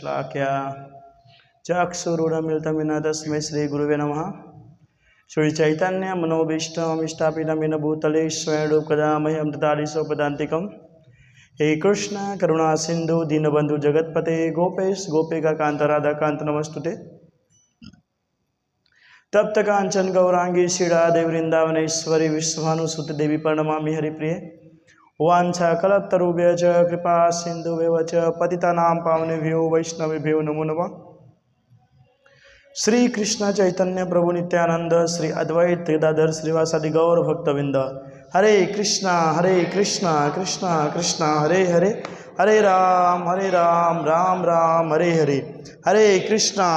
श्लाघ्या चक्षुरुन्मीलितं तस्मै श्रीगुरुवे नमः। श्री चैतन्य मनोभीष्टं स्थापितं भूतले स्वयं रूपकदा मह्यं ददाति स्वपदान्तिकम्। हे कृष्ण करुणा सिंधु दीनबंधु जगतपते गोपेश गोपिका कांत राधा कांत नमस्तुते। तप्त कांचन गौरांगी श्रीराधे वृंदावनेश्वरी विश्वानुसुत देवी प्रणमामि हरिप्रिये। वांछा कल्पतरुभ्यश्च कृपा सिन्धुभ्यः च पतितानां पावनेभ्यो वैष्णवेभ्यो नमो नमः। श्री कृष्ण चैतन्य प्रभु नित्यानंद श्री अद्वैत गदाधर श्रीवासादि गौर भक्तविंद। हरे कृष्णा कृष्णा कृष्णा हरे हरे, हरे राम राम राम हरे हरे। हरे कृष्णा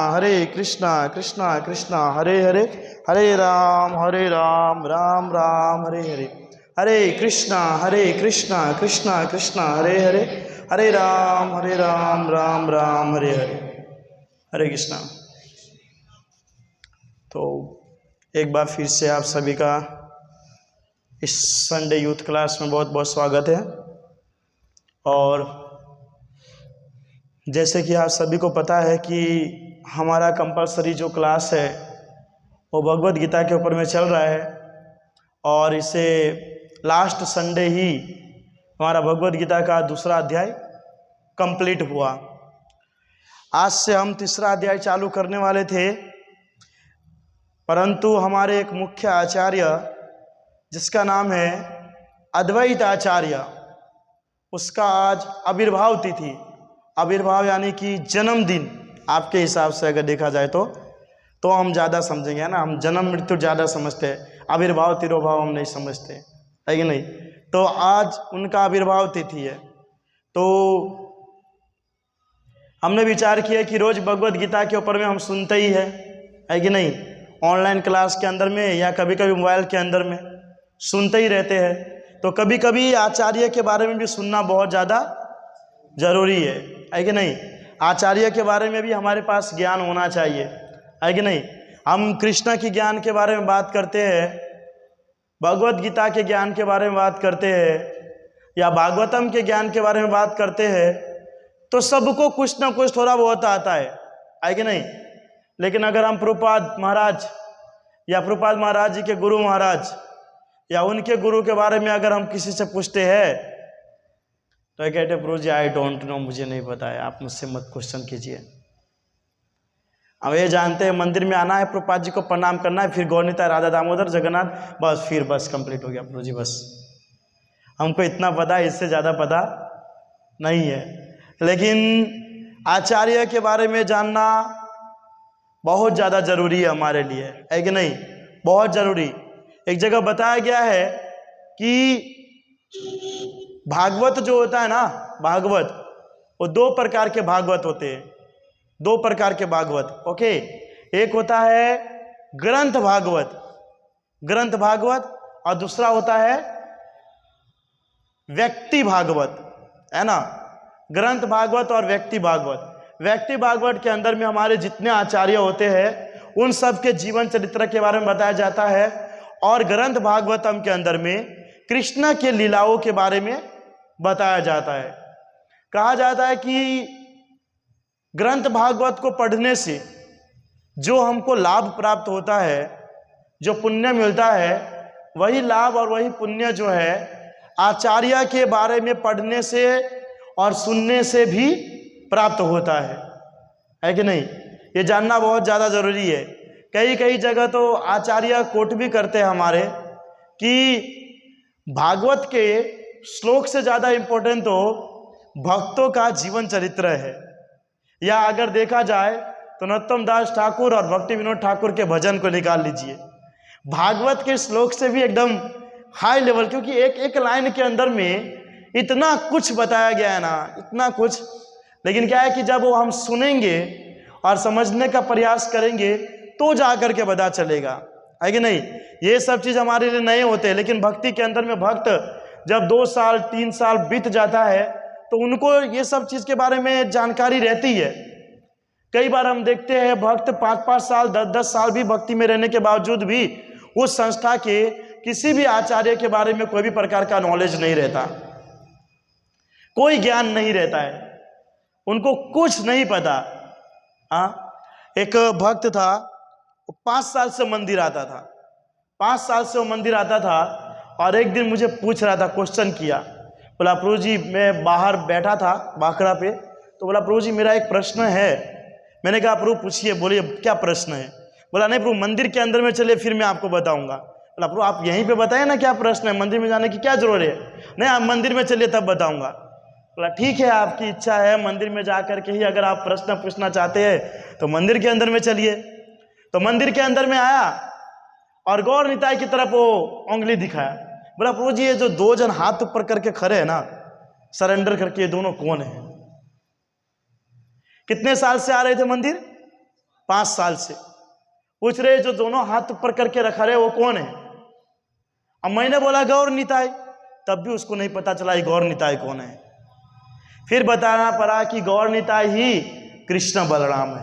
कृष्णा कृष्णा हरे हरे, हरे राम राम राम हरे हरे। हरे कृष्णा कृष्णा कृष्णा हरे हरे, हरे राम राम राम हरे हरे। हरे कृष्णा। तो एक बार फिर से आप सभी का इस संडे यूथ क्लास में बहुत बहुत स्वागत है। और जैसे कि आप सभी को पता है कि हमारा कंपलसरी जो क्लास है वो भगवद गीता के ऊपर में चल रहा है, और इसे लास्ट संडे ही हमारा भगवद गीता का दूसरा अध्याय कंप्लीट हुआ। आज से हम तीसरा अध्याय चालू करने वाले थे, परंतु हमारे एक मुख्य आचार्य जिसका नाम है अद्वैत आचार्य, उसका आज आविर्भाव तिथि, आविर्भाव यानी कि जन्मदिन आपके हिसाब से अगर देखा जाए तो हम ज़्यादा समझेंगे ना। हम जन्म मृत्यु ज़्यादा समझते हैं, आविर्भाव तिरोभाव हम नहीं समझते, है कि नहीं। तो आज उनका आविर्भाव तिथि है। तो हमने विचार किया कि रोज़ भगवद गीता के ऊपर में हम सुनते ही है कि नहीं, ऑनलाइन क्लास के अंदर में या कभी कभी मोबाइल के अंदर में सुनते ही रहते हैं। तो कभी कभी आचार्य के बारे में भी सुनना बहुत ज़्यादा ज़रूरी है कि नहीं। आचार्य के बारे में भी हमारे पास ज्ञान होना चाहिए, है कि नहीं। हम कृष्ण के ज्ञान के बारे में बात करते हैं, भगवद गीता के ज्ञान के बारे में बात करते हैं, या भागवतम के ज्ञान के बारे में बात करते हैं, तो सबको कुछ ना कुछ थोड़ा बहुत आता है कि नहीं। लेकिन अगर हम प्रभुपाद महाराज या प्रभुपाद महाराज जी के गुरु महाराज या उनके गुरु के बारे में अगर हम किसी से पूछते हैं तो ये कहते प्रभु जी आई डोंट नो, मुझे नहीं पता है, आप मुझसे मत क्वेश्चन कीजिए। हम ये जानते हैं मंदिर में आना है, प्रभुपाद जी को प्रणाम करना है, फिर गौरनीता राधा दामोदर जगन्नाथ, बस कंप्लीट हो गया प्रभु जी, बस हमको इतना पता है, इससे ज़्यादा पता नहीं है। लेकिन आचार्य के बारे में जानना बहुत ज़्यादा ज़रूरी है हमारे लिए, है कि नहीं, बहुत ज़रूरी। एक जगह बताया गया है कि भागवत जो होता है ना, भागवत, वो दो प्रकार के भागवत होते हैं, दो प्रकार के भागवत। ओके, एक होता है ग्रंथ भागवत और दूसरा होता है व्यक्ति भागवत, है ना। ग्रंथ भागवत और व्यक्ति भागवत। व्यक्ति भागवत के अंदर में हमारे जितने आचार्य होते हैं उन सब के जीवन चरित्र के बारे में बताया जाता है, और ग्रंथ भागवतम के अंदर में कृष्ण के लीलाओं के बारे में बताया जाता है। कहा जाता है कि ग्रंथ भागवत को पढ़ने से जो हमको लाभ प्राप्त होता है, जो पुण्य मिलता है, वही लाभ और वही पुण्य जो है आचार्य के बारे में पढ़ने से और सुनने से भी प्राप्त होता है कि नहीं। ये जानना बहुत ज़्यादा ज़रूरी है। कई जगह तो आचार्य कोट भी करते हैं हमारे कि भागवत के श्लोक से ज़्यादा इम्पोर्टेंट तो भक्तों का जीवन चरित्र है। या अगर देखा जाए तो नरोत्तम दास ठाकुर और भक्ति विनोद ठाकुर के भजन को निकाल लीजिए, भागवत के श्लोक से भी एकदम हाई लेवल, क्योंकि एक लाइन के अंदर में इतना कुछ बताया गया है ना, इतना कुछ। लेकिन क्या है कि जब वो हम सुनेंगे और समझने का प्रयास करेंगे तो जाकर के पता चलेगा, है कि नहीं। ये सब चीज़ हमारे लिए नए होते हैं, लेकिन भक्ति के अंदर में भक्त जब 2 साल 3 साल बीत जाता है तो उनको ये सब चीज़ के बारे में जानकारी रहती है। कई बार हम देखते हैं भक्त 5-5 साल 10-10 साल भी भक्ति में रहने के बावजूद भी उस संस्था के किसी भी आचार्य के बारे में कोई भी प्रकार का नॉलेज नहीं रहता, कोई ज्ञान नहीं रहता है। उनको कुछ नहीं पता। एक भक्त था, वो 5 साल से मंदिर आता था, 5 साल से वो मंदिर आता था। और एक दिन मुझे पूछ रहा था, क्वेश्चन किया, बोला प्रभु जी, मैं बाहर बैठा था बाकड़ा पे, तो बोला प्रभु जी मेरा एक प्रश्न है। मैंने कहा प्रभु पूछिए, बोलिए क्या प्रश्न है। बोला नहीं प्रभु, मंदिर के अंदर में चलिए फिर मैं आपको बताऊंगा। बोला प्रभु आप यहीं पे बताए ना क्या प्रश्न है, मंदिर में जाने की क्या जरूरत है। नहीं, आप मंदिर में चलिए तब बताऊंगा। बोला ठीक है, आपकी इच्छा है, मंदिर में जा करके ही अगर आप प्रश्न पूछना चाहते हैं तो मंदिर के अंदर में चलिए। तो मंदिर के अंदर में आया और गौर निताई की तरफ वो उंगली दिखाया। बोला प्रभु जी, ये जो 2 जन हाथ ऊपर करके खड़े हैं ना, सरेंडर करके, ये दोनों कौन है। कितने साल से आ रहे थे मंदिर? 5 साल से। पूछ रहे जो दोनों हाथ ऊपर करके रखा रहे वो कौन है। अब मैंने बोला गौर निताई, तब भी उसको नहीं पता चला ये गौर निताई कौन है। फिर बताना पड़ा कि गौर निताई ही कृष्ण बलराम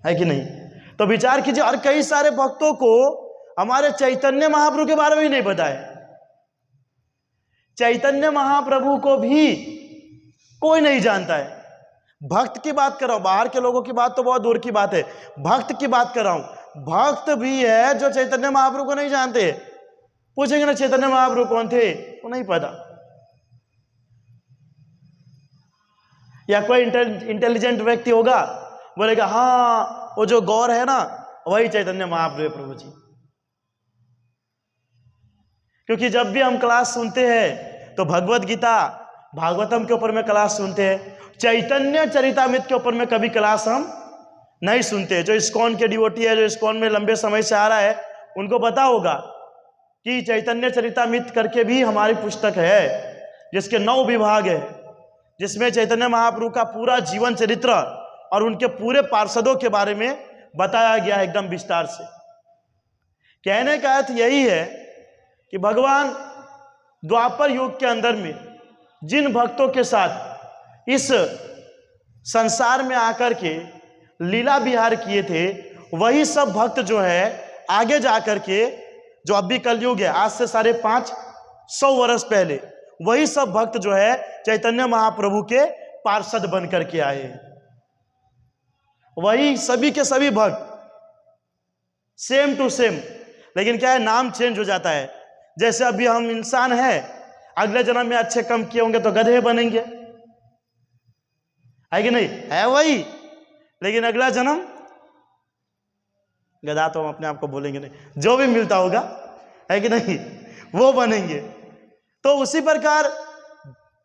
है कि नहीं। तो विचार कीजिए, और कई सारे भक्तों को हमारे चैतन्य महाप्रभु के बारे में ही नहीं पता है। चैतन्य महाप्रभु को भी कोई नहीं जानता है। भक्त की बात कर रहा हूं, बाहर के लोगों की बात तो बहुत दूर की बात है, भक्त की बात कर रहा हूं। भक्त भी है जो चैतन्य महाप्रभु को नहीं जानते। पूछेंगे ना चैतन्य महाप्रभु कौन थे, वो नहीं पता। या कोई इंटेलिजेंट व्यक्ति होगा, बोलेगा हाँ वो जो गौर है ना वही चैतन्य महाप्रभु है प्रभु जी। क्योंकि जब भी हम क्लास सुनते हैं तो भगवत गीता भागवतम के ऊपर में क्लास सुनते हैं, चैतन्य चरितामृत के ऊपर में कभी क्लास हम नहीं सुनते। जो इस्कॉन के डिवोटी है, जो इस्कॉन में लंबे समय से आ रहा है, उनको पता होगा कि चैतन्य चरितामृत करके भी हमारी पुस्तक है जिसके 9 विभाग है, जिसमें चैतन्य महाप्रभु का पूरा जीवन चरित्र और उनके पूरे पार्षदों के बारे में बताया गया है एकदम विस्तार से। कहने का अर्थ यही है कि भगवान द्वापर युग के अंदर में जिन भक्तों के साथ इस संसार में आकर के लीला विहार किए थे, वही सब भक्त जो है आगे जाकर के, जो अभी कलयुग है, आज से 550 वर्ष पहले, वही सब भक्त जो है चैतन्य महाप्रभु के पार्षद बन करके आए। वही सभी के सभी भक्त सेम टू सेम, लेकिन क्या है, नाम चेंज हो जाता है। जैसे अभी हम इंसान हैं, अगले जन्म में अच्छे काम किए होंगे तो गधे बनेंगे, है कि नहीं, है वही। लेकिन अगला जन्म गधा तो हम अपने आप को बोलेंगे नहीं, जो भी मिलता होगा, है कि नहीं, वो बनेंगे। तो उसी प्रकार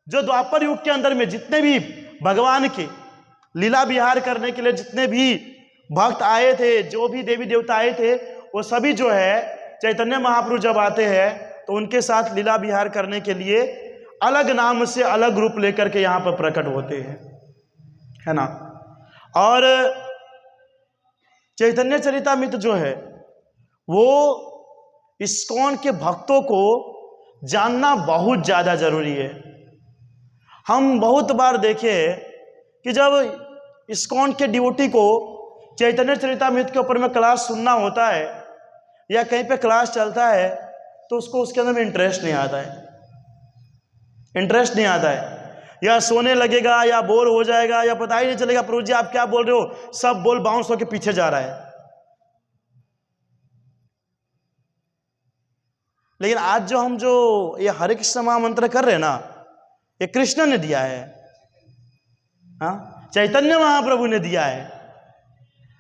जो द्वापर युग के अंदर में जितने भी भगवान के लीला विहार करने के लिए जितने भी भक्त आए थे, जो भी देवी देवता आए थे, वो सभी जो है चैतन्य महाप्रभु जब आते हैं तो उनके साथ लीला विहार करने के लिए अलग नाम से अलग रूप लेकर के यहाँ पर प्रकट होते हैं, है ना। और चैतन्य चरितामृत जो है वो इस्कॉन के भक्तों को जानना बहुत ज्यादा जरूरी है। हम बहुत बार देखे कि जब इस्कॉन के डिवोटी को चैतन्य चरितामृत के ऊपर में क्लास सुनना होता है या कहीं पे क्लास चलता है तो उसको उसके अंदर में इंटरेस्ट नहीं आता है, या सोने लगेगा या बोर हो जाएगा या पता ही नहीं चलेगा प्रभु जी आप क्या बोल रहे हो, सब बोल बाउंस होके पीछे जा रहा है। लेकिन आज जो हम ये हरे कृष्ण महामंत्र कर रहे हैं ना, ये कृष्ण ने दिया है, हाँ, चैतन्य महाप्रभु ने दिया है।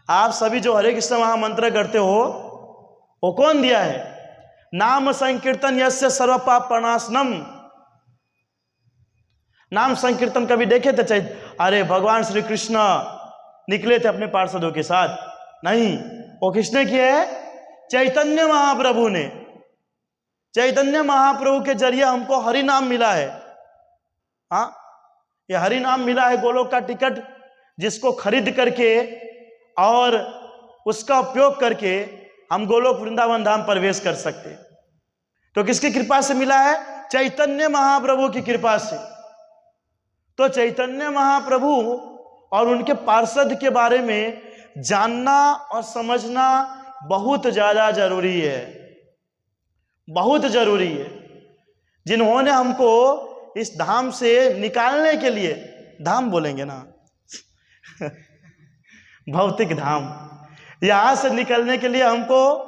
आप सभी जो हरे कृष्ण महामंत्र करते हो वो कौन दिया है? नाम संकीर्तन यस्य सर्व पाप प्रणाशनम। नाम संकीर्तन कभी देखे थे? अरे भगवान श्री कृष्ण निकले थे अपने पार्षदों के साथ? नहीं, वो किसने किया है? चैतन्य महाप्रभु ने। चैतन्य महाप्रभु के जरिए हमको हरि नाम मिला है। हाँ, ये हरि नाम मिला है, गोलोक का टिकट जिसको खरीद करके और उसका उपयोग करके हम गोलोक वृंदावन धाम प्रवेश कर सकते। तो किसकी कृपा से मिला है? चैतन्य महाप्रभु की कृपा से। तो चैतन्य महाप्रभु और उनके पार्षद के बारे में जानना और समझना बहुत ज्यादा जरूरी है, बहुत जरूरी है। जिन्होंने हमको इस धाम से निकालने के लिए, धाम बोलेंगे ना, भौतिक धाम। यहां से निकलने के लिए हमको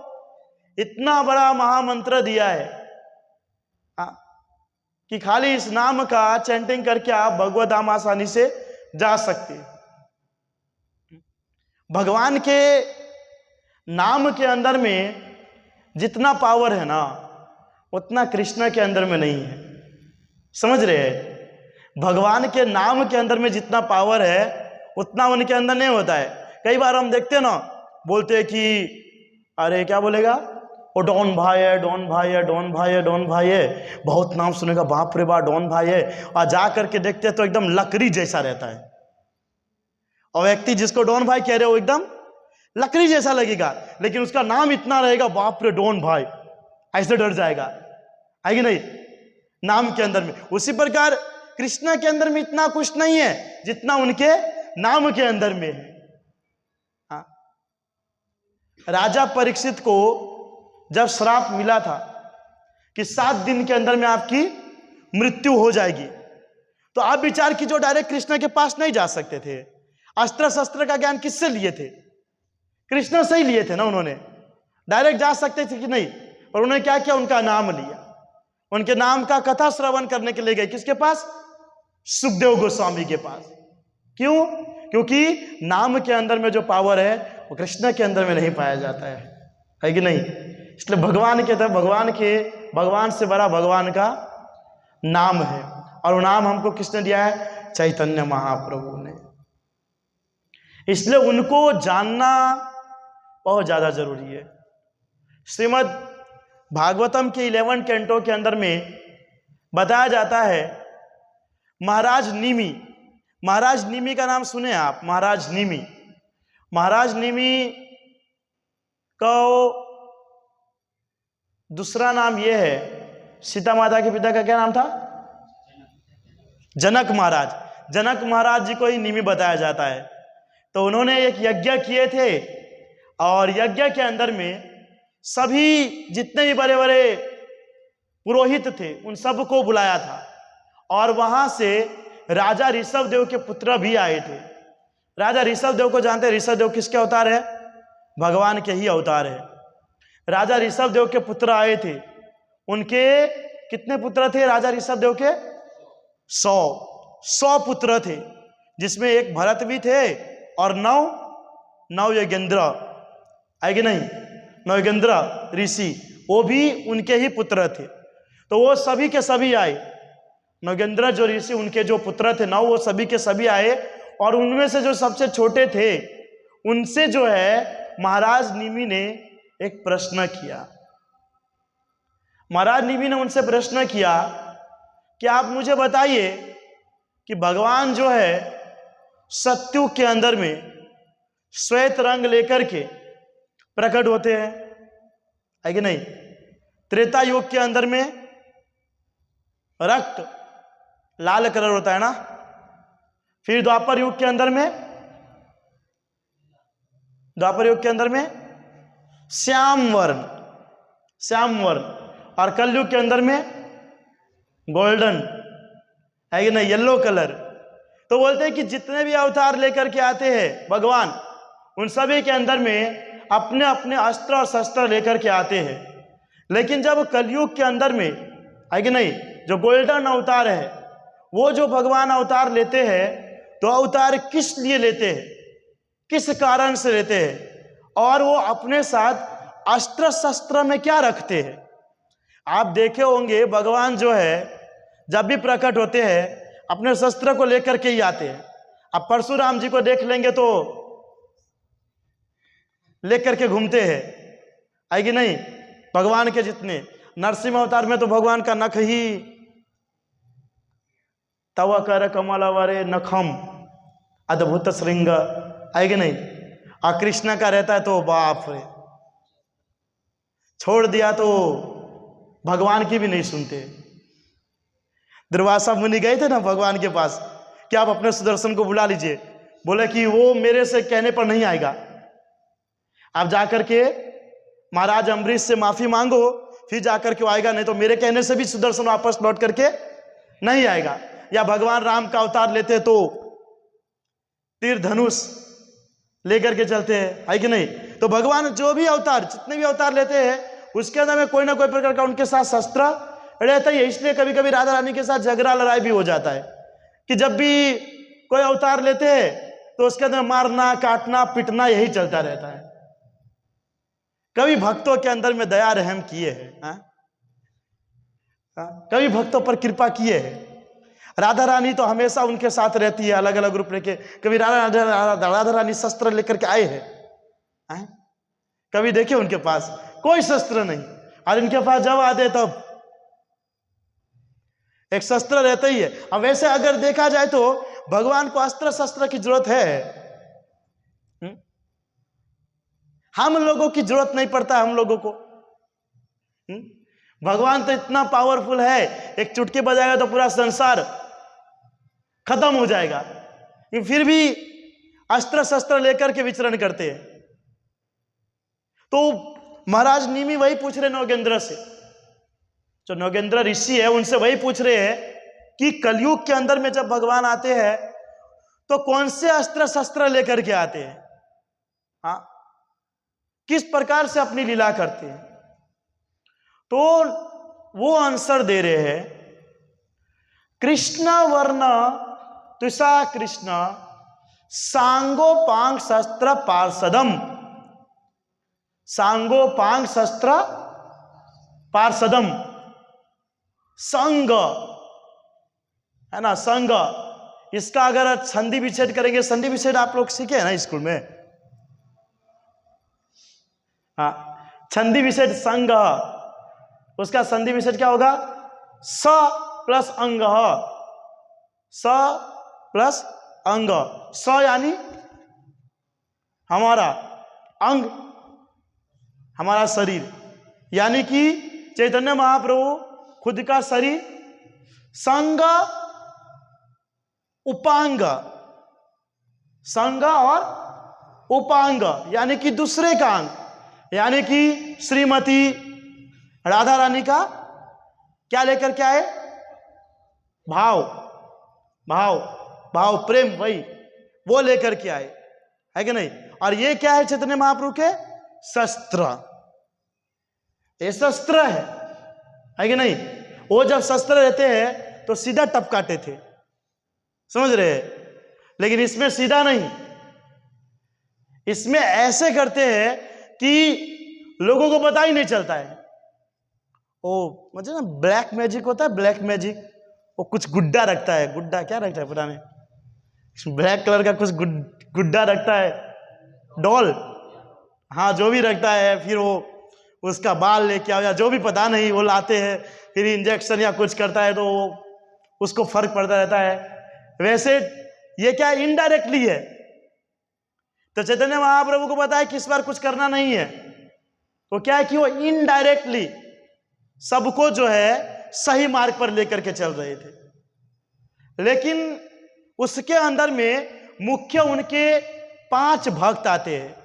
इतना बड़ा महामंत्र दिया है कि खाली इस नाम का चैंटिंग करके आप भगवत धाम आसानी से जा सकते हैं। भगवान के नाम के अंदर में जितना पावर है ना, उतना कृष्ण के अंदर में नहीं है। समझ रहे हैं? भगवान के नाम के अंदर में जितना पावर है उतना उनके अंदर नहीं होता है। कई बार हम देखते हैं ना, बोलते हैं कि अरे क्या बोलेगा, वो डॉन भाई है, डॉन भाई है, डॉन भाई है, डॉन भाई है, बहुत नाम सुनेगा, बाप रे बाप डॉन भाई है, और जा करके देखते हैं तो एकदम लकड़ी जैसा रहता है। और व्यक्ति जिसको डॉन भाई कह रहे हो एकदम लकड़ी जैसा लगेगा, लेकिन उसका नाम इतना रहेगा, बाप रे डॉन भाई, ऐसे डर जाएगा, है कि नहीं, नाम के अंदर में। उसी प्रकार कृष्ण के अंदर में इतना कुछ नहीं है जितना उनके नाम के अंदर में है। हाँ? राजा परीक्षित को जब श्राप मिला था कि 7 दिन के अंदर में आपकी मृत्यु हो जाएगी, तो आप विचार कीजिए, डायरेक्ट कृष्ण के पास नहीं जा सकते थे। अस्त्र शस्त्र का ज्ञान किससे लिए थे? कृष्ण से ही लिए थे ना। उन्होंने डायरेक्ट जा सकते थे कि नहीं? और उन्होंने क्या किया? उनका नाम लिया, उनके नाम का कथा श्रवण करने के लिए गए। किसके पास? सुखदेव गोस्वामी के पास। क्यों? क्योंकि नाम के अंदर में जो पावर है वो कृष्ण के अंदर में नहीं पाया जाता है कि नहीं? इसलिए भगवान के तरफ, भगवान से बड़ा भगवान का नाम है, और वो नाम हमको किसने दिया है? चैतन्य महाप्रभु ने। इसलिए उनको जानना बहुत ज्यादा जरूरी है। श्रीमद् भागवतम के 11 कैंटो के अंदर में बताया जाता है, महाराज निमि का नाम सुने आप? महाराज निमि का दूसरा नाम यह है, सीता माता के पिता का क्या नाम था? जनक महाराज जी को ही निमि बताया जाता है। तो उन्होंने एक यज्ञ किए थे, और यज्ञ के अंदर में सभी जितने भी बड़े बड़े पुरोहित थे उन सबको बुलाया था, और वहां से राजा ऋषभ देव के पुत्र भी आए थे। राजा ऋषभ देव को जानते हैं? ऋषभ देव किसके अवतार है? भगवान के ही अवतार है। राजा ऋषभ देव के पुत्र आए थे। उनके कितने पुत्र थे राजा ऋषभ देव के? 100 पुत्र थे, जिसमें एक भरत भी थे और 9 योगेंद्र, है कि नहीं? 9 योगेंद्र ऋषि, वो भी उनके ही पुत्र थे। तो वो सभी के सभी आए। योगेंद्र जो ऋषि, उनके जो पुत्र थे 9, वो सभी के सभी आए, और उनमें से जो सबसे छोटे थे उनसे जो है महाराज निमि ने एक प्रश्न किया। महाराज निमि ने उनसे प्रश्न किया कि आप मुझे बताइए कि भगवान जो है सत्युग के अंदर में श्वेत रंग लेकर के प्रकट होते हैं, है कि नहीं? त्रेता युग के अंदर में रक्त लाल कलर होता है ना, फिर द्वापर युग के अंदर में श्याम वर्ण, और कलयुग के अंदर में गोल्डन, है कि नहीं, येलो कलर। तो बोलते हैं कि जितने भी अवतार लेकर के आते हैं भगवान, उन सभी के अंदर में अपने अपने अस्त्र और शस्त्र लेकर के आते हैं। लेकिन जब कलयुग के अंदर में, है कि नहीं, जो गोल्डन अवतार है, वो जो भगवान अवतार लेते हैं, तो अवतार किस लिए लेते हैं, किस कारण से लेते हैं, और वो अपने साथ अस्त्र शस्त्र में क्या रखते हैं? आप देखे होंगे भगवान जो है जब भी प्रकट होते हैं अपने शस्त्र को लेकर के ही आते हैं। अब परशुराम जी को देख लेंगे तो लेकर के घूमते हैं, है कि नहीं? भगवान के जितने नरसिंह अवतार में तो भगवान का नख ही तव कर कमल वरे नखम अद्भुत श्रृंग, है कि नहीं? और कृष्ण का रहता है तो बाप रे, छोड़ दिया तो भगवान की भी नहीं सुनते। दुर्वासा मुनि गए थे ना भगवान के पास कि आप अपने सुदर्शन को बुला लीजिए, बोले कि वो मेरे से कहने पर नहीं आएगा, आप जाकर के महाराज अम्बरीश से माफी मांगो, फिर जाकर के आएगा, नहीं तो मेरे कहने से भी सुदर्शन वापस लौट करके नहीं आएगा। या भगवान राम का अवतार लेते तो तीर धनुष लेकर के चलते हैं, है कि नहीं। तो भगवान जो भी अवतार, जितने भी अवतार लेते हैं, उसके अंदर में कोई ना कोई प्रकार का उनके साथ शस्त्र रहता ही है। इसलिए कभी कभी राधा रानी के साथ झगड़ा लड़ाई भी हो जाता है कि जब भी कोई अवतार लेते हैं तो उसके अंदर मारना काटना पिटना यही चलता रहता है। कभी भक्तों के अंदर में दया रहम किए हैं, कभी भक्तों पर कृपा किए हैं। राधा रानी तो हमेशा उनके साथ रहती है, अलग अलग रूप लेके। कभी राधा रानी शस्त्र लेकर के आए हैं? कभी देखे उनके पास कोई शस्त्र नहीं, और इनके पास जब आते तब एक शस्त्र रहता ही है। अब वैसे अगर देखा जाए तो भगवान को अस्त्र शस्त्र की जरूरत है, हम लोगों की जरूरत नहीं पड़ता। हम लोगों को भगवान तो इतना पावरफुल है, एक चुटकी बजाएगा तो पूरा संसार खत्म हो जाएगा, फिर भी अस्त्र शस्त्र लेकर के विचरण करते हैं। तो महाराज निमि वही पूछ रहे नौगेंद्र से, जो नौगेंद्र ऋषि है उनसे वही पूछ रहे हैं कि कलयुग के अंदर में जब भगवान आते हैं तो कौन से अस्त्र शस्त्र लेकर के आते हैं, हाँ, किस प्रकार से अपनी लीला करते हैं। तो वो आंसर दे रहे हैं, कृष्ण वर्ण तुषा कृष्ण सांगोपांग शस्त्र पार्षदम। सांगोपांग शस्त्र पार्षदम, संग है ना, संग। इसका अगर संधि विच्छेद करेंगे, संधि विच्छेद आप लोग सीखे हैं ना स्कूल में, हाँ, संधि विच्छेद संग, उसका संधि विच्छेद क्या होगा, स प्लस अंग, स प्लस अंग। स यानी हमारा, अंग हमारा शरीर, यानी कि चैतन्य महाप्रभु खुद का शरीर, संग उपांग, संग और उपांग यानी कि दूसरे का अंग, यानी कि श्रीमती राधा रानी का क्या लेकर के आए, भाव, भाव, भाव प्रेम, वही वो लेकर के आए, है कि नहीं। और ये क्या है चैतन्य महाप्रभु के शस्त्र, ये शस्त्र है कि नहीं। वो जब शस्त्र रहते हैं तो सीधा टपकाते थे, समझ रहे हैं, लेकिन इसमें सीधा नहीं, इसमें ऐसे करते हैं कि लोगों को पता ही नहीं चलता है। ओ मुझे ना ब्लैक मैजिक होता है, ब्लैक मैजिक, वो कुछ गुड्डा रखता है, गुड्डा क्या रखता है पता नहीं, ब्लैक कलर का कुछ गुड्डा रखता है, डॉल, हाँ जो भी रखता है, फिर वो उसका बाल लेके आओ या जो भी पता नहीं वो लाते हैं, फिर इंजेक्शन या कुछ करता है तो उसको फर्क पड़ता रहता है। वैसे ये क्या इनडायरेक्टली है, तो चैतन्य महाप्रभु को पता है कि इस बार कुछ करना नहीं है, तो क्या है कि वो इनडायरेक्टली सबको जो है सही मार्ग पर लेकर के चल रहे थे। लेकिन उसके अंदर में मुख्य उनके 5 भक्त आते हैं,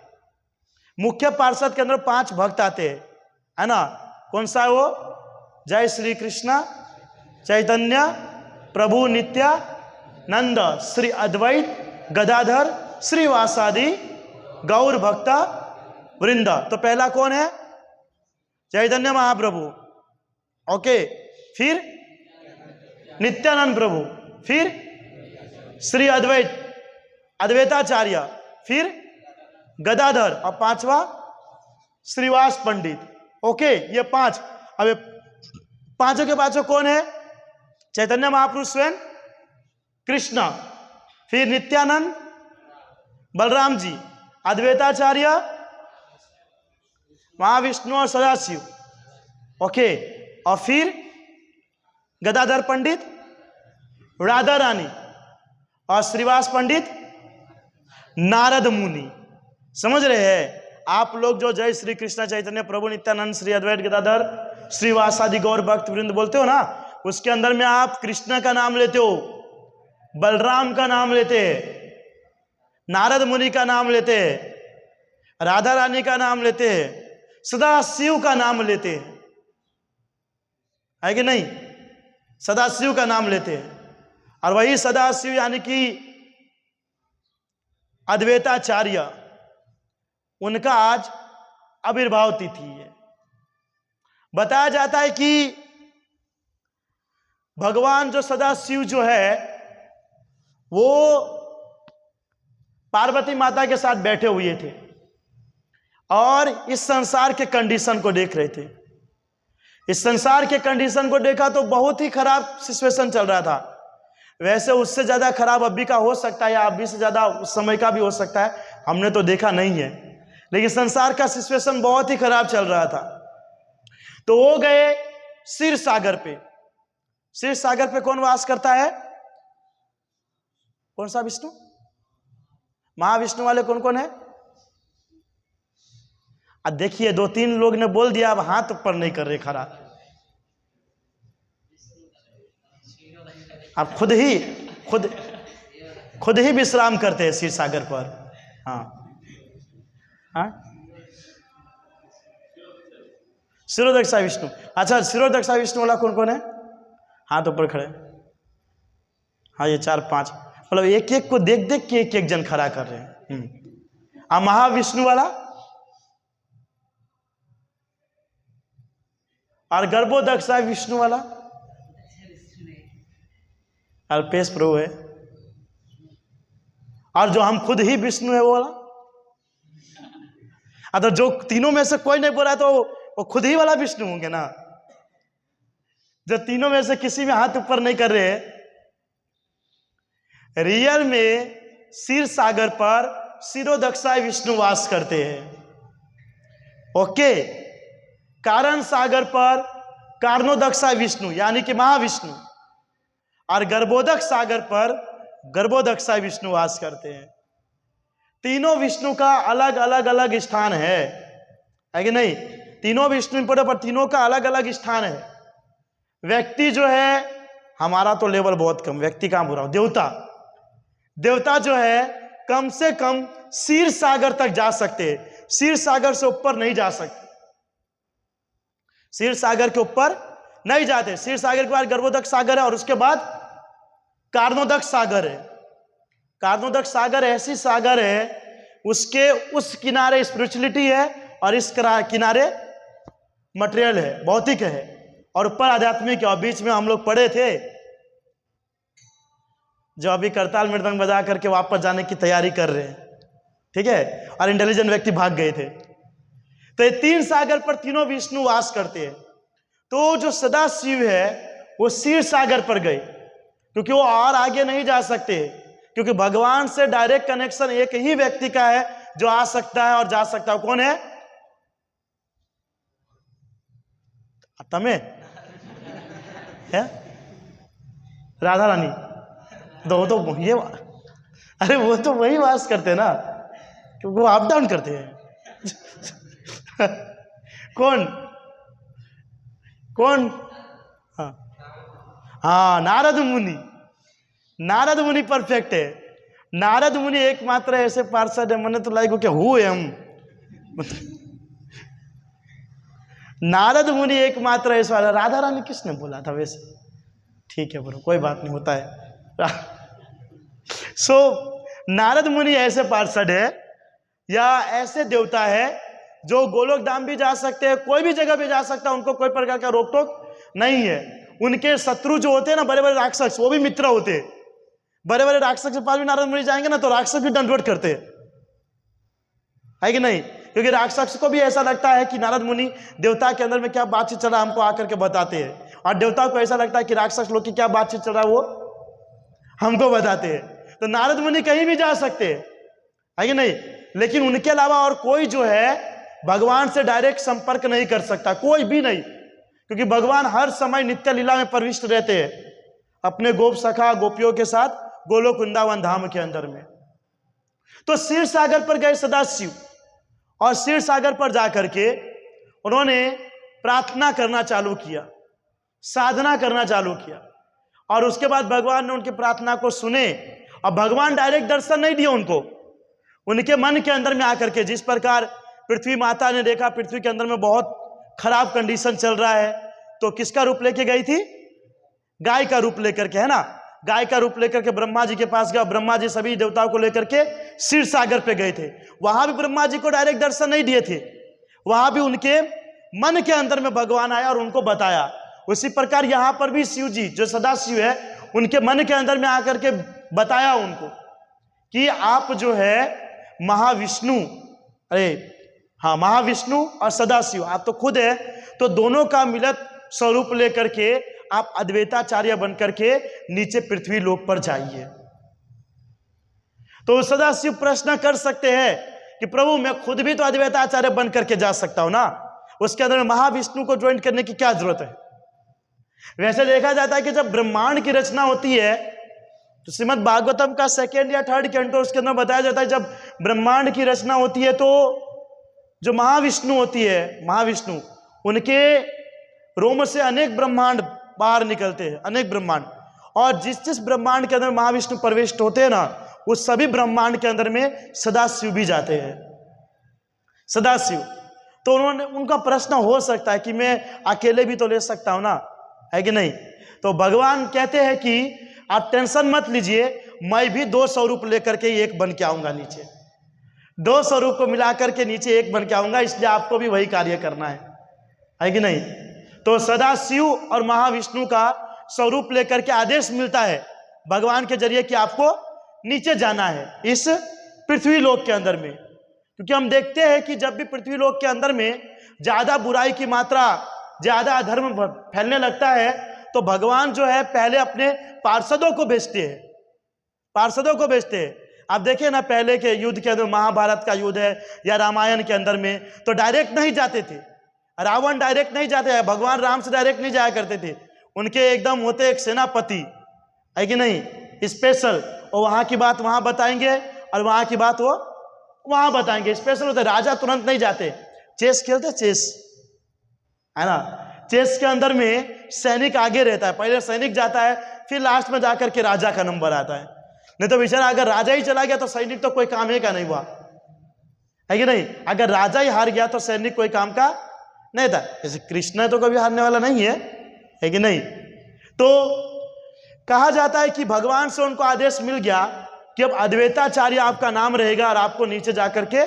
मुख्य पार्षद के अंदर 5 भक्त आते हैं, है ना। कौन सा है वो, जय श्री कृष्ण चैतन्य प्रभु नित्यानंद श्री अद्वैत गदाधर श्रीवासादि गौर भक्ता वृंद। तो पहला कौन है, चैतन्य महाप्रभु, ओके, फिर नित्यानंद प्रभु, फिर श्री अद्वैत अद्वैताचार्य, फिर गदाधर, और 5वां श्रीवास पंडित। ओके, ये 5। अब पांचों के पांचों कौन है, चैतन्य महाप्रभु स्वयं कृष्ण, फिर नित्यानंद बलराम जी, अद्वैताचार्य महाविष्णु और सदाशिव, ओके, और फिर गदाधर पंडित राधा रानी, और श्रीवास पंडित नारद मुनि। समझ रहे हैं आप लोग जो जय श्री कृष्ण चैतन्य प्रभु नित्यानंद श्री अद्वैत गदाधर श्रीवासादि गौर भक्त वृंद बोलते हो ना, उसके अंदर में आप कृष्ण का नाम लेते हो, बलराम का नाम लेते हैं, नारद मुनि का नाम लेते हैं, राधा रानी का नाम लेते हैं, सदा शिव का नाम लेते हैं, है कि नहीं, सदा शिव का नाम लेते हैं। और वही सदा शिव यानी कि अद्वैताचार्य, उनका आज आविर्भाव तिथि है। बताया जाता है कि भगवान जो सदाशिव जो है वो पार्वती माता के साथ बैठे हुए थे और इस संसार के कंडीशन को देख रहे थे। इस संसार के कंडीशन को देखा तो बहुत ही खराब सिचुएशन चल रहा था। वैसे उससे ज्यादा खराब अभी का हो सकता है या अभी से ज्यादा उस समय का भी हो सकता है, हमने तो देखा नहीं है, लेकिन संसार का सिचुएशन बहुत ही खराब चल रहा था। तो वो गए क्षीर सागर पे। क्षीर सागर पे कौन वास करता है? कौन सा विष्णु? महाविष्णु वाले कौन कौन है? अब देखिए 2-3 लोग ने बोल दिया, अब हाथ ऊपर नहीं कर रहे खड़ा। आप खुद ही विश्राम करते हैं क्षीर सागर पर। हाँ हाँ, शिरोदक्षा विष्णु। अच्छा, शिरोदक्षा विष्णु वाला कौन कौन है? हाथ ऊपर खड़े। हाँ, ये 4-5, मतलब एक एक को देख देख के एक एक जन खड़ा कर रहे हैं। महाविष्णु वाला और गर्भोदक्षा विष्णु वाला अल्पेश प्रभु है, और जो हम खुद ही विष्णु है वो वाला। अगर जो तीनों में से कोई नहीं बोला तो वो खुद ही वाला विष्णु होंगे ना। जो तीनों में से किसी में हाथ ऊपर नहीं कर रहे, रियल में क्षीर सागर पर शिरोदक्षाय विष्णु वास करते हैं। ओके, कारण सागर पर कारणोदक्षाय विष्णु यानी कि महाविष्णु, और गर्भोदक सागर पर गर्भोदक्षाय विष्णु वास करते हैं। तीनों विष्णु का अलग अलग स्थान है कि नहीं? तीनों विष्णु पर तीनों का अलग अलग स्थान है। व्यक्ति जो है, हमारा तो लेवल बहुत कम, व्यक्ति कहां बुरा हो, देवता जो है कम से कम क्षीर सागर तक जा सकते हैं, क्षीर सागर से ऊपर नहीं जा सकते। क्षीर सागर के ऊपर नहीं जाते। क्षीर सागर के बाद गर्भोदक सागर है और उसके बाद कारणोदक सागर है। कारणोदक सागर ऐसी सागर है, उसके उस किनारे स्पिरिचुअलिटी है और इस किनारे मटेरियल है, भौतिक है, और ऊपर आध्यात्मिक है। और बीच में हम लोग पढ़े थे, जो अभी करताल मृदंग बजा करके वापस जाने की तैयारी कर रहे हैं, ठीक है, और इंटेलिजेंट व्यक्ति भाग गए थे। तो ये 3 सागर पर तीनों विष्णु वास करते हैं। तो जो सदाशिव है वो क्षीर सागर पर गए, क्योंकि वो और आगे नहीं जा सकते, क्योंकि भगवान से डायरेक्ट कनेक्शन एक ही व्यक्ति का है जो आ सकता है और जा सकता है। कौन है? तमें है राधा रानी। तो ये, अरे वो तो वही वास करते हैं ना, क्योंकि वो अप डाउन करते हैं। कौन? हाँ, नारद मुनि परफेक्ट है। नारद मुनि एकमात्र ऐसे पार्षद है, मैंने तो लाइक क्या हुए हम। नारद मुनि एकमात्र ऐसा वाला। राधा रानी किसने बोला था वैसे? ठीक है ब्रो, कोई बात नहीं, होता है। नारद मुनि ऐसे पार्षद है या ऐसे देवता है जो गोलोक धाम भी जा सकते हैं, कोई भी जगह भी जा सकता है, उनको कोई प्रकार का रोक टोक नहीं है। उनके शत्रु जो होते हैं ना, बड़े बड़े राक्षस, वो भी मित्र होते हैं। बड़े बड़े राक्षस के पास भी नारद मुनि जाएंगे ना तो राक्षस भी दंडवत करते है कि नहीं? क्योंकि राक्षस को भी ऐसा लगता है कि नारद मुनि देवता के अंदर में क्या बातचीत चल रहा है हमको आकर के बताते हैं, और देवता को ऐसा लगता है कि राक्षस लोग की क्या बातचीत चल रहा है वो हमको बताते हैं। तो नारद मुनि कहीं भी जा सकते है कि नहीं, लेकिन उनके अलावा और कोई जो है भगवान से डायरेक्ट संपर्क नहीं कर सकता, कोई भी नहीं, क्योंकि भगवान हर समय नित्य लीला में प्रविष्ट रहते हैं अपने गोप सखा गोपियों के साथ गोलोक वृंदावन धाम के अंदर में। तो क्षीर सागर पर गए सदाशिव, और क्षीर सागर पर जाकर के उन्होंने प्रार्थना करना चालू किया, साधना करना चालू किया, और उसके बाद भगवान ने उनकी प्रार्थना को सुने। और भगवान डायरेक्ट दर्शन नहीं दिए उनको, उनके मन के अंदर में आकर के। जिस प्रकार पृथ्वी माता ने देखा पृथ्वी के अंदर में बहुत खराब कंडीशन चल रहा है, तो किसका रूप लेके गई थी? गाय का रूप लेकर के, है ना। गाय का रूप लेकर के ब्रह्मा जी के पास गया। ब्रह्मा जी सभी देवताओं को लेकर के क्षीर सागर पे गए थे। वहां भी ब्रह्मा जी को डायरेक्ट दर्शन नहीं दिए थे, वहां भी उनके मन के अंदर में भगवान आया और उनको बताया। उसी प्रकार यहां पर भी शिव जी जो सदा शिव है, उनके मन के अंदर में आकर के बताया उनको कि आप जो है महाविष्णु, महाविष्णु और सदाशिव आप तो खुद है, तो दोनों का मिलित स्वरूप लेकर के आप अद्वैताचार्य बनकर के नीचे पृथ्वी लोक पर जाइए। तो सदाशिव प्रश्न कर सकते हैं कि प्रभु मैं खुद भी तो अद्वैताचार्य बन करके जा सकता हूं ना, उसके अंदर महाविष्णु को ज्वाइन करने की क्या जरूरत है। वैसे देखा जाता है कि जब ब्रह्मांड की रचना होती है तो श्रीमद् भागवतम का 2nd या 3rd कैंटो उसके अंदर बताया जाता है, जब ब्रह्मांड की रचना होती है तो जो महाविष्णु होती है, महाविष्णु उनके रोम से अनेक ब्रह्मांड बाहर निकलते हैं, अनेक ब्रह्मांड, और जिस जिस ब्रह्मांड के अंदर महाविष्णु प्रविष्ट होते हैं ना, उस सभी ब्रह्मांड के अंदर में सदाशिव भी जाते हैं, सदाशिव। तो उनका प्रश्न हो सकता है कि मैं अकेले भी तो ले सकता हूं ना, है कि नहीं। तो भगवान कहते हैं कि आप टेंशन मत लीजिए, मैं भी 2 स्वरूप लेकर के एक बन के आऊंगा नीचे, 2 स्वरूप को मिलाकर के नीचे एक बन के आऊंगा, इसलिए आपको भी वही कार्य करना है कि नहीं। तो सदाशिव और महाविष्णु का स्वरूप लेकर के आदेश मिलता है भगवान के जरिए कि आपको नीचे जाना है इस पृथ्वी लोक के अंदर में। क्योंकि हम देखते हैं कि जब भी पृथ्वी लोक के अंदर में ज्यादा बुराई की मात्रा, ज्यादा अधर्म फैलने लगता है, तो भगवान जो है पहले अपने पार्षदों को भेजते हैं, पार्षदों को भेजते हैं। आप देखिए ना, पहले के युद्ध के अंदर, महाभारत का युद्ध है या रामायण के अंदर में, तो डायरेक्ट नहीं जाते थे, रावण डायरेक्ट नहीं जाते हैं, भगवान राम से डायरेक्ट नहीं जाया करते थे, उनके एकदम होते एक सेनापति, है कि नहीं, स्पेशल, और वहां की बात वहां बताएंगे और वहां की बात वो वहां बताएंगे, स्पेशल होते। राजा तुरंत नहीं जाते। चेस खेलते, चेस है ना, चेस के अंदर में सैनिक आगे रहता है, पहले सैनिक जाता है, फिर लास्ट में जाकर के राजा का नंबर आता है। नहीं तो बेचारा अगर राजा ही चला गया तो सैनिक तो कोई काम ही का नहीं हुआ, है कि नहीं। अगर राजा ही हार गया तो सैनिक कोई काम का नहीं था। जैसे कृष्ण तो कभी हारने वाला नहीं है कि नहीं। तो कहा जाता है कि भगवान से उनको आदेश मिल गया कि अब अद्वैताचार्य आपका नाम रहेगा और आपको नीचे जाकर के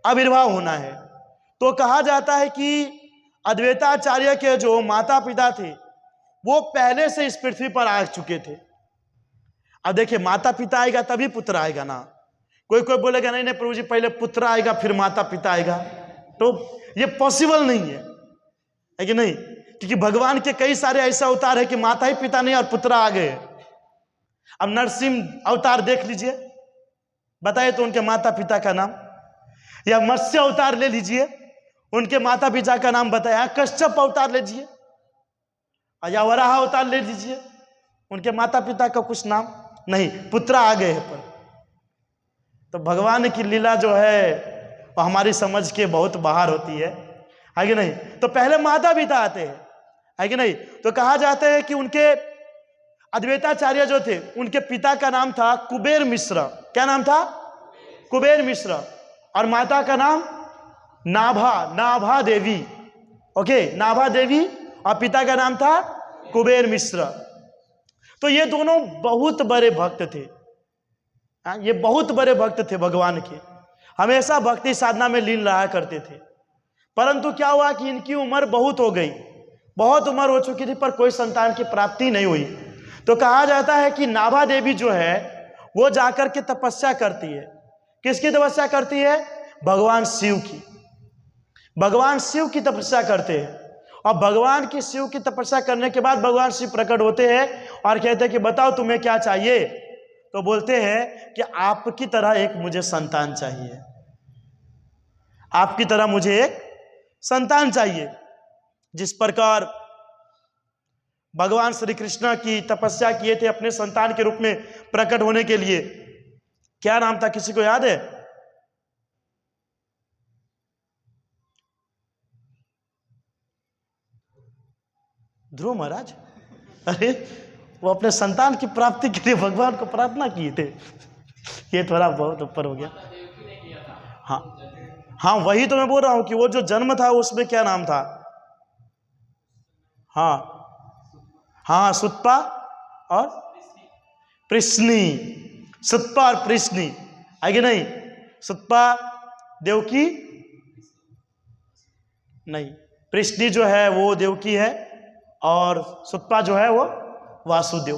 आविर्भाव होना है। तो कहा जाता है कि अद्वैताचार्य के जो माता पिता थे वो पहले से इस पृथ्वी पर आ चुके थे। अब देखिए, माता पिता आएगा तभी पुत्र आएगा ना। कोई कोई बोलेगा नहीं नहीं प्रभु जी, पहले पुत्र आएगा फिर माता पिता आएगा, तो ये पॉसिबल नहीं है कि नहीं। क्योंकि भगवान के कई सारे ऐसा अवतार है कि माता ही पिता नहीं और पुत्र आ गए। अब नरसिंह अवतार देख लीजिए, बताइए तो उनके माता पिता का नाम, या मत्स्य अवतार ले लीजिए, उनके माता पिता का नाम बताया। कश्यप अवतार ले लीजिए या वराह अवतार ले लीजिए, उनके माता पिता का कुछ नाम नहीं, पुत्र आ गए हैं। पर तो भगवान की लीला जो है वो हमारी समझ के बहुत बाहर होती है कि नहीं। तो पहले माता पिता आते हैं, है कि नहीं। तो कहा जाता है कि उनके अद्वैताचार्य जो थे, उनके पिता का नाम था कुबेर मिश्र। क्या नाम था? कुबेर मिश्र। और माता का नाम नाभा देवी। ओके, नाभा देवी, और पिता का नाम था कुबेर मिश्र। तो ये दोनों बहुत बड़े भक्त थे, ये बहुत बड़े भक्त थे भगवान के, हमेशा भक्ति साधना में लीन रहा करते थे। परंतु क्या हुआ कि इनकी उम्र बहुत हो गई, बहुत उम्र हो चुकी थी, पर कोई संतान की प्राप्ति नहीं हुई। तो कहा जाता है कि नाभा देवी जो है वो जाकर के तपस्या करती है। किसकी तपस्या करती है? भगवान शिव की। भगवान शिव की तपस्या करते हैं, और भगवान की शिव की तपस्या करने के बाद भगवान शिव प्रकट होते हैं और कहते हैं कि बताओ तुम्हें क्या चाहिए। तो बोलते हैं कि आपकी तरह एक मुझे संतान चाहिए, आपकी तरह मुझे एक संतान चाहिए। जिस प्रकार भगवान श्री कृष्ण की तपस्या किए थे अपने संतान के रूप में प्रकट होने के लिए। क्या नाम था, किसी को याद है? ध्रुव महाराज। अरे वो अपने संतान की प्राप्ति के लिए भगवान को प्रार्थना किए थे। ये थोड़ा बहुत ऊपर हो गया। हाँ, वही तो मैं बोल रहा हूं कि वो जो जन्म था उसमें क्या नाम था? हाँ, सुतपा और प्रश्नी, सुतपा और प्रश्नी, है कि नहीं? सुतपा देवकी नहीं, प्रश्नी जो है वो देवकी है और सुतपा जो है वो वासुदेव।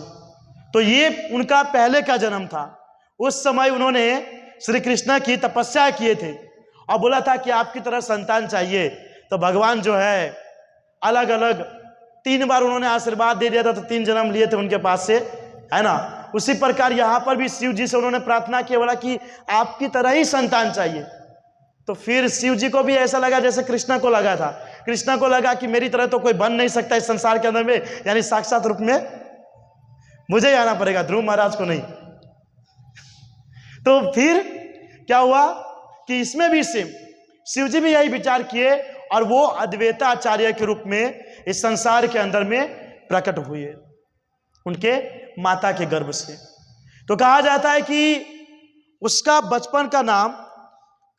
तो ये उनका पहले का जन्म था। उस समय उन्होंने श्री कृष्ण की तपस्या किए थे और बोला था कि आपकी तरह संतान चाहिए। तो भगवान जो है अलग अलग 3 बार उन्होंने आशीर्वाद दे दिया था, तो 3 जन्म लिए थे उनके पास से, है ना। उसी प्रकार यहाँ पर भी शिव जी से उन्होंने प्रार्थना की, बोला कि आपकी तरह ही संतान चाहिए। तो फिर शिव जी को भी ऐसा लगा जैसे कृष्ण को लगा था। कृष्ण को लगा कि मेरी तरह तो कोई बन नहीं सकता इस संसार के अंदर में, यानी साक्षात रूप में मुझे ही आना पड़ेगा, ध्रुव महाराज को नहीं। तो फिर क्या हुआ कि इसमें भी शिव जी भी यही विचार किए और वो अद्वैताचार्य के रूप में इस संसार के अंदर में प्रकट हुए उनके माता के गर्भ से। तो कहा जाता है कि उसका बचपन का नाम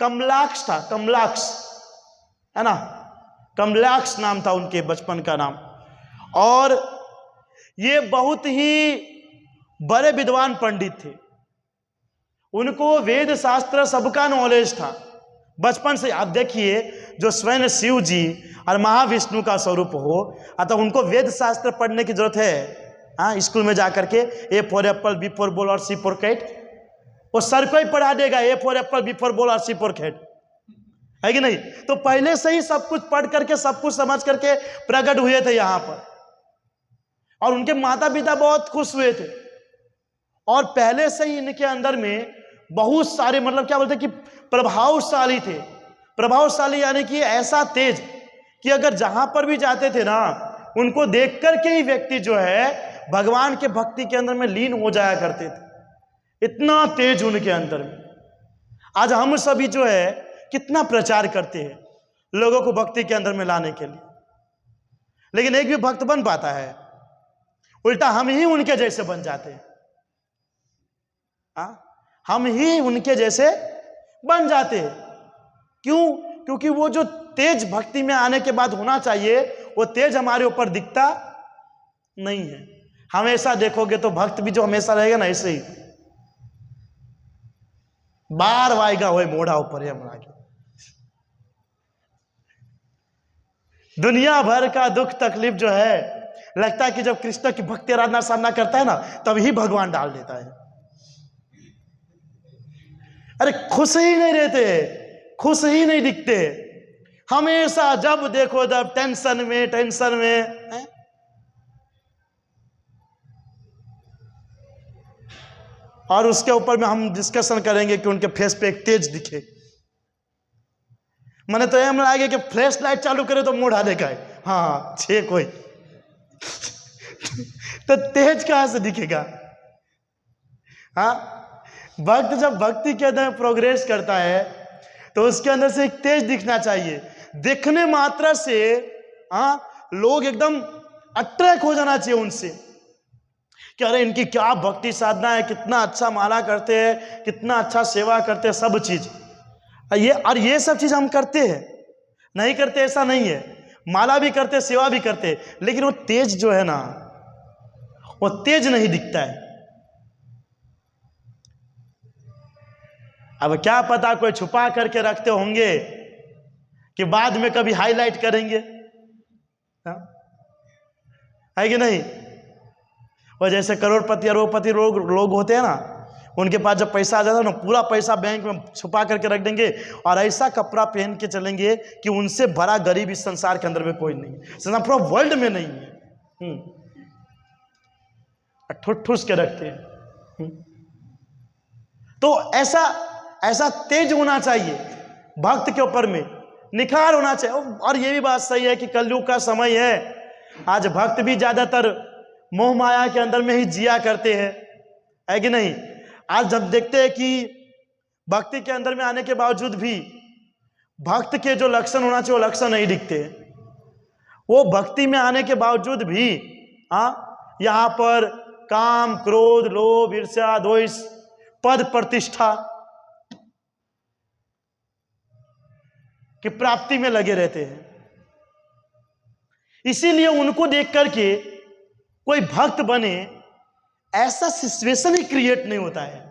कमलाक्ष था, कमलाक्ष, है ना, कमलाक्ष नाम था उनके बचपन का नाम। और ये बहुत ही बड़े विद्वान पंडित थे, उनको वेद शास्त्र सबका नॉलेज था बचपन से। आप देखिए जो स्वयं शिव जी और महाविष्णु का स्वरूप हो, अतः उनको वेद शास्त्र पढ़ने की जरूरत है? हाँ, स्कूल में जाकर के A for apple, B for ball और सी फॉर कैट, वो सर को ही पढ़ा देगा, A for apple, B for ball और सी फॉर कैट, है कि नहीं? तो पहले से ही सब कुछ पढ़ करके सब कुछ समझ करके प्रकट हुए थे यहाँ पर, और उनके माता पिता बहुत खुश हुए थे। और पहले से ही इनके अंदर में बहुत सारे, मतलब क्या बोलते हैं कि प्रभावशाली थे। प्रभावशाली यानी कि ऐसा तेज कि अगर जहां पर भी जाते थे ना, उनको देख करके ही व्यक्ति जो है भगवान के भक्ति के अंदर में लीन हो जाया करते थे, इतना तेज उनके अंदर में। आज हम सभी जो है कितना प्रचार करते हैं लोगों को भक्ति के अंदर में लाने के लिए, लेकिन एक भी भक्त बन पाता है? उल्टा हम ही उनके जैसे बन जाते हैं। हम ही उनके जैसे बन जाते हैं। क्यों? क्योंकि वो जो तेज भक्ति में आने के बाद होना चाहिए, वो तेज हमारे ऊपर दिखता नहीं है। हमेशा देखोगे तो भक्त भी जो हमेशा रहेगा ना, ऐसे ही बार वाएगा हुए मोड़ा ऊपर है हमारा। दुनिया भर का दुख तकलीफ जो है, लगता है कि जब कृष्ण की भक्ति आराधना साधना करता है ना, तभी भगवान डाल देता है। अरे खुश ही नहीं रहते, खुश ही नहीं दिखते, हमेशा जब देखो जब टेंशन में, टेंशन में है? और उसके ऊपर में हम डिस्कशन करेंगे कि उनके फेस पे एक तेज दिखे। मैंने तो यह लगे कि फ्लैश लाइट चालू करे तो मुंह ढाले का है, हाँ छे कोई तो तेज कहां से दिखेगा? हाँ, भक्त जब भक्ति के अंदर प्रोग्रेस करता है तो उसके अंदर से एक तेज दिखना चाहिए। दिखने मात्रा से लोग एकदम अट्रैक्ट हो जाना चाहिए उनसे कि अरे इनकी क्या भक्ति साधना है, कितना अच्छा माला करते हैं, कितना अच्छा सेवा करते हैं, सब चीज ये सब चीज हम करते हैं, नहीं करते ऐसा नहीं है, माला भी करते, सेवा भी करते, लेकिन वो तेज जो है ना, वो तेज नहीं दिखता है। अब क्या पता कोई छुपा करके रखते होंगे कि बाद में कभी हाईलाइट करेंगे, है कि नहीं? वो जैसे करोड़पति अरबपति लोग होते हैं ना, उनके पास जब पैसा आ जाता है ना, पूरा पैसा बैंक में छुपा करके रख देंगे और ऐसा कपड़ा पहन के चलेंगे कि उनसे बड़ा गरीब इस संसार के अंदर में कोई नहीं है, संसार पूरा वर्ल्ड में नहीं है। ठुस के रखते हैं। तो ऐसा तेज होना चाहिए भक्त के ऊपर में, निखार होना चाहिए। और ये भी बात सही है कि कलयुग का समय है, आज भक्त भी ज्यादातर मोह माया के अंदर में ही जिया करते हैं, है कि नहीं? आज जब देखते हैं कि भक्ति के अंदर में आने के बावजूद भी भक्त के जो लक्षण होना चाहिए वो लक्षण नहीं दिखते। वो भक्ति में आने के बावजूद भी यहाँ पर काम, क्रोध, लोभ, ईर्ष्या, द्वेष, पद प्रतिष्ठा की प्राप्ति में लगे रहते हैं। इसीलिए उनको देख करके कोई भक्त बने ऐसा सिचुएशन ही क्रिएट नहीं होता है।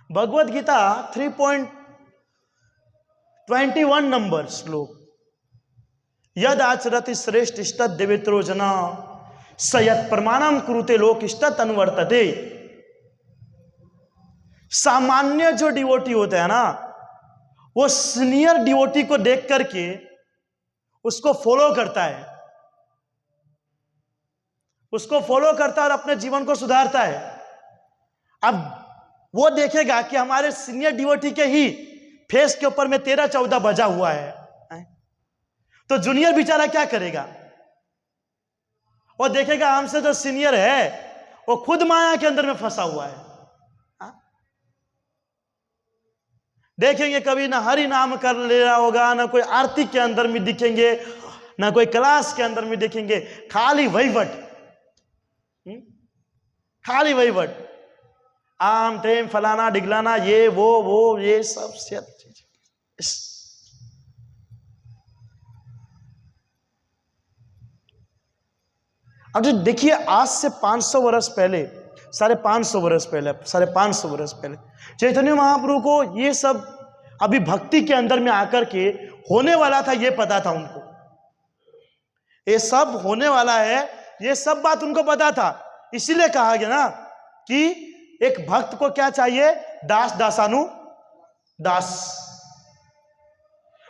भगवत गीता 3.21 नंबर श्लोक, यद आचरति श्रेष्ठ इष्टत देवेत्रो जना सयत प्रमाणम कुरुते लोक इष्टत अनुवर्तते। सामान्य जो डिवोटी होते हैं ना, वो सीनियर डिवोटी को देख करके उसको फॉलो करता है, उसको फॉलो करता है और अपने जीवन को सुधारता है। अब वो देखेगा कि हमारे सीनियर डिवोटी के ही फेस के ऊपर में 13-14 बजा हुआ है, तो जूनियर बेचारा क्या करेगा? वो देखेगा हमसे जो सीनियर है वो खुद माया के अंदर में फंसा हुआ है। देखेंगे कभी ना हरि नाम कर ले रहा होगा, ना कोई आरती के अंदर में दिखेंगे, ना कोई क्लास के अंदर में देखेंगे, खाली वहीवट, खाली वहीवट, आम टेम फलाना डिगलाना, ये वो ये सब चीज। अब जो देखिए, आज से 500 वर्ष पहले, 550 वर्ष पहले, 550 वर्ष पहले चैतन्य महाप्रभु को ये सब अभी भक्ति के अंदर में आकर के होने वाला था, ये पता था उनको, ये सब होने वाला है, ये सब बात उनको पता था। इसीलिए कहा गया ना कि एक भक्त को क्या चाहिए? दास दासानु दास।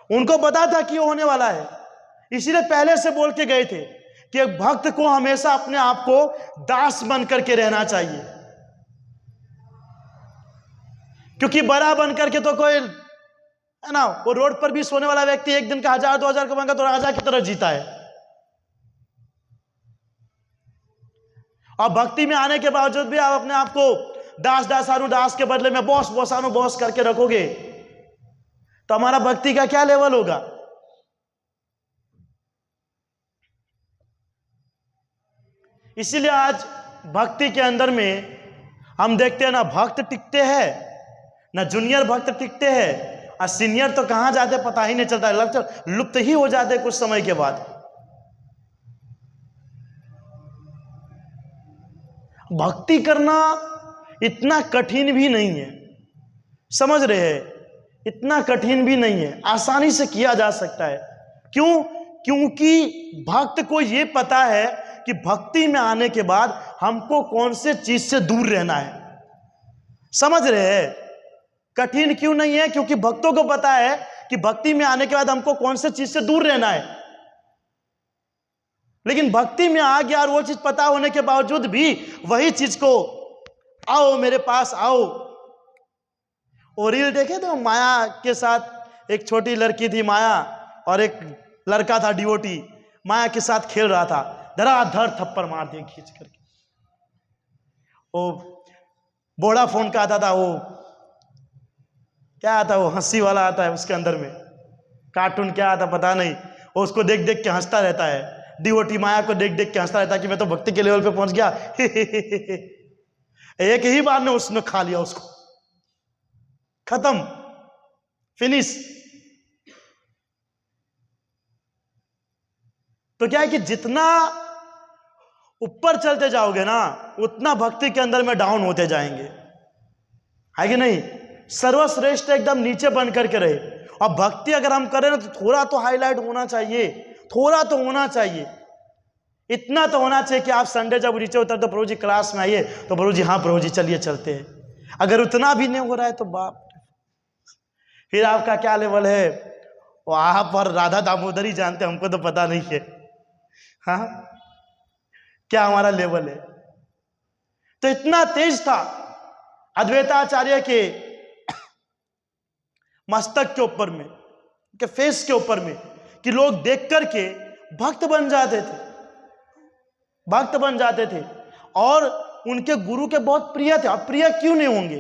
उनको पता था कि ये होने वाला है, इसीलिए पहले से बोल के गए थे कि एक भक्त को हमेशा अपने आप को दास बन करके रहना चाहिए, क्योंकि बड़ा बन करके तो कोई है ना, वो रोड पर भी सोने वाला व्यक्ति एक दिन का 1000-2000 कमाएगा तो राजा की तरह जीता है। और भक्ति में आने के बावजूद भी आप अपने आप को दास दासानु दास के बदले में बॉस बॉसानु बॉस करके रखोगे तो हमारा भक्ति का क्या लेवल होगा? इसीलिए आज भक्ति के अंदर में हम देखते हैं ना भक्त टिकते हैं, ना जूनियर भक्त टिकते हैं, और सीनियर तो कहां जाते पता ही नहीं चलता, लुप्त ही हो जाते कुछ समय के बाद। भक्ति करना इतना कठिन भी नहीं है, समझ रहे हैं? इतना कठिन भी नहीं है, आसानी से किया जा सकता है। क्यों? क्योंकि भक्त को यह पता है कि भक्ति में आने के बाद हमको कौन से चीज से दूर रहना है। समझ रहे हैं? कठिन क्यों नहीं है? क्योंकि भक्तों को पता है कि भक्ति में आने के बाद हमको कौन से चीज से दूर रहना है। लेकिन भक्ति में आ गया और वो चीज पता होने के बावजूद भी वही चीज को आओ मेरे पास आओ। और रील देखे तो माया के साथ एक छोटी लड़की थी माया, और एक लड़का था डिवोटी, माया के साथ खेल रहा था, धड़ाधड़ थप्पड़ मार दिए खींच करके। वो वोडाफोन का आता था, वो क्या आता, वो हंसी वाला आता है, उसके अंदर में कार्टून क्या आता पता नहीं, वो उसको देख देख के हंसता रहता है। डिवोटी माया को देख देख के हंसता रहता है कि मैं तो भक्ति के लेवल पे पहुंच गया। एक ही बार ने उसने खा लिया उसको, खत्म, फिनिश। तो क्या है कि जितना ऊपर चलते जाओगे ना उतना भक्ति के अंदर में डाउन होते जाएंगे, है कि नहीं? सर्वश्रेष्ठ एकदम नीचे बन करके रहे। और भक्ति अगर हम करें ना तो थोड़ा तो हाईलाइट होना चाहिए, थोड़ा तो होना चाहिए, इतना तो होना चाहिए कि आप संडे जब नीचे उतर तो प्रभु जी क्लास में आइए, तो प्रभु जी हाँ प्रभु जी चलिए चलते हैं। अगर उतना भी नहीं हो रहा है तो बाप, फिर आपका क्या लेवल है वो आप और राधा दामोदर ही जानते, हमको तो पता नहीं है हाँ क्या हमारा लेवल है। तो इतना तेज था अद्वैताचार्य के मस्तक के ऊपर में, के फेस के ऊपर में, कि लोग देख करके भक्त बन जाते थे, भक्त बन जाते थे और उनके गुरु के बहुत प्रिय थे। अब प्रिय क्यों नहीं होंगे?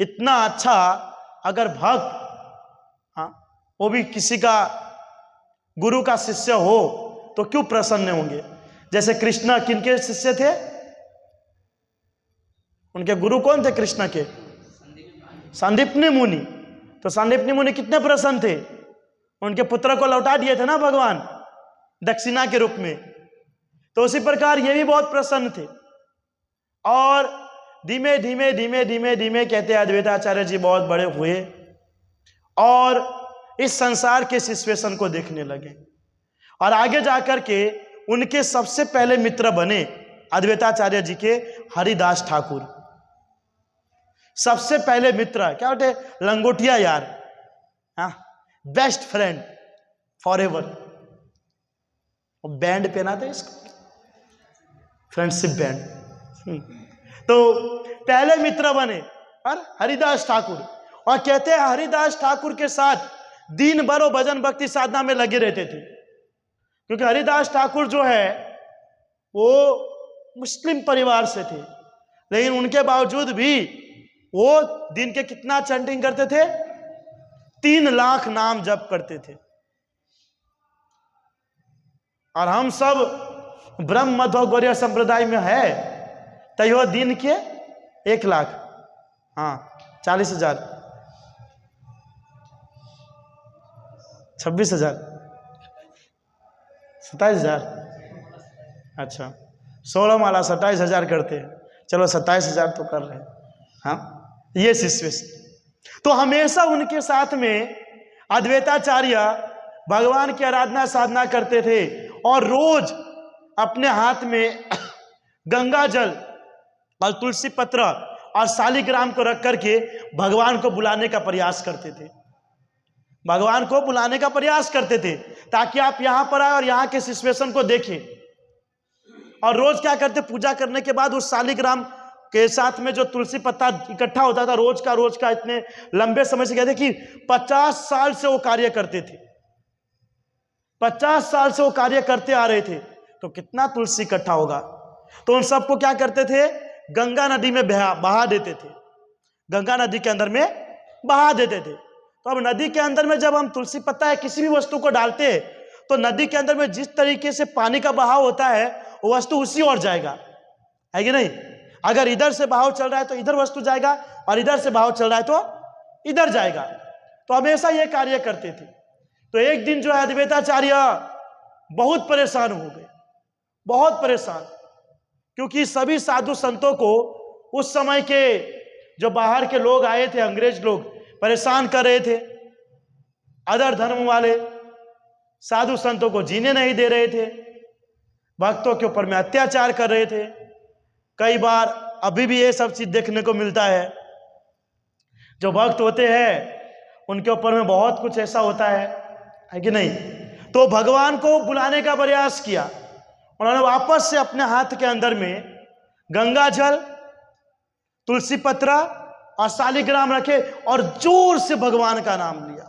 इतना अच्छा अगर भक्त, हाँ वो भी किसी का गुरु का शिष्य हो तो क्यों प्रसन्न होंगे? जैसे कृष्णा किनके शिष्य थे? उनके गुरु कौन थे कृष्णा के? संदीपनी मुनि। तो संदीपनी मुनि कितने प्रसन्न थे? उनके पुत्र को लौटा दिए थे ना भगवान, दक्षिणा के रूप में। तो उसी प्रकार ये भी बहुत प्रसन्न थे और धीमे धीमे धीमे धीमे धीमे कहते हैं अद्वैताचार्य जी बहुत बड़े हुए और इस संसार के सिचुएशन को देखने लगे और आगे जाकर के उनके सबसे पहले मित्र बने अद्वैताचार्य जी के हरिदास ठाकुर। सबसे पहले मित्र क्या बोलते, लंगोटिया यार, हाँ, best friend for ever. Band पहना था इसको, फ्रेंडशिप बैंड। तो पहले मित्र बने और हरिदास ठाकुर, और कहते हैं हरिदास ठाकुर के साथ दिन भर वो भजन भक्ति साधना में लगे रहते थे, क्योंकि हरिदास ठाकुर जो है वो मुस्लिम परिवार से थे, लेकिन उनके बावजूद भी वो दिन के कितना चैंटिंग करते थे, 3 लाख नाम जप करते थे। और हम सब ब्रह्म मध्व गौड़ीय संप्रदाय में है तैयो दिन के 1 लाख, हाँ 40,000, 26,000, 27,000, अच्छा 16 माला 27,000 करते हैं, चलो 27,000 तो कर रहे हैं। हाँ, ये सिचुएशन। तो हमेशा उनके साथ में अद्वैताचार्य भगवान की आराधना साधना करते थे और रोज अपने हाथ में गंगा जल और तुलसी पत्र और शालिग्राम को रख करके भगवान को बुलाने का प्रयास करते थे, भगवान को बुलाने का प्रयास करते थे ताकि आप यहां पर आए और यहां के सिचुएशन को देखें। और रोज क्या करते, पूजा करने के बाद उस शालिग्राम के साथ में जो तुलसी पत्ता इकट्ठा होता था रोज का इतने लंबे समय से, कहते कि 50 साल से वो कार्य करते थे, 50 साल से वो कार्य करते आ रहे थे, तो कितना तुलसी इकट्ठा होगा। तो उन सबको क्या करते थे, गंगा नदी में बहा देते थे, गंगा नदी के अंदर में बहा देते थे। तो अब नदी के अंदर में जब हम तुलसी पत्ता या किसी भी वस्तु को डालते हैं तो नदी के अंदर में जिस तरीके से पानी का बहाव होता है वो वस्तु उसी ओर जाएगा, है कि नहीं। अगर इधर से बहाव चल रहा है तो इधर वस्तु जाएगा और इधर से बहाव चल रहा है तो इधर जाएगा। तो हमेशा ये कार्य करते थे। तो एक दिन जो है अद्वैताचार्य बहुत परेशान हो गए, बहुत परेशान, क्योंकि सभी साधु संतों को उस समय के जो बाहर के लोग आए थे, अंग्रेज लोग, परेशान कर रहे थे। अदर धर्म वाले साधु संतों को जीने नहीं दे रहे थे, भक्तों के ऊपर में अत्याचार कर रहे थे। कई बार अभी भी ये सब चीज देखने को मिलता है, जो भक्त होते हैं उनके ऊपर में बहुत कुछ ऐसा होता है कि नहीं। तो भगवान को बुलाने का प्रयास किया, उन्होंने वापस से अपने हाथ के अंदर में गंगा जल, तुलसी पत्रा और शालिग्राम रखे और जोर से भगवान का नाम लिया,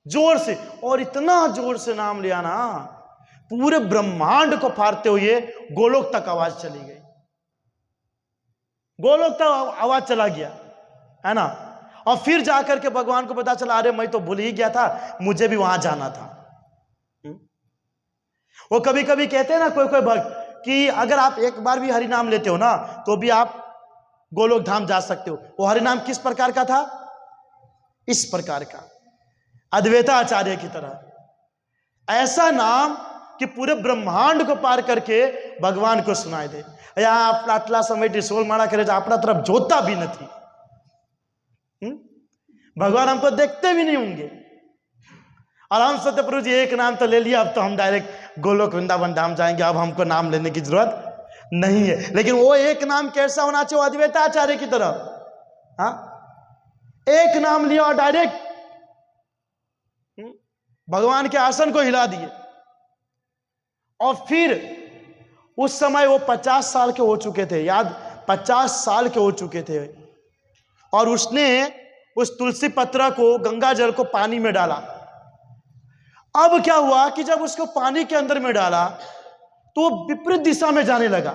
जोर से, और इतना जोर से नाम लिया ना पूरे ब्रह्मांड को फाड़ते हुए गोलोक तक आवाज चली गई, गोलोक तक आवाज चला गया, है ना। और फिर जाकर के भगवान को पता चला, अरे मैं तो भूल ही गया था, मुझे भी वहां जाना था। वो कभी कभी कहते हैं ना कोई कोई भक्त कि अगर आप एक बार भी हरि नाम लेते हो ना तो भी आप गोलोक धाम जा सकते हो। वो हरि नाम किस प्रकार का था, इस प्रकार का, अद्वैताचार्य की तरह ऐसा नाम कि पूरे ब्रह्मांड को पार करके भगवान को सुनाई दे। यहाँ आटला समय सोल माड़ा करे अपना तरफ जोता भी नहीं, भगवान हमको देखते भी नहीं होंगे। और हम सोचते प्रभु जी एक नाम तो ले लिया, अब तो हम डायरेक्ट गोलोक वृंदावन धाम जाएंगे, अब हमको नाम लेने की जरूरत नहीं है। लेकिन वो एक नाम कैसा होना चाहिए, अद्वैताचार्य की तरह। हाँ, एक नाम लिया और डायरेक्ट भगवान के आसन को हिला दिए। और फिर उस समय वो 50 साल के हो चुके थे, याद 50 साल के हो चुके थे। और उसने उस तुलसी पत्र को, गंगा जल को पानी में डाला। अब क्या हुआ कि जब उसको पानी के अंदर में डाला तो वो विपरीत दिशा में जाने लगा।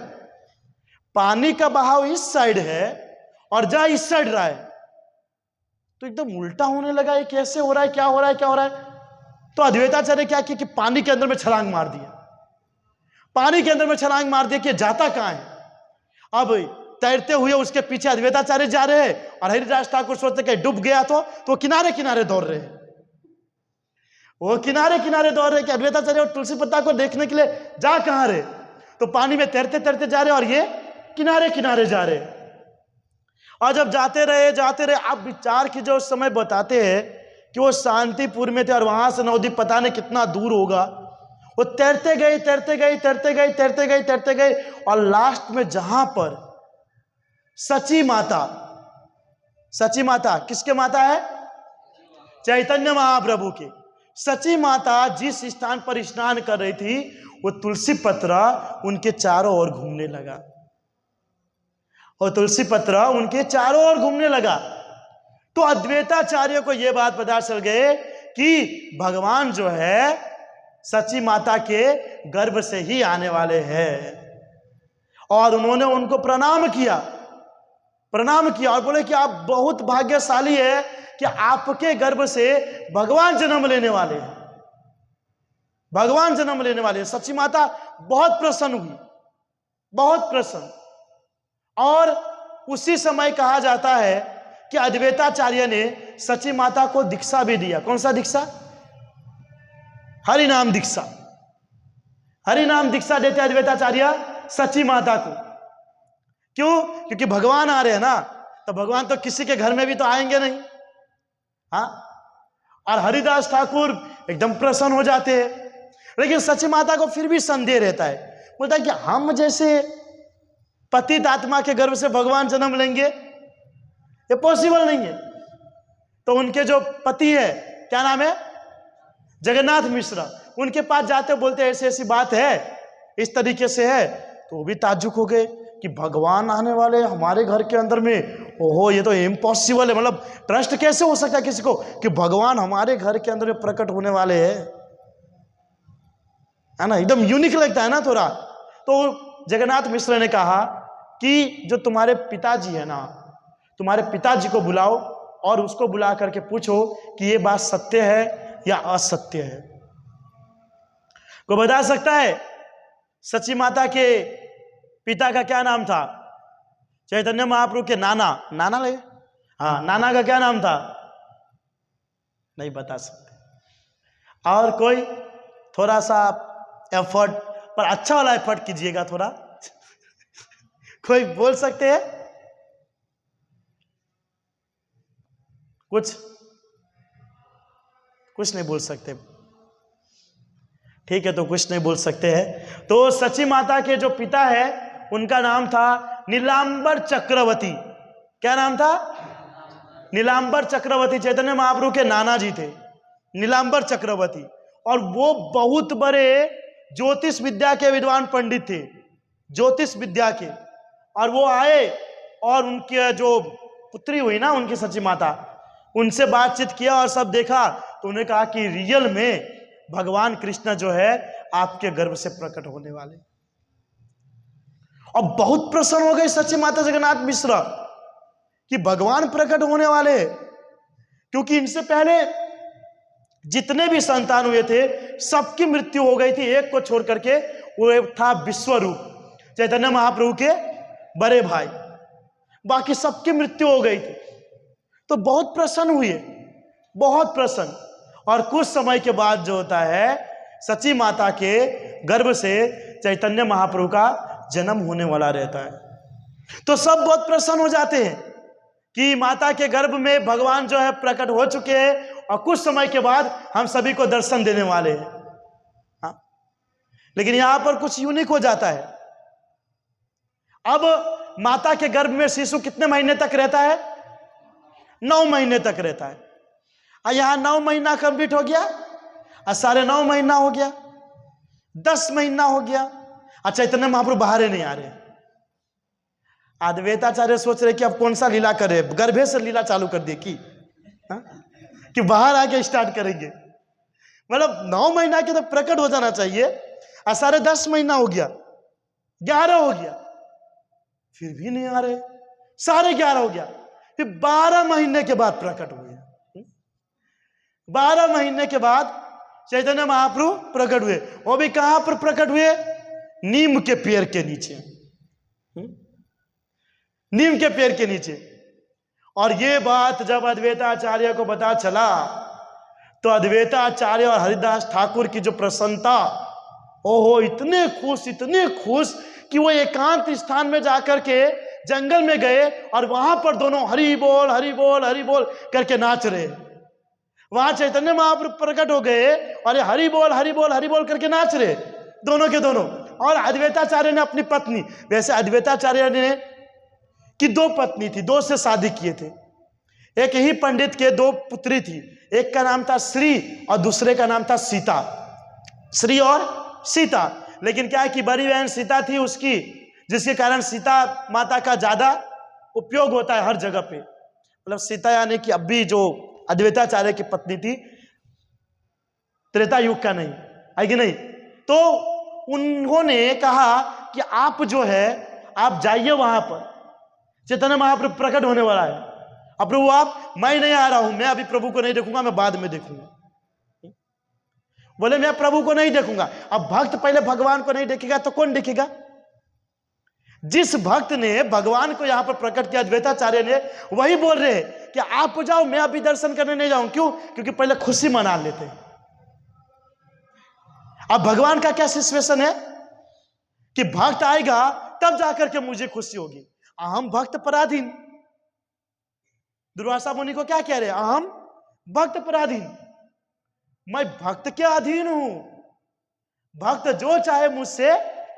पानी का बहाव इस साइड है और जा इस साइड रहा है, तो एकदम उल्टा होने लगा। ये कैसे हो रहा है, क्या हो रहा है, क्या हो रहा है। तो अद्वैताचार्य क्या किया कि पानी के अंदर में छलांग मार दिया, पानी के अंदर में छलांग मार दिया कि जाता कहां है। अब तैरते हुए उसके पीछे अद्वैताचार्य जा रहे हैं और हरिदास ठाकुर सोचते कि डूब गया तो किनारे किनारे दौड़ रहे हैं। वो किनारे किनारे दौड़ रहे कि अद्वैताचार्य और तुलसी पत्ता को देखने के लिए जा कहां रहे, तो पानी में तैरते तैरते जा रहे और ये किनारे किनारे जा रहे। और जब जाते रहे आप विचार की जो समय बताते हैं कि वो शांतिपुर में थे और वहां से नवद्वीप पता नहीं कितना दूर होगा। वो तैरते गए और लास्ट में जहां पर सची माता किसके माता है? चैतन्य महाप्रभु के। सची माता जिस स्थान पर स्नान कर रही थी वो तुलसी पत्र उनके चारों ओर घूमने लगा, तो अद्वैताचार्य को यह बात पता चल गए कि भगवान जो है सची माता के गर्भ से ही आने वाले हैं। और उन्होंने उनको प्रणाम किया और बोले कि आप बहुत भाग्यशाली है कि आपके गर्भ से भगवान जन्म लेने वाले हैं। सची माता बहुत प्रसन्न हुई, बहुत प्रसन्न। और उसी समय कहा जाता है कि अद्वैताचार्य ने सची माता को दीक्षा भी दिया। कौन सा दीक्षा? हरिनाम दीक्षा देते अद्वैताचार्य सची माता को। क्यों? क्योंकि भगवान आ रहे हैं ना, तो भगवान तो किसी के घर में भी तो आएंगे नहीं। हाँ, और हरिदास ठाकुर एकदम प्रसन्न हो जाते हैं। लेकिन सची माता को फिर भी संदेह रहता है, बोलता है कि हम जैसे पतित आत्मा के गर्भ से भगवान जन्म लेंगे, ये पॉसिबल नहीं है। तो उनके जो पति है, क्या नाम है? जगन्नाथ मिश्रा, उनके पास जाते बोलते ऐसी ऐसी बात है, इस तरीके से है। तो वो भी ताज्जुब हो गए कि भगवान आने वाले हमारे घर के अंदर में, ओहो ये तो इम्पॉसिबल है। मतलब ट्रस्ट कैसे हो सकता है किसी को कि भगवान हमारे घर के अंदर में प्रकट होने वाले हैं, है ना? एकदम यूनिक लगता है ना थोड़ा। तो जगन्नाथ मिश्र ने कहा कि जो तुम्हारे पिताजी है ना, तुम्हारे पिताजी को बुलाओ और उसको बुला करके पूछो कि ये बात सत्य है या असत्य है। को बता सकता है सची माता के पिता का क्या नाम था? चैतन्य महाप्रभु के नाना लगे? हाँ, नाना का क्या नाम था? नहीं बता सकते। और कोई थोड़ा सा एफर्ट, पर अच्छा वाला एफर्ट कीजिएगा थोड़ा। कोई बोल सकते हैं? कुछ नहीं बोल सकते। ठीक है, तो कुछ नहीं बोल सकते हैं। तो सची माता के जो पिता है उनका नाम था नीलांबर चक्रवर्ती। क्या नाम था? नीलांबर चक्रवर्ती। चैतन्य महाप्रभु के नाना जी थे नीलांबर चक्रवर्ती, और वो बहुत बड़े ज्योतिष विद्या के विद्वान पंडित थे, ज्योतिष विद्या के। और वो आए और उनके जो पुत्री हुई ना उनकी सची माता, उनसे बातचीत किया और सब देखा, तो उन्होंने कहा कि रियल में भगवान कृष्ण जो है आपके गर्भ से प्रकट होने वाले। और बहुत प्रसन्न हो गई सची माता जगन्नाथ मिश्रा कि भगवान प्रकट होने वाले, क्योंकि इनसे पहले जितने भी संतान हुए थे सबकी मृत्यु हो गई थी, एक को छोड़ करके। वो था विश्वरूप, चैतन्य महाप्रभु के बड़े भाई, बाकी सबकी मृत्यु हो गई थी। तो बहुत प्रसन्न हुए, बहुत प्रसन्न। और कुछ समय के बाद जो होता है सची माता के गर्भ से चैतन्य महाप्रभु का जन्म होने वाला रहता है। तो सब बहुत प्रसन्न हो जाते हैं कि माता के गर्भ में भगवान जो है प्रकट हो चुके हैं और कुछ समय के बाद हम सभी को दर्शन देने वाले हैं। हाँ? लेकिन यहां पर कुछ यूनिक हो जाता है। अब माता के गर्भ में शिशु कितने महीने तक रहता है? 9 महीने तक रहता है। यहां 9 महीना कंप्लीट हो गया, 9.5 महीना हो गया, 10 महीना हो गया। चैतन्य महाप्रभु बाहर ही नहीं आ रहे। अद्वैताचार्य सोच रहे कि अब कौन सा लीला करे, गर्भे से लीला चालू कर दे कि बाहर आके स्टार्ट करेंगे। मतलब 9 महीना के तो प्रकट हो जाना चाहिए, 10.5 महीना हो गया, 11 हो गया, फिर भी नहीं आ रहे। 11.5 हो गया, फिर 12 महीने के बाद प्रकट हुए। 12 महीने के बाद चैतन्य महाप्रभु प्रकट हुए। वो भी कहां पर प्रकट हुए? नीम के पेड़ के नीचे, नीम के पेड़ के नीचे। और ये बात जब अद्वैताचार्य को पता चला तो अद्वैताचार्य और हरिदास ठाकुर की जो प्रसन्नता, ओहो, इतने खुश कि वो एकांत स्थान में जाकर के जंगल में गए और वहां पर दोनों हरि बोल हरि बोल हरि बोल करके नाच रहे। वहां चैतन्य महाप्रभु प्रकट हो गए और हरि बोल हरि बोल हरि बोल करके नाच रहे, दोनों के दोनों। और अद्वैताचार्य ने अपनी पत्नी, वैसे अद्वैताचार्य ने की 2 पत्नी थी, 2 से शादी किए थे। एक ही पंडित के 2 पुत्री थी, एक का नाम था श्री और दूसरे का नाम था सीता, श्री और सीता। लेकिन क्या है कि बड़ी बहन सीता थी उसकी, जिसके कारण सीता माता का ज्यादा उपयोग होता है हर जगह पे। मतलब सीता यानी कि अब भी जो अद्वैताचार्य की पत्नी थी, त्रेता युग का नहीं है कि नहीं। तो उन्होंने कहा कि आप जो है आप जाइए वहां पर, चैतन्य महाप्रभु प्रकट होने वाला है। अब प्रभु आप, मैं नहीं आ रहा हूं, मैं अभी प्रभु को नहीं देखूंगा, मैं बाद में देखूंगा। बोले मैं प्रभु को नहीं देखूंगा। अब भक्त पहले भगवान को नहीं देखेगा तो कौन देखेगा? जिस भक्त ने भगवान को यहां पर प्रकट किया अद्वैताचार्य ने, वही बोल रहे हैं कि आप जाओ, मैं अभी दर्शन करने नहीं जाऊं। क्यों? क्योंकि पहले खुशी मना लेते। अब भगवान का क्या सिचुएशन है कि भक्त आएगा तब जाकर के मुझे खुशी होगी। अहम भक्त पराधीन, दुर्वासा मुनि को क्या कह रहे हैं? अहम भक्त पराधीन, मैं भक्त के अधीन हूं। भक्त जो चाहे मुझसे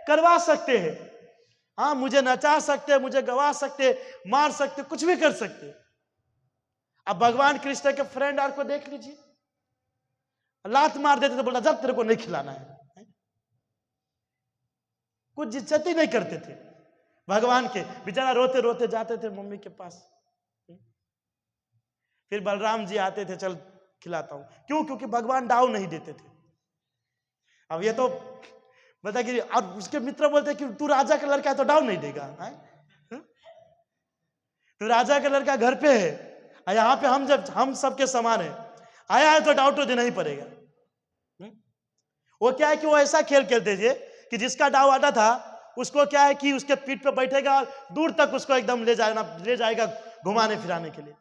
करवा सकते हैं। हाँ, मुझे नचा सकते, मुझे गवा सकते, मार सकते, कुछ भी कर सकते। अब भगवान कृष्ण के फ्रेंड आर को देख लीजिए, लात मार देते तो बोला जब तेरे को नहीं खिलाना है। कुछ इज्जत ही नहीं करते थे भगवान के। बेचारा रोते रोते जाते थे मम्मी के पास, फिर बलराम जी आते थे, चल खिलाता हूं। क्यों? क्योंकि भगवान डाउ नहीं देते थे। अब ये तो बता कि, और उसके मित्र बोलते कि तू राजा का लड़का है तो डाउ नहीं देगा, तू राजा का लड़का घर पे है, यहाँ पे हम सबके समान है, आया है तो डाउ तो देना ही पड़ेगा। वो क्या है कि वो ऐसा खेल खेलते थे कि जिसका डाउ आता था उसको क्या है कि उसके पीठ पे बैठेगा और दूर तक उसको एकदम ले जाएगा घुमाने फिराने के लिए।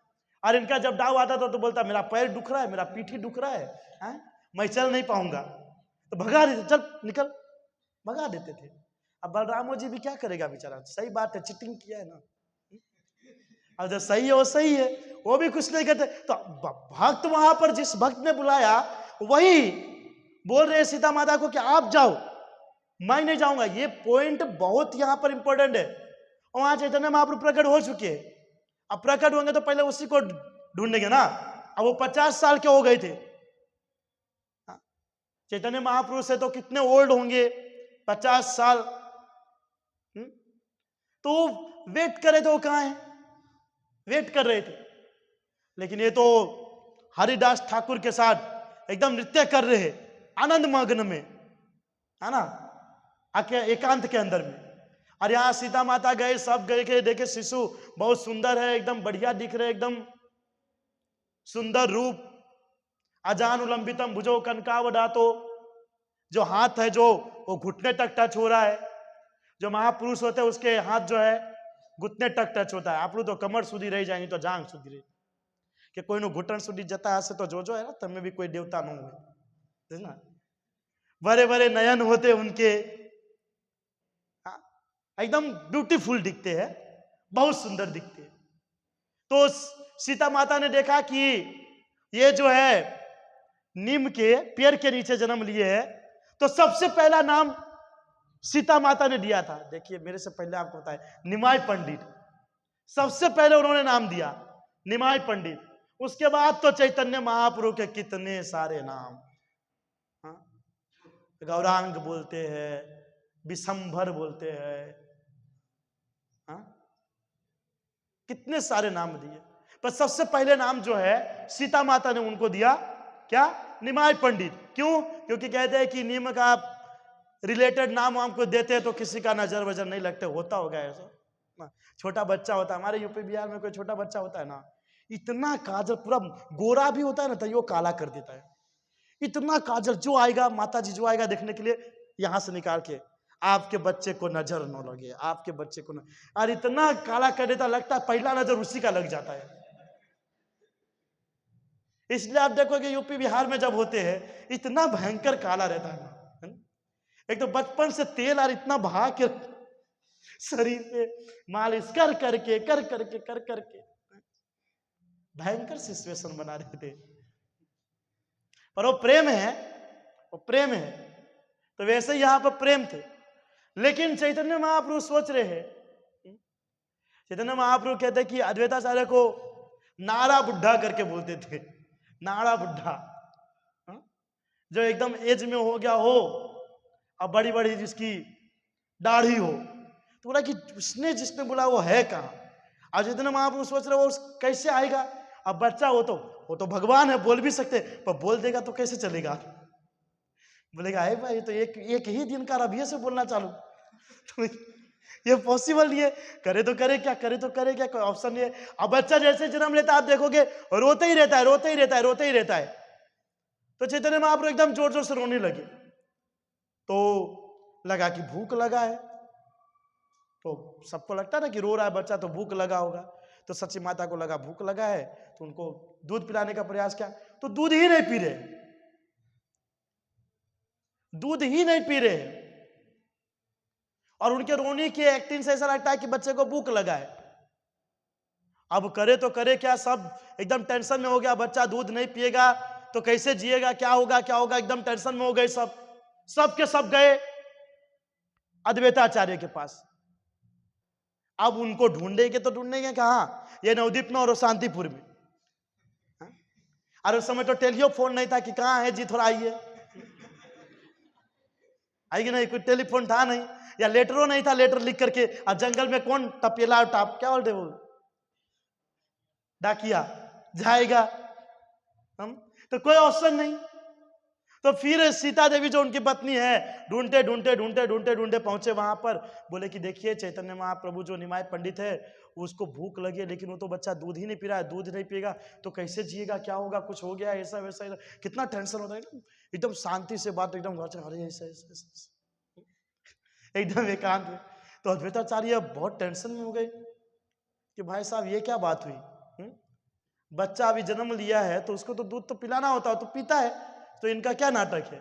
और इनका जब डाउ आता था तो बोलता मेरा पैर दुख रहा है, मेरा पीठ ही दुख रहा है, मैं चल नहीं पाऊंगा, तो भगा देते, चल निकल, भगा देते थे। अब बलरामो जी भी क्या करेगा बेचारा, सही बात है, चीटिंग किया है ना। अब जो सही है वो सही है, वो भी कुछ नहीं करते। तो भक्त वहां पर जिस भक्त ने बुलाया वही बोल रहे सीता माता को कि आप जाओ, मैं नहीं जाऊंगा। ये पॉइंट बहुत यहां पर इंपॉर्टेंट है। वहां चैतन्य महाप्रभु प्रकट हो चुके हैं। अब प्रकट होंगे तो पहले उसी को ढूंढेंगे ना। अब वो 50 साल के हो गए थे। चैतन्य महाप्रभु से तो कितने ओल्ड होंगे, 50 साल। तो वेट करे तो वो कहां है, वेट कर रहे थे। लेकिन ये तो हरिदास ठाकुर के साथ एकदम नृत्य कर रहे हैं, आनंद मग्न में, है ना, एकांत के अंदर में। और यहाँ सीता माता गए, सब गए के देखे शिशु बहुत सुंदर है, एकदम बढ़िया दिख रहे, एकदम सुंदर रूप। अजान उलंबितम भुजो कनकावदातो, जो हाथ है जो वो घुटने तक टच हो रहा है। जो महापुरुष होते हैं उसके हाथ जो है घुटने तक टच होता है। आप लोग तो कमर सुधी रही जाएंगी तो जांग सुधी रही कि कोई नो घुटन सुधी जता हसे तो जो है ना तब में भी कोई देवता न हुए ना। बड़े बड़े नयन होते उनके, एकदम ब्यूटीफुल दिखते हैं, बहुत सुंदर दिखते हैं। तो सीता माता ने देखा कि ये जो है नीम के पेड़ के नीचे जन्म लिए है, तो सबसे पहला नाम सीता माता ने दिया था। देखिए मेरे से पहले आपको पता है, निमाय पंडित सबसे पहले उन्होंने नाम दिया, निमाय पंडित। उसके बाद तो चैतन्य महाप्रभु के कितने सारे नाम, गौरांग बोलते हैं, विशंभर बोलते हैं, कितने सारे नाम दिए। पर सबसे पहले नाम जो है सीता माता ने उनको दिया, क्या? निमाय पंडित। क्यों? क्योंकि कहते हैं कि नीम का रिलेटेड नाम हमको देते हैं तो किसी का नजर वजर नहीं लगते। होता होगा ऐसा, छोटा बच्चा होता है हमारे यूपी बिहार में, कोई छोटा बच्चा होता है ना, इतना काजल, पूरा गोरा भी होता है ना तो यो काला कर देता है। इतना काजल जो आएगा, माता जी जो आएगा देखने के लिए, यहां से निकाल के आपके बच्चे को नजर न लगे, आपके बच्चे को न, और इतना काला कर देता, लगता है पहला नजर उसी का लग जाता है। इसलिए आप देखोगे यूपी बिहार में जब होते हैं इतना भयंकर काला रहता है ना? एक तो बचपन से तेल और इतना बहा के शरीर पे मालिश कर करके भयंकर सिचुएशन बना रहे थे। पर वो प्रेम है, वो प्रेम है। तो वैसे यहां पर प्रेम थे। लेकिन चैतन्य महाप्रभु सोच रहे हैं, चैतन्य महाप्रभु कहते कि अद्वैताचार्य को नाड़ा बुढ़ा करके बोलते थे, नाड़ा बुढ़ा, जो एकदम एज में हो गया हो अब बड़ी बड़ी जिसकी दाढ़ी हो, तो बोला कि उसने जिसने बोला वो है कहाँ। आज चैतन्य महाप्रभु सोच रहे वो कैसे आएगा। अब बच्चा वो तो भगवान है, बोल भी सकते, पर बोल देगा तो कैसे चलेगा। बोलेगा है भाई तो एक ही दिन का अभी से बोलना चालू तो ये पॉसिबल नहीं है। करे तो करे क्या, करे तो करे क्या, कोई ऑप्शन नहीं है। अब बच्चा जैसे जन्म लेता है आप देखोगे रोते ही रहता है, रोते ही रहता है, रोते ही रहता है। तो चैतन्य महाप्रभु एकदम जोर जोर से रोने लगे। तो लगा कि भूख लगा है, तो सबको लगता ना कि रो रहा है बच्चा तो भूख लगा होगा। तो सच्ची माता को लगा भूख लगा है, तो उनको दूध पिलाने का प्रयास किया, तो दूध ही नहीं पी रहे, दूध ही नहीं पी रहे। और उनके रोने की एक्टिंग से ऐसा लगता है कि बच्चे को भूख लगा है। अब करे तो करे क्या, सब एकदम टेंशन में हो गया। बच्चा दूध नहीं पिएगा तो कैसे जिएगा, क्या होगा क्या होगा, एकदम टेंशन में हो गए। सब के सब गए अद्वैताचार्य के पास। अब उनको ढूंढेंगे तो ढूंढेंगे कहां, ये नवदीप में और शांतिपुर में। और उस समय तो टेलीफोन नहीं था कि कहां है जी थोड़ा आइए, आइए नहीं, कोई टेलीफोन था नहीं, या लेटरों नहीं था, लेटर लिख करके। और जंगल में कौन टपेला टाप क्या बोलते वो डाकिया जाएगा, हम तो कोई ऑप्शन नहीं। तो फिर सीता देवी जो उनकी पत्नी है ढूंढते ढूंढते ढूंढते ढूंढते ढूंढते पहुंचे वहां पर। बोले कि देखिए चैतन्य महाप्रभु जो निमाय पंडित है उसको भूख लगी है, लेकिन वो तो बच्चा दूध ही नहीं पी रहा है, दूध नहीं पिएगा तो कैसे जिएगा, क्या होगा, कुछ हो गया ऐसा वैसा। कितना टेंशन होता है, एकदम शांति से बात, एकदम अरे ऐसा ऐसा एकदम एकांत में। तो अद्वैताचार्य बहुत टेंशन में हो गए कि भाई साहब ये क्या बात हुई, बच्चा अभी जन्म लिया है तो उसको तो दूध तो पिलाना होता है, तो पीता है, तो इनका क्या नाटक है।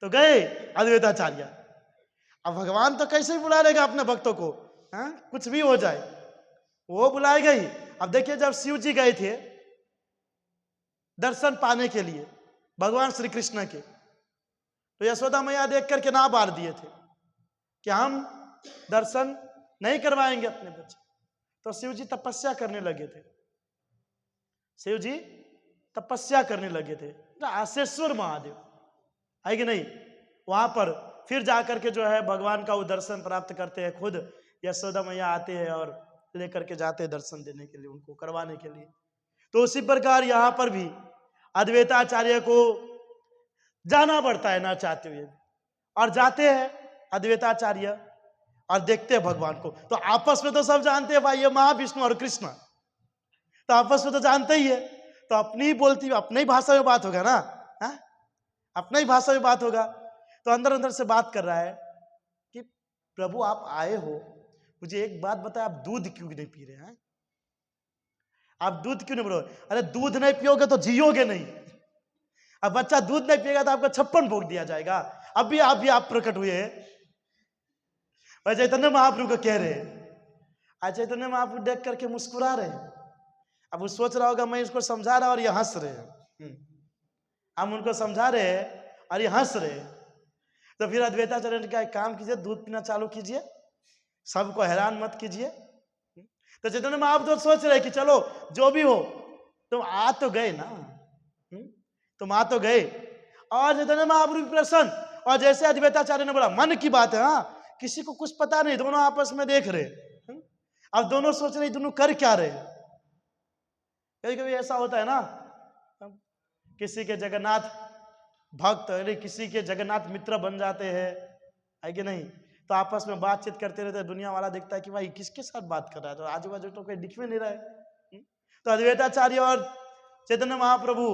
तो गए अद्वैताचार्य। अब भगवान तो कैसे ही बुला लेगा अपने भक्तों को, कुछ भी हो जाए, वो बुलाएगा ही। अब देखिए जब शिव जी गए थे दर्शन पाने के लिए भगवान श्री कृष्ण के, तो यशोदा मैया देख करके ना बार दिए थे कि हम दर्शन नहीं करवाएंगे अपने बच्चे। तो शिव जी तपस्या करने लगे थे, शिव जी तपस्या करने लगे थे, आशेश्वर महादेव है कि नहीं। वहां पर फिर जाकर के जो है भगवान का वो दर्शन प्राप्त करते हैं। खुद यशोदा मैया आते हैं और लेकर के जाते हैं दर्शन देने के लिए, उनको करवाने के लिए। तो उसी प्रकार यहाँ पर भी अद्वैताचार्य को जाना पड़ता है ना चाहते हुए, और जाते हैं अद्वैताचार्य और देखते हैं भगवान को। तो आपस में तो सब जानते हैं भाई ये महाविष्णु और कृष्ण, तो आपस में तो जानते ही है, तो अपनी बोलती अपनी भाषा में बात होगा ना, अपनी ही भाषा में बात होगा। तो अंदर अंदर से बात कर रहा है कि प्रभु आप आए हो, मुझे एक बात बताए, आप दूध क्यों नहीं पी रहे हैं, आप दूध क्यों नहीं पी रहे। अरे दूध नहीं पियोगे तो जियोगे नहीं। अब बच्चा दूध नहीं पिएगा तो आपको 56 भोग दिया जाएगा। अब भी आप प्रकट हुए हैं, चैतन्य महाप्रभु को कह रहे हैं। आज चैतन्य महाप्रभु देख करके मुस्कुरा रहे हैं। अब वो सोच रहा होगा मैं इसको समझा रहा और ये हंस रहे हैं, हम उनको समझा रहे हैं और ये हंस रहे हैं। तो फिर अद्वैताचार्य ने कहा एक काम कीजिए, दूध पीना चालू कीजिए, सबको हैरान मत कीजिए। तो चैतन्य महाप्रभु सोच रहे कि चलो जो भी हो तुम आ तो गए ना, तुम आ तो गए। और चैतन्य महाप्रभु प्रसन्न, और जैसे अद्वैताचार्य ने बोला मन की बात है, किसी को कुछ पता नहीं, दोनों आपस में देख रहे। अब दोनों सोच रहे दोनों कर क्या रहे। कभी कभी ऐसा होता है ना, किसी के जगन्नाथ भक्त अरे किसी के जगन्नाथ मित्र बन जाते हैं, है कि नहीं। तो आपस में बातचीत करते रहते हैं, दुनिया वाला देखता है कि भाई किसके साथ बात कर रहा है, तो आजू बाजू तो कोई दिख में नहीं रहा है। तो अद्वैताचार्य और चैतन्य महाप्रभु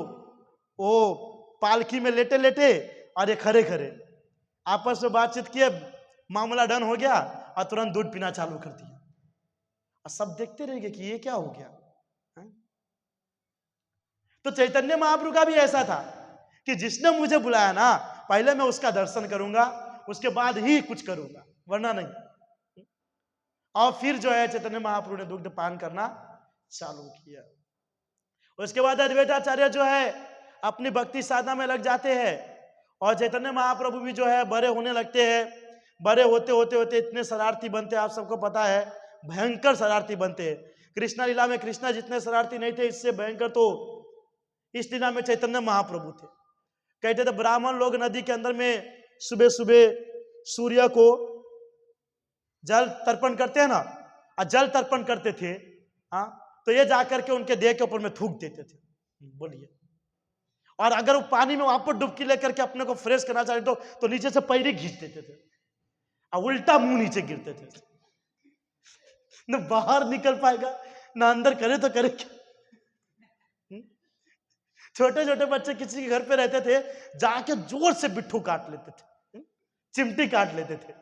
वो पालकी में लेटे लेटे और ये खड़े खड़े आपस में बातचीत किए, मामला डन हो गया और तुरंत दूध पीना चालू कर दिया। और सब देखते रहेंगे कि ये क्या हो गया। तो चैतन्य महाप्रभु का भी ऐसा था कि जिसने मुझे बुलाया ना, पहले मैं उसका दर्शन करूंगा, उसके बाद ही कुछ करूंगा, वरना नहीं। और फिर जो है चैतन्य महाप्रभु ने दुग्ध पान करना चालू किया। उसके बाद अद्वैताचार्य जो है अपनी भक्ति साधना में लग जाते हैं, और चैतन्य महाप्रभु भी जो है बड़े होने लगते हैं। बड़े होते होते होते इतने शरारती बनते हैं, आप सबको पता है, भयंकर शरारती बनते हैं। कृष्णा लीला में कृष्णा जितने शरारती नहीं थे, इससे भयंकर तो इस लीला में चैतन्य महाप्रभु थे। कहते थे ब्राह्मण लोग नदी के अंदर में सुबह सुबह सूर्य को जल तर्पण करते हैं ना, और जल तर्पण करते थे, हाँ, तो ये जाकर के उनके देह के ऊपर में थूक देते थे। बोलिए, और अगर वो पानी में वापस डुबकी लेकर के अपने को फ्रेश करना चाहते तो नीचे से पैरी खींच देते थे, और उल्टा मुंह नीचे गिरते थे। न बाहर निकल पाएगा, ना अंदर करे तो करे क्या। छोटे छोटे बच्चे किसी के घर पे रहते थे, जाके जोर से बिट्ठू काट लेते थे, चिमटी काट लेते थे,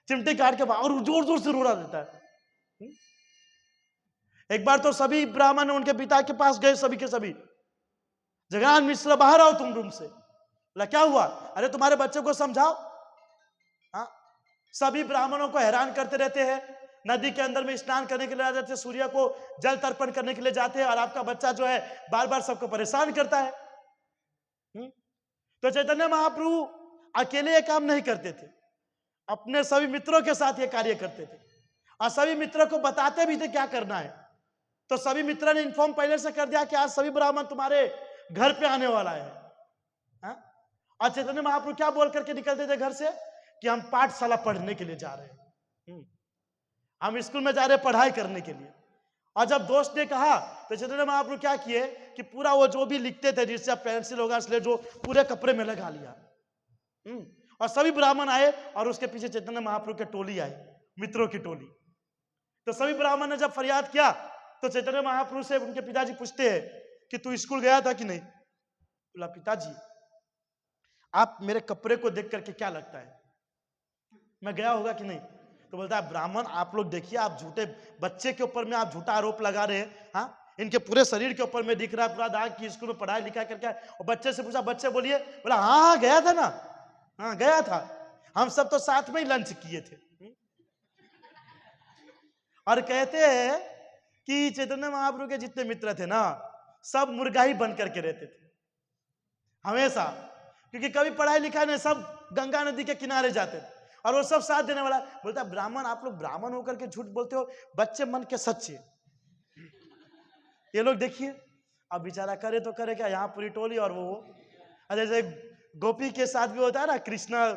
चिमटी काट के और जोर जोर से रोना देता है। एक बार तो सभी ब्राह्मण उनके पिता के पास गए, सभी के सभी, जगन्नाथ मिश्र बाहर आओ तुम रूम से। बोला क्या हुआ? अरे तुम्हारे बच्चे को समझाओ। हाँ, सभी ब्राह्मणों को हैरान करते रहते हैं, नदी के अंदर में स्नान करने के लिए जाते हैं, सूर्य को जल तर्पण करने के लिए जाते हैं, और आपका बच्चा जो है बार बार सबको परेशान करता है। तो चैतन्य महाप्रभु अकेले ये काम नहीं करते थे, अपने सभी मित्रों के साथ ये कार्य करते थे, और सभी मित्रों को बताते भी थे क्या करना है। तो सभी मित्रों ने इन्फॉर्म पहले से कर दिया कि आज सभी ब्राह्मण तुम्हारे घर पे आने वाला है। हाँ? और चैतन्य महाप्रभु क्या बोल करके निकलते थे घर से कि हम पाठशाला पढ़ने के लिए जा रहे हैं, हम स्कूल में जा रहे हैं पढ़ाई करने के लिए। और जब दोस्त ने कहा तो चैतन्य महाप्रभु क्या किए कि पूरा वो जो भी लिखते थे, जिससे पेंसिल होगा इसलिए जो पूरे कपड़े में लगा लिया, और सभी ब्राह्मण आए, और उसके पीछे चैतन्य महाप्रभु की टोली आई, मित्रों की टोली। तो सभी ब्राह्मण ने जब फरियाद किया तो चैतन्य महाप्रभु से उनके पिताजी पूछते हैं कि तू स्कूल गया था कि नहीं? बोला पिताजी आप मेरे कपड़े को देख करके क्या लगता है, मैं गया होगा कि नहीं? तो बोलता है ब्राह्मण आप लोग देखिए, आप झूठे बच्चे के ऊपर में आप झूठा आरोप लगा रहे हैं। हाँ, इनके पूरे शरीर के ऊपर में दिख रहा है पूरा दाग की स्कूल में पढ़ाई लिखाई करके। और बच्चे से पूछा, बच्चे बोलिए। बोला हाँ गया था ना, हाँ गया था, हम सब तो साथ में ही लंच किए थे। और कहते हैं कि चैतन्य महाप्रभु के जितने मित्र थे ना, सब मुर्गा ही बन करके रहते थे हमेशा, क्योंकि कभी पढ़ाई लिखाई नहीं, सब गंगा नदी के किनारे जाते थे, और वो सब साथ देने वाला। बोलता ब्राह्मण आप लोग ब्राह्मण होकर के झूठ बोलते हो, बच्चे मन के सच्चे। ये लोग देखिए, अब बेचारा करे तो करे क्या, यहाँ पूरी टोली और वो। जैसे गोपी के साथ भी होता है ना, कृष्णा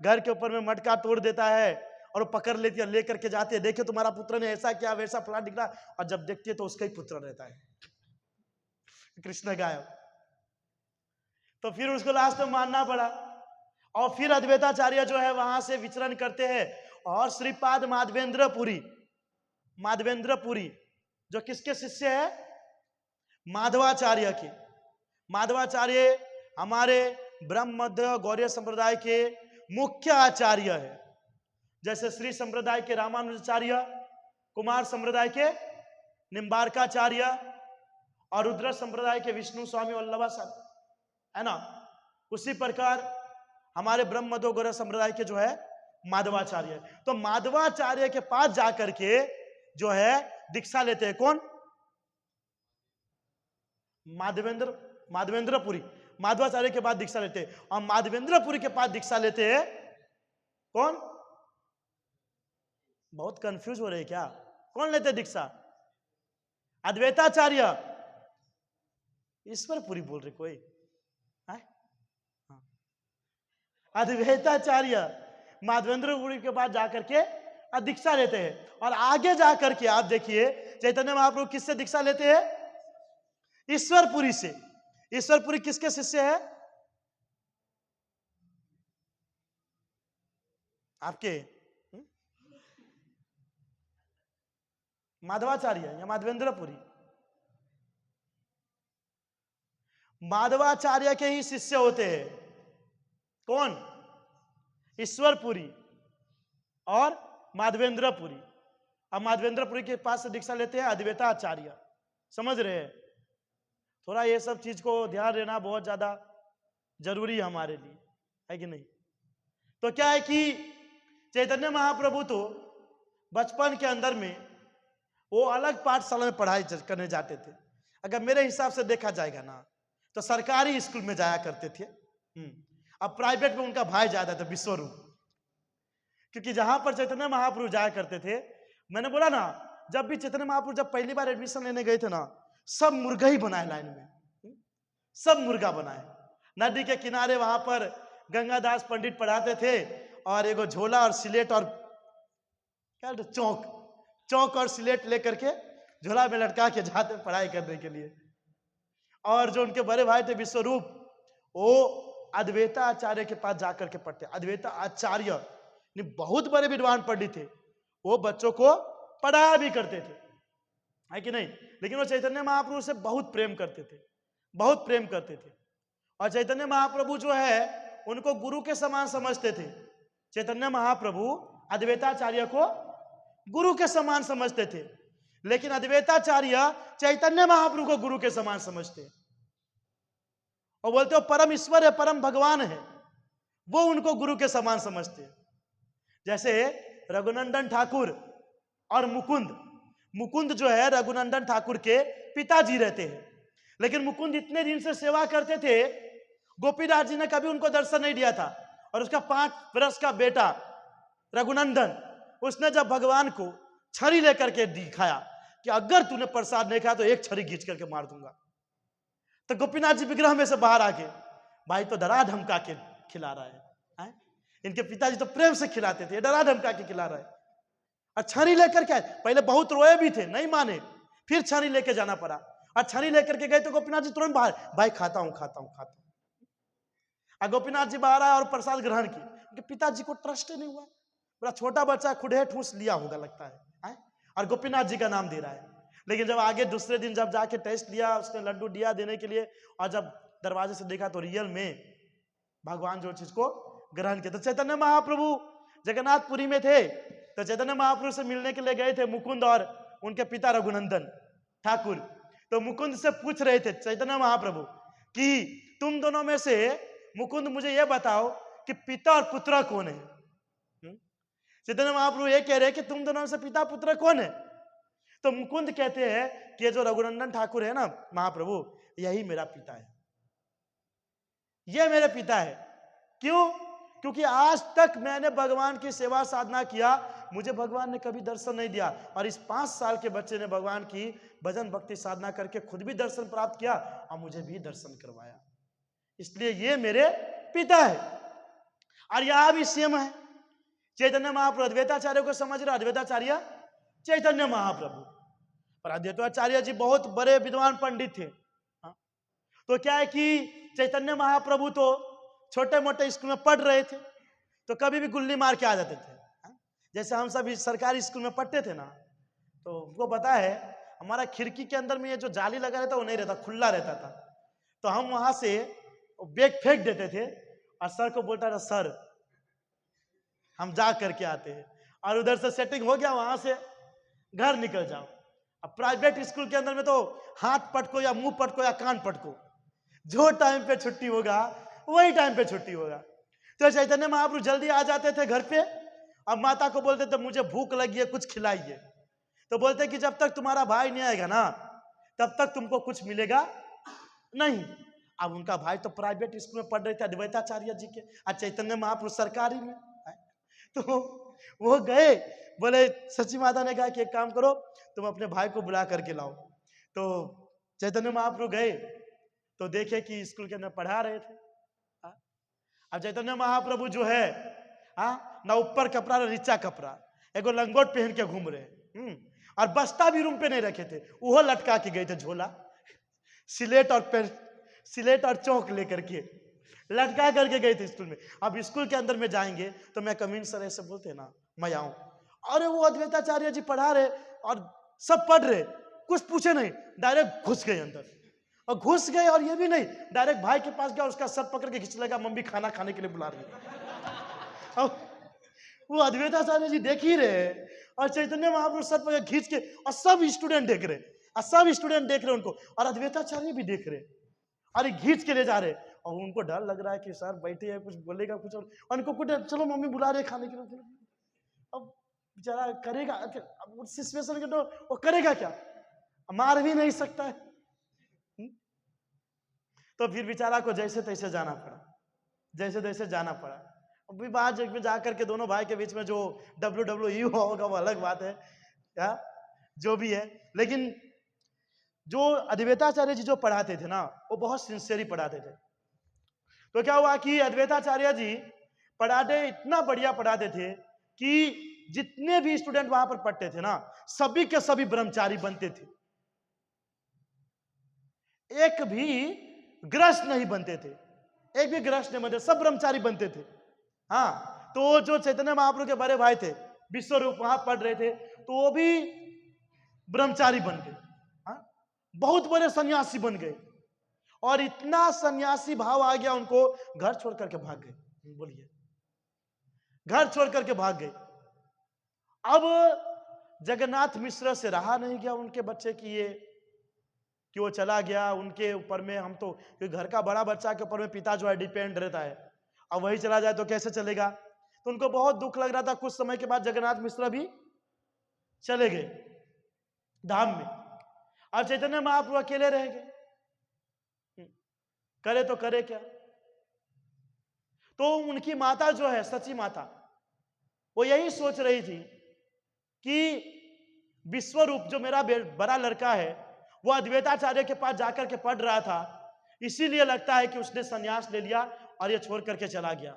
घर के ऊपर में मटका तोड़ देता है और वो पकड़ लेती है, लेकर के जाती है, देखिए तुम्हारा पुत्र ने ऐसा किया वैसा फला दिखला, और जब देखती है तो उसका ही पुत्र रहता है, कृष्ण गायब। तो फिर उसको लास्ट में मानना पड़ा। और फिर अद्वैताचार्य जो है वहां से विचरण करते हैं, और श्रीपाद माधवेंद्रपुरी, माधवेंद्रपुरी जो किसके शिष्य है? माधवाचार्य के। माधवाचार्य हमारे ब्रह्म मध्य गौड़ीय संप्रदाय के मुख्य आचार्य है। जैसे श्री संप्रदाय के रामानुजाचार्य, कुमार संप्रदाय के निम्बारकाचार्य, और रुद्र संप्रदाय के विष्णु स्वामी वल्लभाचार्य, है ना, उसी प्रकार हमारे ब्रह्म मध्य गौड़ीय संप्रदाय के जो है माधवाचार्य। तो माधवाचार्य के पास जाकर के जो है दीक्षा लेते हैं कौन? माधवेंद्रपुरी। माधवाचार्य के बाद दीक्षा लेते हैं, और माधवेंद्रपुरी के पास दीक्षा लेते हैं कौन? बहुत कंफ्यूज हो रहे हैं क्या? कौन लेते दीक्षा? अद्वैताचार्य। ईश्वरपुरी बोल रहे कोई? अद्वैताचार्य माधवेंद्रपुरी के बाद जाकर के दीक्षा लेते हैं। और आगे जाकर के आप देखिए चैतन्य महाप्रभु किससे दीक्षा लेते हैं? ईश्वरपुरी से। ईश्वरपुरी किसके शिष्य है? आपके माधवाचार्य या माधवेंद्रपुरी? माधवाचार्य के ही शिष्य होते हैं कौन? ईश्वरपुरी और माधवेंद्रपुरी। अब माधवेंद्रपुरी के पास से दीक्षा लेते हैं अद्वैताचार्य। समझ रहे हैं? थोड़ा ये सब चीज को ध्यान देना बहुत ज्यादा जरूरी है हमारे लिए, है कि नहीं। तो क्या है कि चैतन्य महाप्रभु तो बचपन के अंदर में वो अलग पाठशाला में पढ़ाई करने जाते थे। अगर मेरे हिसाब से देखा जाएगा ना तो सरकारी स्कूल में जाया करते थे। अब प्राइवेट में उनका भाई जाता था विश्वरूप, क्योंकि जहां पर चैतन्य महाप्रभु जाया करते थे, मैंने बोला ना जब भी चैतन्य महाप्रभु जब पहली बार एडमिशन लेने गए थे ना, सब मुर्गा ही बनाए लाइन में, सब मुर्गा बनाए। नदी के किनारे वहां पर गंगादास पंडित पढ़ाते थे और एगो झोला और सिलेट और क्या चौक और सिलेट लेकर के झोला में लटका के जाते पढ़ाई करने के लिए। और जो उनके बड़े भाई थे विश्वरूप, वो अद्वैता आचार्य के पास जाकर के पढ़ते। अद्वैता आचार्य बहुत बड़े विद्वान पंडित थे, वो बच्चों को पढ़ाया भी करते थे, है कि नहीं। लेकिन वो चैतन्य महाप्रभु से बहुत प्रेम करते थे, बहुत प्रेम करते थे। और चैतन्य महाप्रभु जो है उनको गुरु के समान समझते थे। चैतन्य महाप्रभु अद्वैताचार्य को गुरु के समान समझते थे, लेकिन अद्वैताचार्य चैतन्य महाप्रभु को गुरु के समान समझते और बोलते हो परम ईश्वर है, परम भगवान है, वो उनको गुरु के समान समझते। जैसे रघुनंदन ठाकुर और मुकुंद जो है रघुनंदन ठाकुर के पिताजी रहते हैं, लेकिन मुकुंद इतने दिन से सेवा करते थे, गोपीनाथ जी ने कभी उनको दर्शन नहीं दिया था। और उसका 5 वर्ष का बेटा रघुनंदन, उसने जब भगवान को छड़ी लेकर के दिखाया कि अगर तूने प्रसाद नहीं खाया तो एक छड़ी खींच करके मार दूंगा, तो गोपीनाथ जी विग्रह में से बाहर आके, भाई तो डरा धमका के खिला रहा है। इनके पिताजी तो प्रेम से खिलाते थे, डरा धमका के खिला रहा है। और छड़ी लेकर के पहले बहुत रोए भी थे, नहीं माने, फिर छड़ी लेके जाना पड़ा। और छड़ी लेकर के गए तो गोपीनाथ जी तुरंत बाहर, भाई खाता हूं। और गोपीनाथ जी बाहर आए और प्रसाद ग्रहण किए। उनके पिताजी को ट्रस्ट नहीं हुआ, बड़ा छोटा बच्चा खुदे ठूस लिया होगा लगता है, और गोपीनाथ जी का नाम दे रहा है। लेकिन जब आगे दूसरे दिन जब जाके टेस्ट लिया, उसने लड्डू दिया देने के लिए, और जब दरवाजे से देखा तो रियल में भगवान जो चीज को ग्रहण किया। तो चैतन्य महाप्रभु जगन्नाथपुरी में थे, तो चैतन्य महाप्रभु से मिलने के लिए गए थे मुकुंद और उनके पिता रघुनंदन ठाकुर। तो मुकुंद से पूछ रहे थे चैतन्य महाप्रभु कि तुम दोनों में से मुकुंद मुझे यह बताओ कि पिता और पुत्र कौन है। चैतन्य महाप्रभु ये कह रहे हैं कि तुम दोनों में से पिता पुत्र कौन है। तो मुकुंद कहते हैं कि जो रघुनंदन ठाकुर है ना महाप्रभु, यही मेरा पिता है, ये मेरे पिता है। क्यों? क्योंकि आज तक मैंने भगवान की सेवा साधना किया, मुझे भगवान ने कभी दर्शन नहीं दिया, और इस 5 साल के बच्चे ने भगवान की भजन भक्ति साधना करके खुद भी दर्शन प्राप्त किया और मुझे भी दर्शन करवाया, इसलिए ये मेरे पिता है। और यहां भी सेम है, चैतन्य महाप्रभु अद्वैताचार्य को समझ रहे, अद्वैताचार्य चैतन्य महाप्रभु। पर अद्वैताचार्य जी बहुत बड़े विद्वान पंडित थे। तो क्या है कि चैतन्य महाप्रभु तो छोटे मोटे स्कूल में पढ़ रहे थे, तो कभी भी गुल्ली मार के आ जाते थे। जैसे हम सब सरकारी स्कूल में पढ़ते थे ना, तो उनको पता है हमारा खिड़की के अंदर में ये जो जाली लगा रहता वो नहीं रहता, खुला रहता था। तो हम वहां से बैग फेंक देते थे और सर को बोलता था सर हम जा करके आते हैं, और उधर से सेटिंग हो गया, वहां से घर निकल जाओ। अब प्राइवेट स्कूल के अंदर में तो हाथ पटको या मुंह पटको या कान पटको, जो टाइम पे छुट्टी होगा वही टाइम पे छुट्टी होगा। तो चैतन्य महाप्रभु जल्दी आ जाते थे घर पे, अब माता को बोलते थे मुझे भूख लगी है कुछ खिलाइए, तो बोलते कि जब तक तुम्हारा भाई नहीं आएगा ना तब तक तुमको कुछ मिलेगा नहीं। अब उनका भाई तो प्राइवेट स्कूल में पढ़ रहे थे अद्वैताचार्य जी के, और चैतन्य महाप्रभु सरकारी में। तो वो गए, बोले सची माता ने कहा कि एक काम करो तुम अपने भाई को बुला करके लाओ। तो चैतन्य महाप्रभु गए तो देखे कि स्कूल के अंदर पढ़ा रहे थे। अब चैतन्य महाप्रभु जो है ना ऊपर कपड़ा ना नीचा कपड़ा, एगो लंगोट पहन के घूम रहे, और बस्ता भी रूम पे नहीं रखे थे, वो लटका के गए थे झोला, सिलेट और चौक लेकर के लटका करके गए थे स्कूल में। अब स्कूल के अंदर में जाएंगे तो मैं कमीन सर ऐसे बोलते ना मैं आऊं, अरे वो अद्वैताचार्य जी पढ़ा रहे और सब पढ़ रहे, कुछ पूछे नहीं, डायरेक्ट घुस गए अंदर। और घुस गए, और ये भी नहीं डायरेक्ट भाई के पास गया, उसका सर पकड़ के खींच लगा, मम्मी खाना खाने के लिए बुला रही है। अब वो अद्वैताचार्य जी देख ही रहे और चैतन्य महाप्रभु सर पकड़ खींच के, और सब स्टूडेंट देख रहे, और सब स्टूडेंट देख रहे उनको, और अद्वैताचार्य भी देख रहे, अरे घींच के ले जा रहे, और उनको डर लग रहा है कि सर बैठे हैं, कुछ बोलेगा कुछ, और उनको कुछ चलो मम्मी बुला रहे खाने के लिए। अब बेचारा करेगा, अब उस सिचुएशन के तो वो करेगा क्या, मार भी नहीं सकता है। तो फिर बेचारा को जैसे तैसे जाना पड़ा, जैसे तैसे जाना पड़ा। अभी बात में जाकर के दोनों भाई के बीच में जो WWE हुआ होगा वो अलग बात है, क्या जो भी है, लेकिन जो अद्वैताचार्य जी जो पढ़ाते थे ना, वो बहुत सिंसियरली पढ़ाते थे। तो क्या हुआ कि अद्वैताचार्य जी पढ़ाते, इतना बढ़िया पढ़ाते थे कि जितने भी स्टूडेंट वहां पर पढ़ते थे ना, सभी के सभी ब्रह्मचारी बनते थे, एक भी ग्रस्त नहीं बनते थे, एक भी ग्रस्त नहीं बनते, सब ब्रह्मचारी बनते थे। हाँ, तो जो चैतन्य महाप्रभु के बड़े भाई थे विश्वरूप, वहां पढ़ रहे थे, तो वो भी ब्रह्मचारी बन गए। हाँ, बहुत बड़े सन्यासी बन गए, और इतना सन्यासी भाव आ गया उनको, घर छोड़ करके भाग गए। बोलिए, घर छोड़ करके भाग गए। अब जगन्नाथ मिश्र से रहा नहीं गया उनके बच्चे की ये, कि वो चला गया उनके ऊपर में, हम तो घर का बड़ा बच्चा के ऊपर में पिता जो है डिपेंड रहता है, अब वही चला जाए तो कैसे चलेगा। तो उनको बहुत दुख लग रहा था। कुछ समय के बाद जगन्नाथ मिश्र भी चले गए धाम में, और चैतन्य महाप्रभु अकेले रह गए, करे तो करे क्या। तो उनकी माता जो है सची माता, वो यही सोच रही थी कि विश्वरूप जो मेरा बड़ा लड़का है, वो अद्वैताचार्य के पास जाकर के पढ़ रहा था, इसीलिए लगता है कि उसने संन्यास ले लिया और ये छोड़ करके चला गया।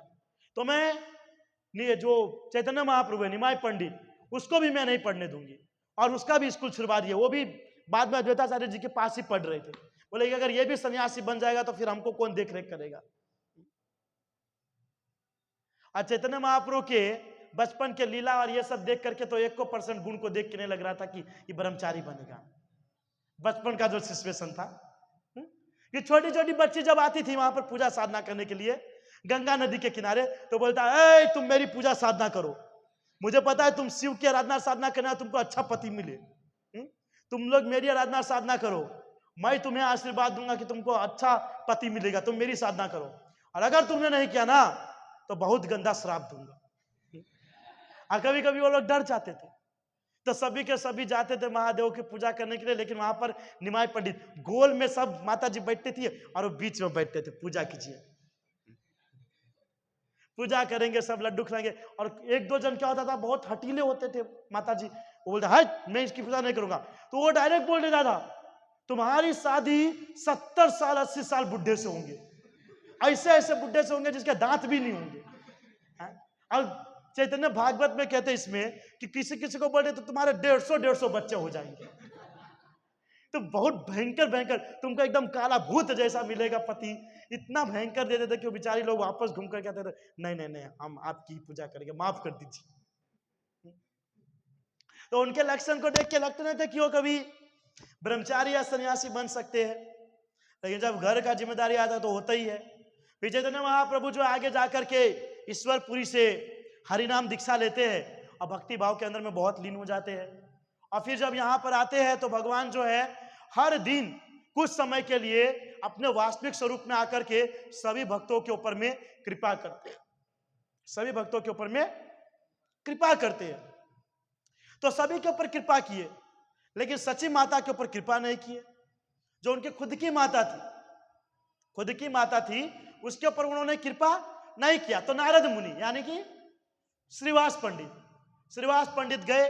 तो मैं जो चैतन्य महाप्रभु है निमाय पंडित, उसको भी मैं नहीं पढ़ने दूंगी, और उसका भी स्कूल छुड़वा दिया। वो भी बाद में अद्वैताचार्य जी के पास ही पढ़ रहे थे। बोले कि अगर ये भी सन्यासी बन जाएगा तो फिर हमको कौन देख रेख करेगा। और चैतन्य महाप्रभु के बचपन के लीला और ये सब देख करके तो 1% गुण को देख के नहीं लग रहा था कि ये ब्रह्मचारी बनेगा। बचपन का जो सिचुएशन था, ये छोटी छोटी बच्ची जब आती थी वहां पर पूजा साधना करने के लिए गंगा नदी के किनारे, तो बोलता है तुम मेरी पूजा साधना करो, मुझे पता है तुम शिव की आराधना साधना करना, तुमको अच्छा पति मिले, तुम लोग मेरी आराधना साधना करो, मैं तुम्हें आशीर्वाद दूंगा कि तुमको अच्छा पति मिलेगा, तुम मेरी साधना करो, और अगर तुमने नहीं किया ना तो बहुत गंदा श्राप दूंगा। और कभी कभी वो लोग डर जाते थे, तो सभी के सभी जाते थे महादेव की पूजा करने के लिए, लेकिन वहां पर निमाय पंडित गोल में सब माता जी बैठती थी और वो बीच में बैठते थे, पूजा कीजिए, पूजा करेंगे, सब लड्डू खिलाएंगे। और 1-2 जन क्या होता था, बहुत हटीले होते थे माता जी, वो बोलते है मैं इसकी पूजा नहीं करूंगा, तो वो डायरेक्ट बोल देता था तुम्हारी शादी 70 साल 80 साल बुढ़े से होंगे, ऐसे ऐसे बुढ़े से होंगे जिसके दांत भी नहीं होंगे। और चैतन्य भागवत में कहते इसमें कि किसी किसी को बोले तो तुम्हारे 150 बच्चे हो जाएंगे। तो बहुत भयंकर भयंकर, तुमको एकदम काला भूत जैसा मिलेगा पति, इतना भयंकर दे देते कि वो बेचारी लोग वापस घूम कर कहते थे नहीं नहीं नहीं हम आपकी पूजा करेंगे, माफ कर दीजिए। तो उनके लक्षण को देख के लगते नहीं थे कि वो कभी ब्रह्मचारी या सन्यासी बन सकते हैं, लेकिन जब घर का जिम्मेदारी आता तो होता ही है। फिर चैतन्य महाप्रभु जो आगे जाकर के ईश्वरपुरी से हरिनाम दीक्षा लेते हैं और भक्ति भाव के अंदर में बहुत लीन हो जाते हैं, और फिर जब यहाँ पर आते हैं तो भगवान जो है हर दिन कुछ समय के लिए अपने वास्तविक स्वरूप में आकर के सभी भक्तों के ऊपर में कृपा करते हैं, सभी भक्तों के ऊपर में कृपा करते हैं। तो सभी के ऊपर कृपा किए, लेकिन सची माता के ऊपर कृपा नहीं किए। जो उनकी खुद की माता थी, खुद की माता थी, उसके ऊपर उन्होंने कृपा नहीं किया। तो नारद मुनि यानी कि श्रीवास पंडित गए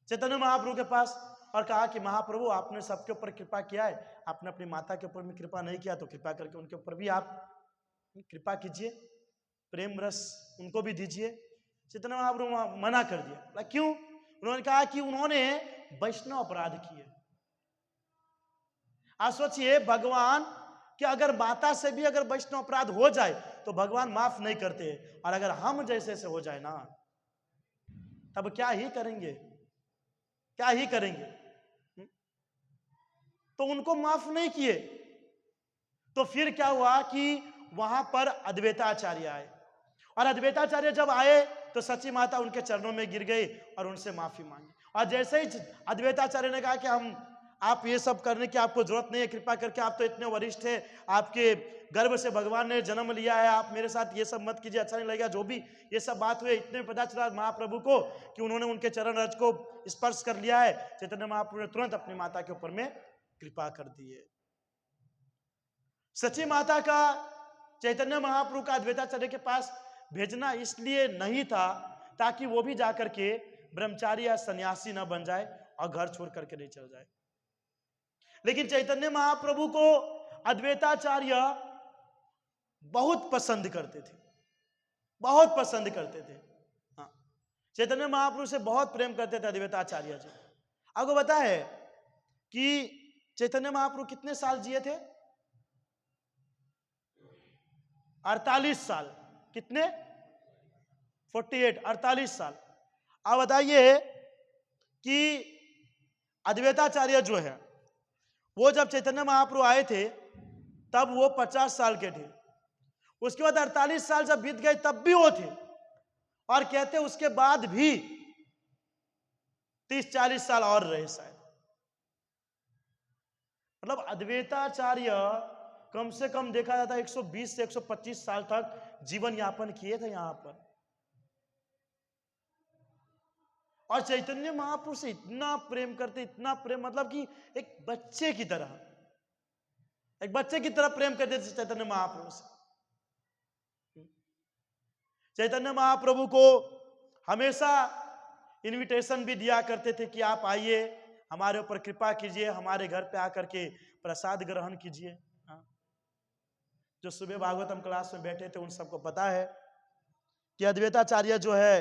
चैतन्य महाप्रभु के पास और कहा कि महाप्रभु आपने सबके ऊपर कृपा किया है, आपने अपनी माता के ऊपर में कृपा नहीं किया, तो कृपा करके उनके ऊपर भी आप कृपा कीजिए, प्रेम रस उनको भी दीजिए। चैतन्य महाप्रभु मना कर दिया। क्यों? उन्होंने कहा कि उन्होंने वैष्णव अपराध किए। आप सोचिए भगवान कि अगर माता से भी अगर वैष्णव अपराध हो जाए तो भगवान माफ नहीं करते, और अगर हम जैसे से हो जाए ना तब क्या ही करेंगे, क्या ही करेंगे। तो उनको माफ नहीं किए। तो फिर क्या हुआ कि वहां पर अद्वैताचार्य आए, और अद्वैताचार्य जब आए तो सची माता उनके चरणों में गिर गई और उनसे माफी मांगी। और जैसे ही अद्वैताचार्य ने कहा कि आप ये सब करने की आपको जरूरत नहीं है, कृपा करके आप तो इतने वरिष्ठ हैं, आपके गर्भ से भगवान ने जन्म लिया है, आप मेरे साथ ये सब मत कीजिए, अच्छा नहीं लगेगा, जो भी ये सब बात हुई, इतने में पता चला महाप्रभु को कि उन्होंने उनके चरण रज को स्पर्श कर लिया है। चैतन्य महाप्रभु ने तुरंत अपनी माता के ऊपर में कृपा कर दी है। सची माता का चैतन्य महाप्रभु का अद्वैताचार्य के पास भेजना इसलिए नहीं था ताकि वो भी जाकर के ब्रह्मचारी या सन्यासी ना बन जाए और घर छोड़ करके नहीं चल जाए, लेकिन चैतन्य महाप्रभु को अद्वैताचार्य बहुत पसंद करते थे, बहुत पसंद करते थे। हाँ, चैतन्य महाप्रभु से बहुत प्रेम करते थे अद्वैताचार्य जी। आपको पता है कि चैतन्य महाप्रभु कितने साल जिए थे? 48 साल। कितने? 48, 48 साल। आप बताइए कि अद्वैताचार्य जो है वो जब चैतन्य महाप्रभु आए थे तब वो 50 साल के थे, उसके बाद 48 साल जब बीत गए तब भी वो थे, और कहते उसके बाद भी 30-40 साल और रहे शायद। मतलब अद्वैताचार्य कम से कम देखा जाता है 120 से 125 साल तक जीवन यापन किए थे यहां पर, और चैतन्य महाप्रभु से इतना प्रेम करते, इतना प्रेम, मतलब कि एक बच्चे की तरह, एक बच्चे की तरह प्रेम करते थे चैतन्य महाप्रभु से। चैतन्य महाप्रभु को हमेशा इनविटेशन भी दिया करते थे कि आप आइए, हमारे ऊपर कृपा कीजिए, हमारे घर पे आकर के प्रसाद ग्रहण कीजिए। जो सुबह भागवतम क्लास में बैठे थे उन सबको पता है कि अद्वैताचार्य जो है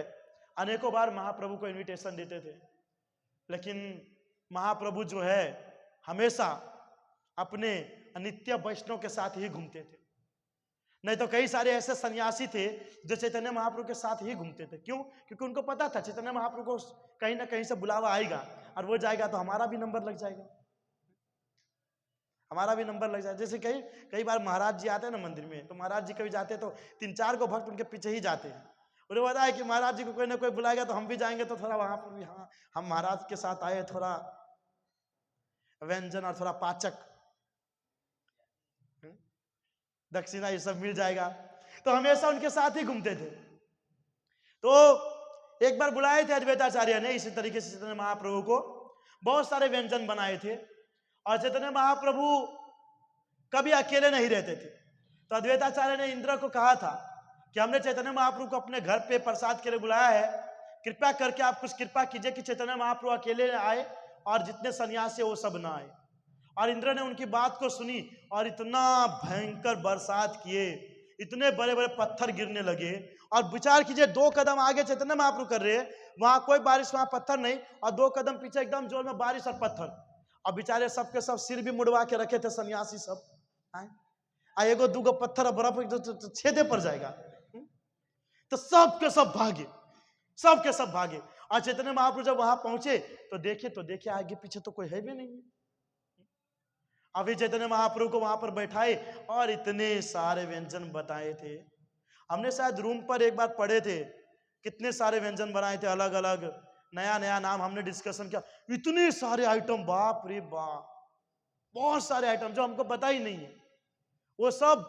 अनेकों बार महाप्रभु को इनविटेशन देते थे, लेकिन महाप्रभु जो है हमेशा अपने नित्य वैष्णव के साथ ही घूमते थे। नहीं तो कई सारे ऐसे सन्यासी थे जो चैतन्य महाप्रभु के साथ ही घूमते थे। क्यों? क्योंकि उनको पता था चैतन्य महाप्रभु को कहीं ना कहीं से बुलावा आएगा, और वो जाएगा तो हमारा भी नंबर लग जाएगा, हमारा भी नंबर लग जाएगा। जैसे कई बार महाराज जी आते हैं ना मंदिर में, तो महाराज जी कभी जाते हैं तो 3-4 को भक्त उनके पीछे ही जाते हैं। उन्हें पता है कि महाराज जी को कोई ना कोई बुलाएगा तो हम भी जाएंगे, तो थोड़ा वहां पर भी हाँ हम महाराज के साथ आए, थोड़ा व्यंजन और थोड़ा पाचक दक्षिणा ये सब मिल जाएगा, तो हमेशा उनके साथ ही घूमते थे। तो एक बार बुलाए थे अद्वैताचार्य ने इसी तरीके से चैतन्य महाप्रभु को, बहुत सारे व्यंजन बनाए थे, और चैतन्य महाप्रभु कभी अकेले नहीं रहते थे। तो अद्वैताचार्य ने इंद्र को कहा था कि हमने चैतन्य महाप्रभु को अपने घर पे प्रसाद के लिए बुलाया है, कृपया करके आप कुछ कृपा कीजिए कि चैतन्य महाप्रभु अकेले आए और जितने सन्यासी वो सब ना आए। और इंद्र ने उनकी बात को सुनी और इतना भयंकर बरसात किए, इतने बड़े बड़े पत्थर गिरने लगे, और विचार कीजिए 2 कदम आगे चैतन्य महाप्रभु कर रहे हैं, वहां कोई बारिश, वहां पत्थर नहीं, और 2 कदम पीछे एकदम जोर में बारिश और पत्थर, और बेचारे सबके सब सिर भी मुड़वा के रखे थे सन्यासी सब। एगो 2 पत्थर बर्फ छेदे पर जाएगा, तो सबके सब भागे, सबके सब भागे। और चैतन्य महाप्रभु जब वहां पहुंचे तो देखे आगे पीछे तो कोई है भी नहीं। अभी चैतन्य महाप्रभु को वहां पर बैठाए और इतने सारे व्यंजन बताए थे। हमने शायद रूम पर एक बार पढ़े थे, कितने सारे व्यंजन बनाए थे, अलग अलग नया नया नाम हमने डिस्कशन किया, इतने सारे आइटम, बाप रे बाप, बहुत सारे आइटम जो हमको पता ही नहीं है, वो सब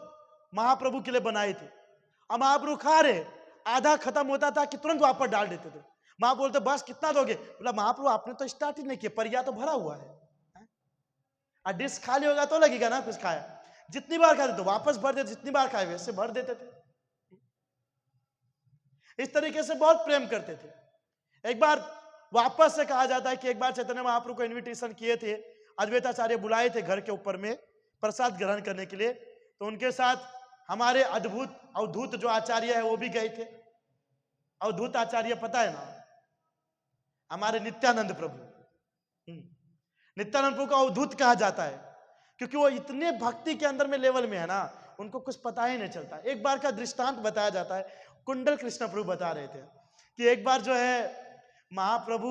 महाप्रभु के लिए बनाए थे। अब महाप्रभु खा रहे, आधा खत्म होता था कि तुरंत वापस डाल देते थे। माँ बोलते बस कितना दोगे? बोला महाप्रभु आपने तो स्टार्ट ही नहीं किया, परिया तो भरा हुआ है, और डिश खाली होगा तो लगेगा ना कुछ खाया। जितनी बार खाते तो वापस भर देते, जितनी बार खाए वैसे भर देते थे। इस तरीके से बहुत प्रेम करते थे। एक बार वापस से कहा जाता है कि एक बार चैतन्य महाप्रभु को इनविटेशन किए थे, अद्वैताचार्य बुलाए थे घर के ऊपर में प्रसाद ग्रहण करने के लिए, तो उनके साथ हमारे अवधूत जो आचार्य है वो भी गए थे। अवधूत आचार्य पता है ना, हमारे नित्यानंद प्रभु, नित्यानंद प्रभु को अवधूत कहा जाता है क्योंकि वो इतने भक्ति के अंदर में लेवल में है ना, उनको कुछ पता ही नहीं चलता। एक बार का दृष्टांत बताया जाता है, कुंडल कृष्ण प्रभु बता रहे थे कि एक बार जो है महाप्रभु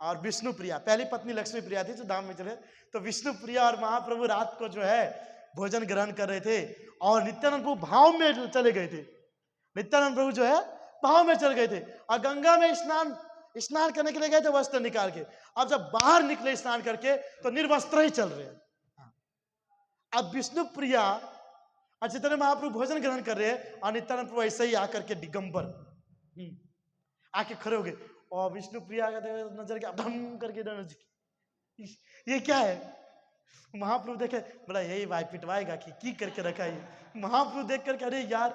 और विष्णु प्रिया, पहली पत्नी लक्ष्मी प्रिया थी जो धाम में चले, तो विष्णु प्रिया और महाप्रभु रात को जो है भोजन ग्रहण कर रहे थे, और नित्यानंद प्रभु भाव में चले गए थे। नित्यानंद प्रभु जो है भाव में चल गए थे, और गंगा में स्नान करने के लिए गए थे वस्त्र निकाल के, अब जब बाहर निकले स्नान करके तो निर्वस्त्र ही चल रहे हैं। अब विष्णु प्रिया और चैतन्य महाप्रभु भोजन ग्रहण कर रहे हैं और नित्यानंद प्रभु ऐसे ही आकर के दिगंबर आके खड़े हो गए और विष्णु प्रिया का नजर के धम करके ये क्या है? महाप्रभु देखे, बोला यही भाई पिटवाएगा कि की करके रखा है। महाप्रभु देख करके अरे यार,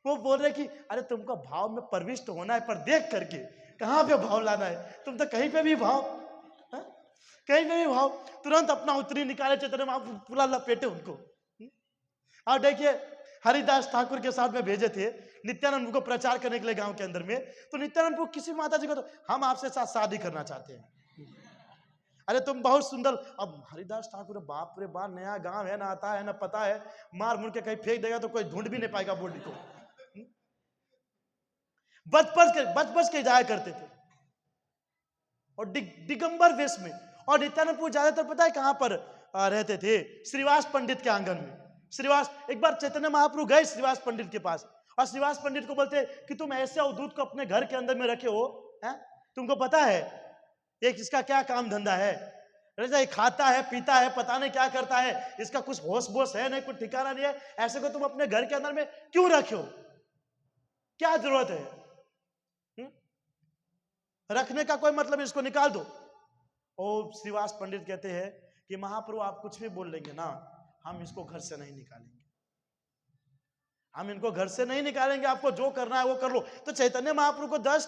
वो बोल रहे कि अरे तुमको भाव में प्रविष्ट होना है, पर देख करके कहाँ पे भाव लाना है, तुम तो कहीं पे भी भाव, कहीं पे भी भाव। तुरंत अपना उत्तरी निकाले चैतन्य महाप्रभु, पूरा लपेटे उनको। और देखिए हरिदास ठाकुर के साथ में भेजे थे नित्यानंद को प्रचार करने के लिए गांव के अंदर में, तो नित्यानंद को किसी माता जी को तो हम आपसे साथ शादी करना चाहते हैं। अरे तुम बहुत सुंदर। अब हरिदास ठाकुर बाप रे बाप, नया गांव है, ना आता है ना पता है, मार मुड़ के कहीं फेंक देगा तो कोई ढूंढ भी नहीं पाएगा बॉडी को। बच के जाया करते थे और दिगंबर वेश में। और नित्यानंद ज्यादातर पता है कहां पर रहते थे? श्रीवास पंडित के आंगन में। श्रीवास, एक बार चैतन्य महाप्रभु गए श्रीवास पंडित के पास और श्रीवास पंडित को बोलते कि तुम ऐसे अवधूत को अपने घर के अंदर में रखे हो, तुमको पता है ये किसका क्या काम धंधा है? ये खाता है पीता है, पता नहीं क्या करता है, इसका कुछ होश बोश है नहीं, कुछ ठिकाना नहीं है, ऐसे को तुम अपने घर के अंदर में क्यों रखे हो? क्या जरूरत है? रखने का कोई मतलब, इसको निकाल दो। ओ श्रीवास पंडित कहते हैं कि महाप्रभु आप कुछ भी बोल लेंगे ना, हम इसको घर से नहीं निकालेंगे, हम इनको घर से नहीं निकालेंगे, आपको जो करना है वो कर लो। तो चैतन्य महाप्रभु को 10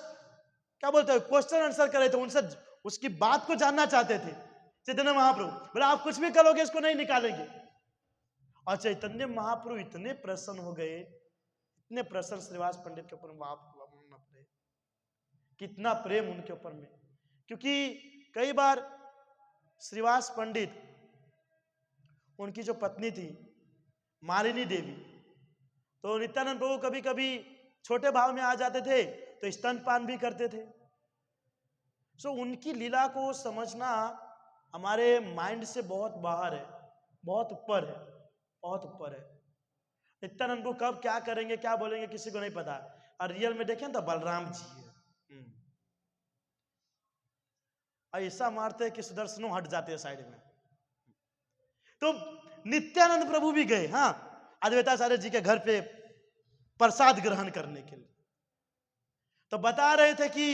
क्या बोलते हैं क्वेश्चन आंसर करे थे, उनसे उसकी बात को जानना चाहते थे चैतन्य महाप्रभु। बोला आप कुछ भी करोगे इसको नहीं निकालेंगे। और चैतन्य महाप्रभु इतने प्रसन्न हो गए, इतने प्रसन्न श्रीवास पंडित के ऊपर, कितना प्रेम उनके ऊपर में। क्योंकि कई बार श्रीवास पंडित, उनकी जो पत्नी थी मालिनी देवी, तो नित्यानंद प्रभु कभी कभी छोटे भाव में आ जाते थे तो स्तनपान भी करते थे। सो उनकी लीला को समझना हमारे माइंड से बहुत बाहर है, बहुत ऊपर है, बहुत ऊपर है। नित्यानंद प्रभु कब क्या करेंगे क्या बोलेंगे किसी को नहीं पता। और रियल में देखें तो बलराम जी है, ऐसा मारते हैं कि सुदर्शनों हट जाते हैं साइड में। तो नित्यानंद प्रभु भी गए अद्वैताचार्य जी के घर पे प्रसाद ग्रहण करने के लिए। तो बता रहे थे कि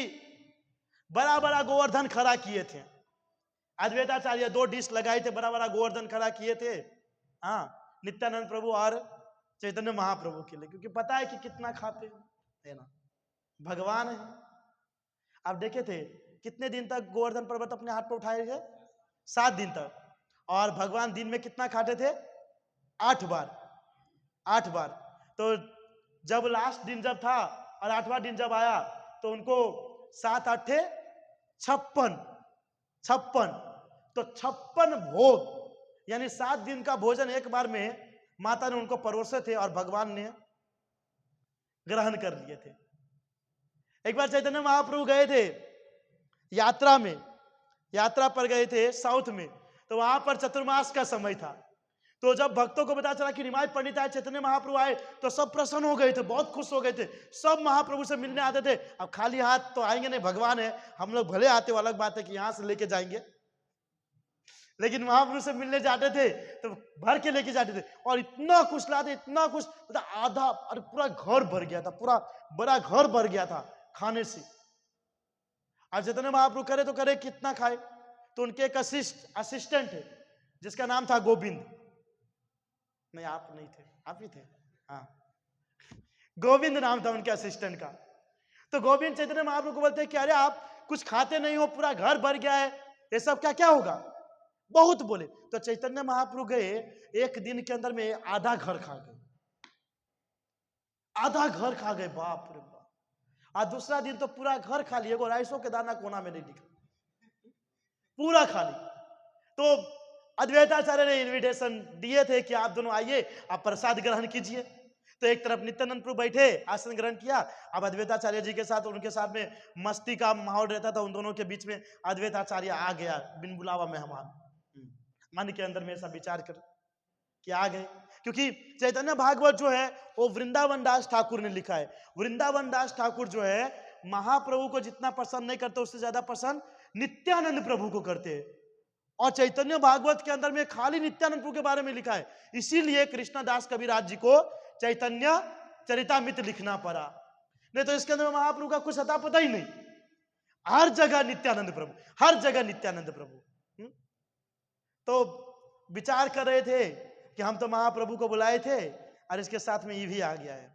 बड़ा बड़ा गोवर्धन खड़ा किए थे अद्वैताचार्य, 2 डिश लगाए थे, बड़ा बड़ा गोवर्धन खड़ा किए थे नित्यानंद प्रभु और चैतन्य महाप्रभु के लिए, क्योंकि पता है कि कितना खाते है ना, भगवान है। आप देखे थे कितने दिन तक गोवर्धन पर्वत अपने हाथ पर उठाए थे? 7 दिन तक। और भगवान दिन में कितना खाते थे? 8 बार, 8 बार। तो जब लास्ट दिन जब था और 8वां दिन जब आया तो उनको 7 8 56 तो 56 भोग, यानी 7 दिन का भोजन एक बार में माता ने उनको परोसे थे और भगवान ने ग्रहण कर लिए थे। एक बार चैतन्य महाप्रभु गए थे यात्रा में, यात्रा पर गए थे साउथ में, तो वहां पर चतुर्मास का समय था। तो जब भक्तों को पता चला कि निमाई पंडित आए, चैतन्य महाप्रभु आए, तो सब प्रसन्न हो गए थे, बहुत खुश हो गए थे। सब महाप्रभु से मिलने आते थे। अब खाली हाथ तो आएंगे नहीं, भगवान है, हम लोग भले आते हो, अलग बात है कि यहां से लेके जाएंगे, लेकिन महाप्रभु से मिलने जाते थे तो भर के लेके जाते थे। और इतना कुछ लाते, इतना कुछ, मतलब आधा, अरे पूरा घर भर गया था, पूरा बड़ा घर भर गया था खाने से। अब चैतन्य महाप्रभु करे तो करे कितना खाए। तो उनके एक असिस्टेंट है जिसका नाम था गोविंद। नहीं आप नहीं थे, आप ही थे, गोविंद नाम था उनके असिस्टेंट का। तो गोविंद चैतन्य महाप्रभु को बोलते हैं कि अरे आप कुछ खाते नहीं हो, पूरा घर भर गया है, ये सब क्या क्या होगा? बहुत बोले। तो चैतन्य महाप्रभु गए, एक दिन के अंदर में आधा घर खा गए, आधा घर खा गए, बाप रे बाप। और दूसरा दिन तो पूरा घर खा लिए, राइसों के दाना कोना में नहीं दिखा, पूरा खाली। तो अद्वैताचार्य ने इनविटेशन दिए थे कि आप दोनों आइए, आप प्रसाद ग्रहण कीजिए। तो एक तरफ नित्यानंद प्रभु बैठे, आसन ग्रहण किया। अब अद्वैताचार्य जी के साथ, उनके साथ में मस्ती का माहौल रहता था, उन दोनों के बीच में अद्वैताचार्य आ गया, बिन बुलावा मेहमान। मन के अंदर में ऐसा विचार कर कि आ गए, क्योंकि चैतन्य भागवत जो है वो वृंदावन दास ठाकुर ने लिखा है। वृंदावन दास ठाकुर जो है महाप्रभु को जितना पसंद नहीं करते उससे ज्यादा पसंद नित्यानंद प्रभु को करते हैं। और चैतन्य भागवत के अंदर में खाली नित्यानंद प्रभु के बारे में लिखा है, इसीलिए कृष्णदास कविराज जी को चैतन्य चरितामृत लिखना पड़ा, नहीं तो इसके अंदर महाप्रभु का कुछ अता पता ही नहीं। हर जगह नित्यानंद प्रभु, हर जगह नित्यानंद प्रभु। तो विचार कर रहे थे कि हम तो महाप्रभु को बुलाए थे और इसके साथ में ये भी आ गया है,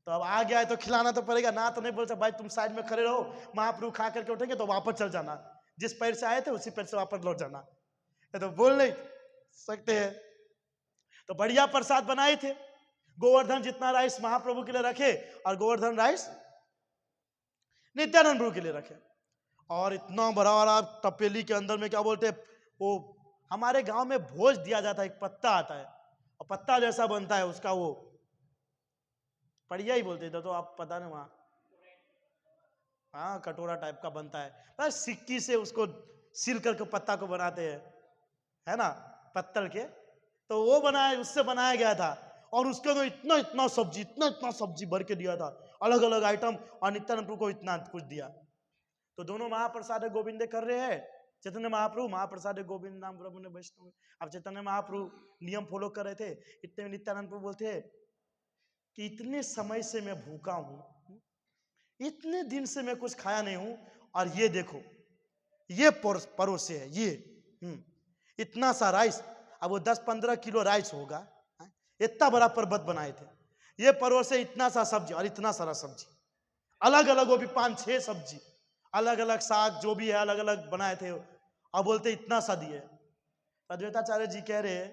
तो अब आ गया है तो खिलाना तो पड़ेगा ना। तो नहीं बोल सकते भाई तुम साइड में खड़े रहो, महाप्रभु खा करके उठेंगे तो वापस चल जाना, जिस पैर से आए थे उसी पैर से वापस लौट जाना, ये तो बोल नहीं सकते हैं। तो बढ़िया प्रसाद बनाए थे, गोवर्धन जितना राइस महाप्रभु के लिए रखे और गोवर्धन राइस नित्यानंद प्रभु के लिए रखे। और इतना बड़ा बड़ा तपेली के अंदर में क्या बोलते हैं, वो हमारे गांव में भोज दिया जाता है, एक पत्ता आता है और पत्ता जैसा बनता है उसका, वो पड़िया ही बोलते थे, तो आप पता नहीं वहां, हाँ कटोरा टाइप का बनता है, बस सिक्की से उसको सील करके पत्ता को बनाते हैं, है ना, पत्तल के। तो वो बनाया, उससे बनाया गया था और उसके अंदर इतना इतना सब्जी, इतना इतना सब्जी भर के दिया था, अलग अलग आइटम, और नित्यानंद प्रभु को इतना कुछ दिया। तो दोनों महाप्रसाद गोविंदे कर रहे हैं, चैतन्य महाप्रभु महाप्रसाद गोविंद नाम प्रभु ने वैष्णव। अब चैतन्य महाप्रभु नियम फॉलो कर रहे थे, इतने में नित्यानंद प्रभु बोलते कि इतने समय से मैं भूखा हूं, इतने दिन से मैं कुछ खाया नहीं हूं, और ये देखो ये परोसे है, ये इतना सा राइस, अब वो 10-15 किलो राइस होगा, इतना बड़ा पर्वत बनाए थे, ये परोसे इतना सा सब्जी और इतना सारा सब्जी, अलग अलग, वो भी 5-6 सब्जी, अलग अलग साग जो भी है अलग अलग बनाए थे, और बोलते इतना सा दिए। अद्वैताचार्य जी कह रहे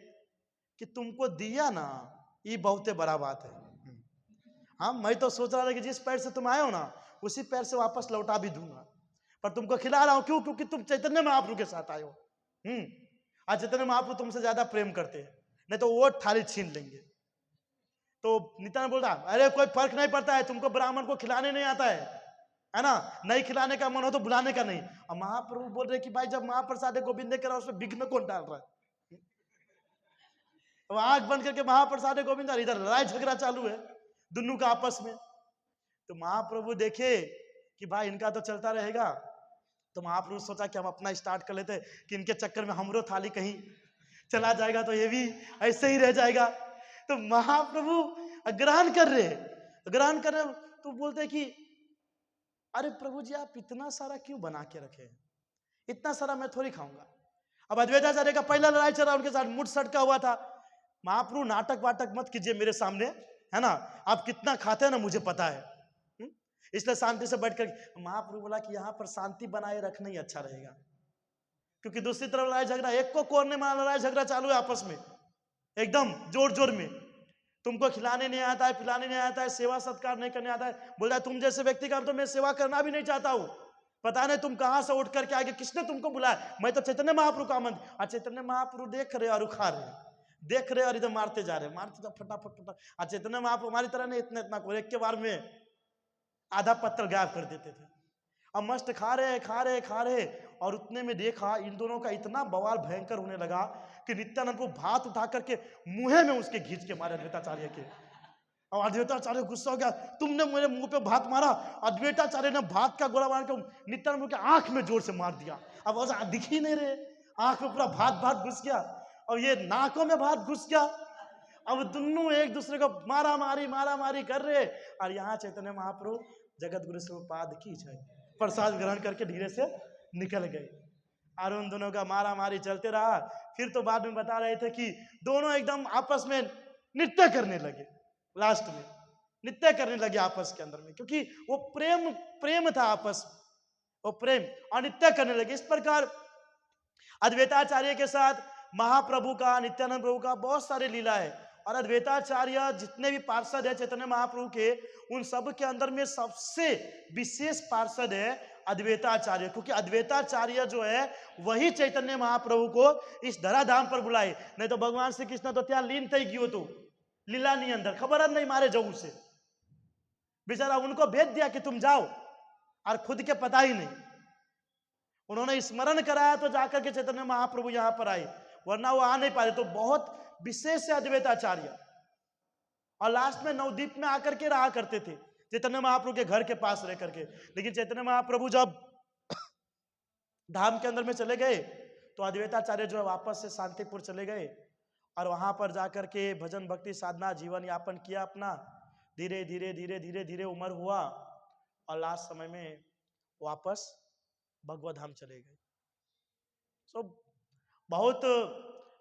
कि तुमको दिया ना, ये बहुत बड़ा बात है। हाँ, मैं तो सोच रहा था कि जिस पैर से तुम आए हो ना उसी पैर से वापस लौटा भी दूंगा, पर तुमको खिला रहा हूं, क्यों? क्योंकि तुम चैतन्य महाप्रभु के साथ आए हो। आज चैतन्य महाप्रभु तुमसे ज्यादा प्रेम करते हैं, नहीं तो वो थाली छीन लेंगे। तो नित्यानंद बोल रहा, अरे कोई फर्क नहीं पड़ता है, तुमको ब्राह्मण को खिलाने नहीं आता है ना, नहीं खिलाने का मन हो तो बुलाने का नहीं। और महाप्रभु बोल रहे कि भाई जब महाप्रसाद गोविंद करा उसमें विघ्न कौन डाल रहा है? तो आंख बंद करके महाप्रसाद गोविंद, इधर लड़ाई झगड़ा चालू है दोनों का आपस में। तो महाप्रभु देखे कि भाई इनका तो चलता रहेगा, तो महाप्रभु सोचा कि हम अपना स्टार्ट कर लेते कि इनके चक्कर में हमरो थाली कहीं चला जाएगा तो ये भी ऐसे ही रह जाएगा। तो महाप्रभु ग्रहण कर रहे, तो बोलते कि अरे प्रभु जी आप इतना सारा क्यों बना के रखे, इतना सारा मैं थोड़ी खाऊंगा। अब अद्वैताचार्य का पहला लड़ाई चला, उनके साथ मुठ सटका हुआ था। महाप्रभु नाटक वाटक मत कीजिए मेरे सामने, है ना, आप कितना खाते हैं ना मुझे पता है, इसलिए शांति से बैठकर। महाप्रभु बोला कि यहाँ पर शांति बनाए रखना ही अच्छा रहेगा, क्योंकि दूसरी तरफ लड़ाई झगड़ा, एक को कोरने में लड़ाई झगड़ा चालू है आपस में एकदम जोर जोर में। तुमको खिलाने नहीं आता है, पिलाने नहीं आता है, सेवा सत्कार नहीं करने आता है। बोल रहा है तुम जैसे व्यक्ति का तो मैं सेवा करना भी नहीं चाहता हूँ, पता नहीं तुम कहां से उठ करके आगे, किसने तुमको बुलाया, मैं तो चैतन्य महाप्रभु का आमंत्रण। और चैतन्य महाप्रभु देख रहे और उखा रहे, देख रहे और इधर मारते जा रहे, मारते जा फटाफट फटाफट। और चैतन्य महाप्रभु हमारी तरह नहीं इतना इतना, एक के बार में आधा पत्थर गायब कर देते थे। अब मस्त खा रहे, और उतने में देखा इन दोनों का इतना बवाल भयंकर होने लगा कि नित्यानंद को भात उठा करके मुंह में उसके घींच के मारे अद्वैताचार्य के। और अद्वैताचार्य गुस्सा हो गया, तुमने मेरे मुंह पे भात मारा। अद्वैताचार्य ने भात का गोला मार के नित्यानंद के आंख में जोर से मार दिया। अब वो दिख ही नहीं रहे, आंख में पूरा भात घुस गया और ये नाकों में भात घुस गया। अब दोनों एक दूसरे को मारा मारी कर रहे। और यहाँ चैतन्य महाप्रभु जगत गुरु श्रीपाद की जय प्रसाद ग्रहण करके धीरे से निकल गए। और उन दोनों का मारा मारी चलते रहा। फिर तो बाद में बता रहे थे कि दोनों एकदम आपस में नृत्य करने लगे, लास्ट में नृत्य करने लगे आपस के अंदर में, क्योंकि वो प्रेम था आपस में, वो प्रेम और नृत्य करने लगे। इस प्रकार अद्वैताचार्य के साथ महाप्रभु का, नित्यानंद प्रभु का बहुत सारे लीला है। और अद्वैताचार्य जितने भी पार्षद है चैतन्य महाप्रभु के, उन सब के अंदर में सबसे विशेष पार्षद है अद्वैताचार्य, क्योंकि अद्वैताचार्य जो है वही चैतन्य महाप्रभु को इस धराधाम पर बुलाए। नहीं तो भगवान श्री कृष्ण तो त्या लीन थई गयो तो लीला नहीं अंदर खबर नहीं मारे जाऊ से, बेचारा उनको भेज दिया कि तुम जाओ, और खुद के पता ही नहीं। उन्होंने स्मरण कराया तो जाकर के चैतन्य महाप्रभु यहां पर आए, वरना वो आ नहीं पाए। तो बहुत विशेष है अद्वैताचार्य। और लास्ट में नवद्वीप में आकर के रहा करते थे, चैतन्य महाप्रभु के घर के पास रह करके। लेकिन चैतन्य महाप्रभु जब धाम के अंदर में चले गए तो अद्वैताचार्य जो है वापस से शांतिपुर चले गए और वहां पर जाकर के भजन भक्ति साधना जीवन यापन किया अपना। धीरे धीरे धीरे धीरे धीरे उम्र हुआ और लास्ट समय में वापस भगवत धाम चले गए। सो बहुत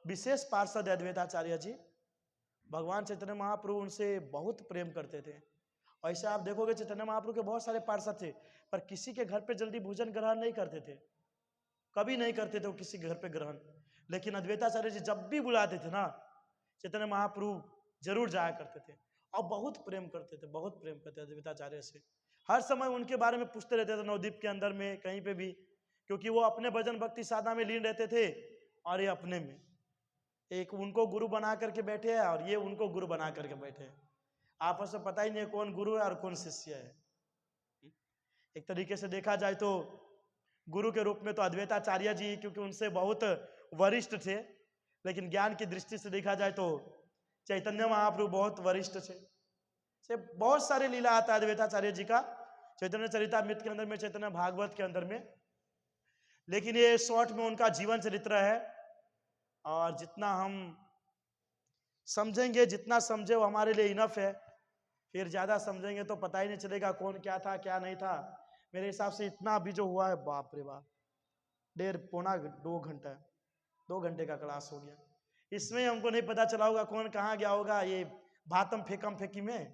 विशेष पार्षद है अद्वैताचार्य जी। भगवान चैतन्य महाप्रभु उनसे बहुत प्रेम करते थे। ऐसा आप देखोगे चैतन्य महाप्रभु के बहुत सारे पार्षद थे, पर किसी के घर पे जल्दी भोजन ग्रहण नहीं करते थे, कभी नहीं करते थे वो किसी के घर पे ग्रहण। लेकिन अद्वैताचार्य जी जब भी बुलाते थे ना, चैतन्य महाप्रभु जरूर जाया करते थे और बहुत प्रेम करते थे, बहुत प्रेम करते थे अद्वैताचार्य से। हर समय उनके बारे में पूछते रहते थे नवद्वीप के अंदर में कहीं पे भी, क्योंकि वो अपने भजन भक्ति साधना में लीन रहते थे और ये अपने में। एक उनको गुरु बना करके बैठे हैं और ये उनको गुरु बना करके बैठे हैं। आपस में पता ही नहीं है कौन गुरु है और कौन शिष्य है। एक तरीके से देखा जाए तो गुरु के रूप में तो अद्वैताचार्य जी, क्योंकि उनसे बहुत वरिष्ठ थे, लेकिन ज्ञान की दृष्टि से देखा जाए तो चैतन्य महाप्रभु बहुत वरिष्ठ थे। से बहुत सारे लीला आता है अद्वैताचार्य जी का चैतन्य चरितामृत के अंदर में, चैतन्य भागवत के अंदर में। लेकिन ये शॉर्ट में उनका जीवन चरित्र है और जितना हम समझेंगे, जितना समझे वो हमारे लिए इनफ है। फिर ज्यादा समझेंगे तो पता ही नहीं चलेगा कौन क्या था क्या नहीं था। मेरे हिसाब से इतना अभी जो हुआ है, बाप रे बाप, 2 घंटे का क्लास हो गया। इसमें हमको नहीं पता चला होगा कौन कहाँ गया होगा ये भातम फेकम फेंकी में।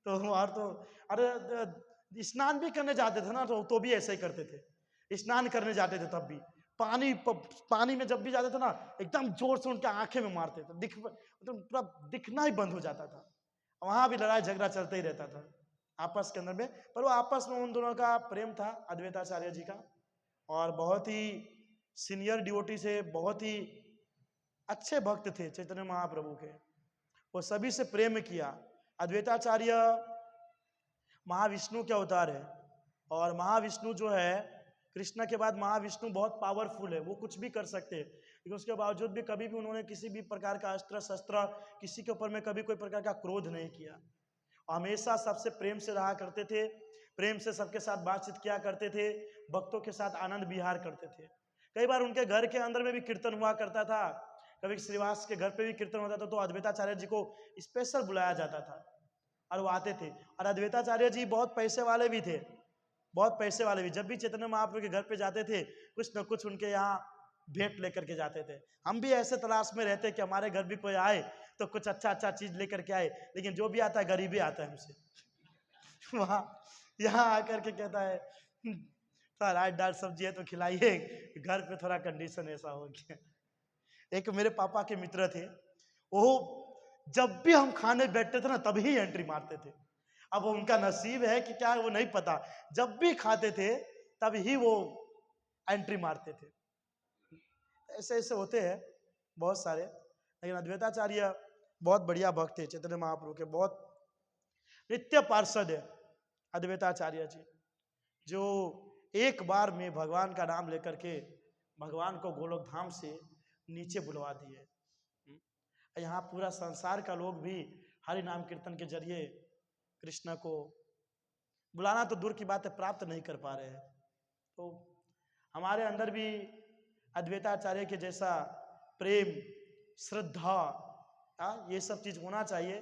तो और तो अरे स्नान भी करने जाते थे ना तो भी ऐसे ही करते थे। स्नान करने जाते थे तब भी पानी में जब भी जाते थे ना, एकदम जोर से उनके आंखें में मारते थे, तो पूरा दिखना ही बंद हो जाता था। वहां भी लड़ाई झगड़ा चलते ही रहता था आपस के अंदर में। पर वो आपस में उन दोनों का प्रेम था अद्वैताचार्य जी का, और बहुत ही सीनियर डिवोटी से, बहुत ही अच्छे भक्त थे चैतन्य महाप्रभु के। वो सभी से प्रेम किया। अद्वैताचार्य महाविष्णु के अवतार है और महाविष्णु जो है, कृष्ण के बाद महाविष्णु बहुत पावरफुल है, वो कुछ भी कर सकते हैं। लेकिन उसके बावजूद भी कभी भी उन्होंने किसी भी प्रकार का अस्त्र शस्त्र किसी के ऊपर में कभी कोई प्रकार का क्रोध नहीं किया। हमेशा सबसे प्रेम से रहा करते थे, प्रेम से सबके साथ बातचीत किया करते थे, भक्तों के साथ आनंद विहार करते थे। कई बार उनके घर के अंदर में भी कीर्तन हुआ करता था, कभी श्रीवास के घर पे भी कीर्तन होता था तो अद्वैताचार्य जी को स्पेशल बुलाया जाता था और वो आते थे। और अद्वैताचार्य जी बहुत पैसे वाले भी थे, बहुत पैसे वाले भी। जब भी चैतन्य महाप्रभु के घर पे जाते थे कुछ न कुछ उनके यहाँ भेंट लेकर के जाते थे। हम भी ऐसे तलाश में रहते कि हमारे घर भी कोई आए तो कुछ अच्छा अच्छा चीज लेकर के आए, लेकिन जो भी आता है गरीबी आता है हमसे। वहाँ यहाँ आकर के कहता है थोड़ा रात दाल सब्जी है तो खिलाइए, घर पे थोड़ा कंडीशन ऐसा हो गया। एक मेरे पापा के मित्र थे, वो जब भी हम खाने बैठते थे ना तभी एंट्री मारते थे। अब उनका नसीब है कि क्या वो नहीं पता, जब भी खाते थे तब ही वो एंट्री मारते थे। ऐसे ऐसे होते हैं बहुत सारे। लेकिन अद्वैताचार्य बहुत बढ़िया भक्त थे चैतन्य महाप्रभु के, बहुत नित्य पार्षद है अद्वैताचार्य जी, जो एक बार में भगवान का नाम लेकर के भगवान को गोलोक धाम से नीचे बुलवा दिए। यहाँ पूरा संसार का लोग भी हरि नाम कीर्तन के जरिए कृष्ण को बुलाना तो दूर की बात है, प्राप्त नहीं कर पा रहे हैं। तो हमारे अंदर भी अद्वैताचार्य के जैसा प्रेम, श्रद्धा, ये सब चीज होना चाहिए,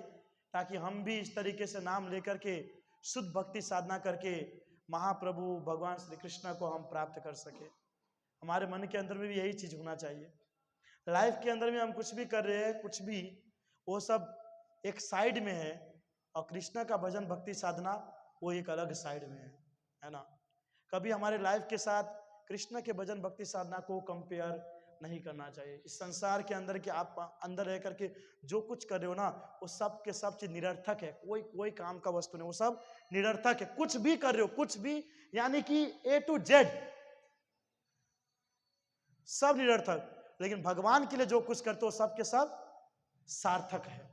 ताकि हम भी इस तरीके से नाम लेकर के शुद्ध भक्ति साधना करके महाप्रभु भगवान श्री कृष्ण को हम प्राप्त कर सके। हमारे मन के अंदर में भी यही चीज होना चाहिए। लाइफ के अंदर में हम कुछ भी कर रहे हैं, कुछ भी, वो सब एक साइड में है, और कृष्ण का भजन भक्ति साधना वो एक अलग साइड में है ना। कभी हमारे लाइफ के साथ कृष्ण के भजन भक्ति साधना को कंपेयर नहीं करना चाहिए। इस संसार के अंदर के आप अंदर रह करके जो कुछ कर रहे हो ना, वो सब के सब चीज निरर्थक है, कोई काम का वस्तु नहीं, वो सब निरर्थक है। कुछ भी कर रहे हो, कुछ भी, यानी कि A to Z सब निरर्थक। लेकिन भगवान के लिए जो कुछ करते हो सब के सब सार्थक है।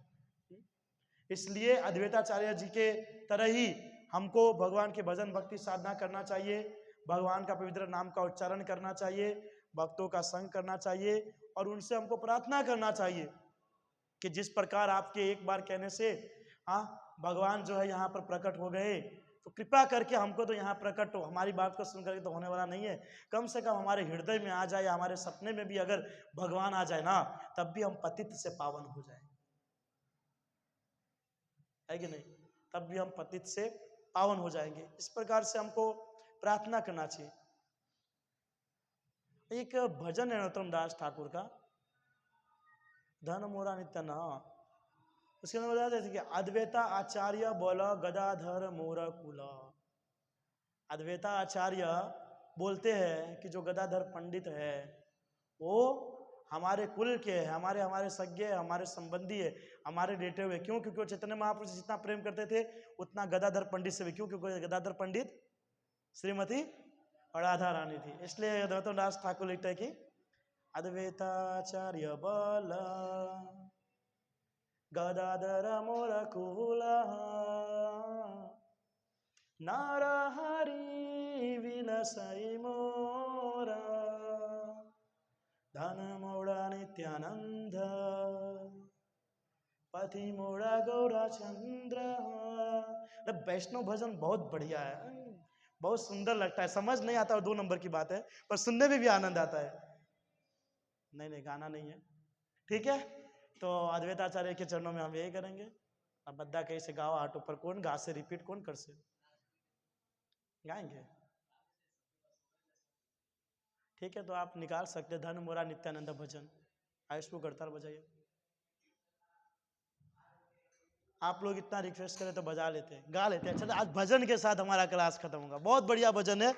इसलिए अद्वैताचार्य जी के तरह ही हमको भगवान के भजन भक्ति साधना करना चाहिए, भगवान का पवित्र नाम का उच्चारण करना चाहिए, भक्तों का संग करना चाहिए, और उनसे हमको प्रार्थना करना चाहिए कि जिस प्रकार आपके एक बार कहने से भगवान जो है यहाँ पर प्रकट हो गए, तो कृपा करके हमको तो यहाँ प्रकट हो, हमारी बात को सुन करके तो होने वाला नहीं है, कम से कम हमारे हृदय में आ जाए, हमारे सपने में भी अगर भगवान आ जाए ना, तब भी हम पतित से पावन हो जाए, है कि नहीं? तब भी हम पतित से पावन हो जाएंगे। इस प्रकार से हमको प्रार्थना करना चाहिए। एक भजन है नरोत्तम दास ठाकुर का, धन मोरा नित्यान, उसके अंदर बताते थे कि अद्वैता आचार्य बोला गदाधर मोरा कुला। अद्वैता आचार्य बोलते हैं कि जो गदाधर पंडित है वो हमारे कुल के है, हमारे सज्ञ है, हमारे संबंधी है, हमारे रिलेटिव है। क्यों? क्योंकि वो चैतन्य महाप्रभु से जितना प्रेम करते थे उतना गदाधर पंडित से भी। क्यों? क्योंकि गदाधर पंडित श्रीमती राधा रानी थी। इसलिए नरोत्तम दास ठाकुर लिखते हैं कि अद्वैताचार्य बल गदाधर मोर कुला नार हरि विलसई मोरा धन मोड़ा नित्यानंद पति मोड़ा गौरा चंद्र। वैष्णव भजन बहुत बढ़िया है, बहुत सुंदर लगता है, समझ नहीं आता 2 नंबर की बात है, पर सुनने में भी आनंद आता है। नहीं गाना नहीं है, ठीक है। तो अद्वैताचार्य के चरणों में हम यही करेंगे। अब बद्दा कहीं से गाओ, ऑटो पर कौन गा से रिपीट कौन कर से गाएंगे, ठीक है। तो आप निकाल सकते धन मोरा नित्यानंद भजन, आयुष को करतार बजाइए। आप लोग इतना रिक्वेस्ट करें तो बजा लेते हैं, गा लेते हैं। चलो आज भजन के साथ हमारा क्लास खत्म होगा। बहुत बढ़िया भजन है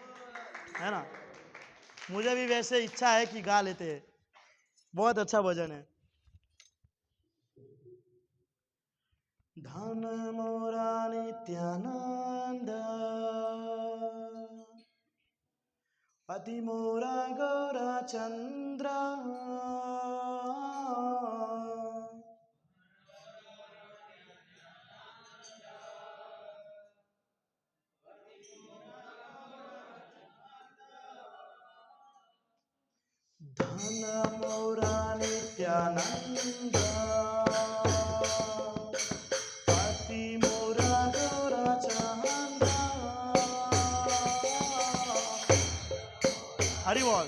ना? मुझे भी वैसे इच्छा है कि गा लेते हैं, बहुत अच्छा भजन है। धन मोरा नित्यानंद पति मोरा गौरा चंद्र धन मोरा नित्यानंद पति मोरा गौरा चंद्र। हरि बोल।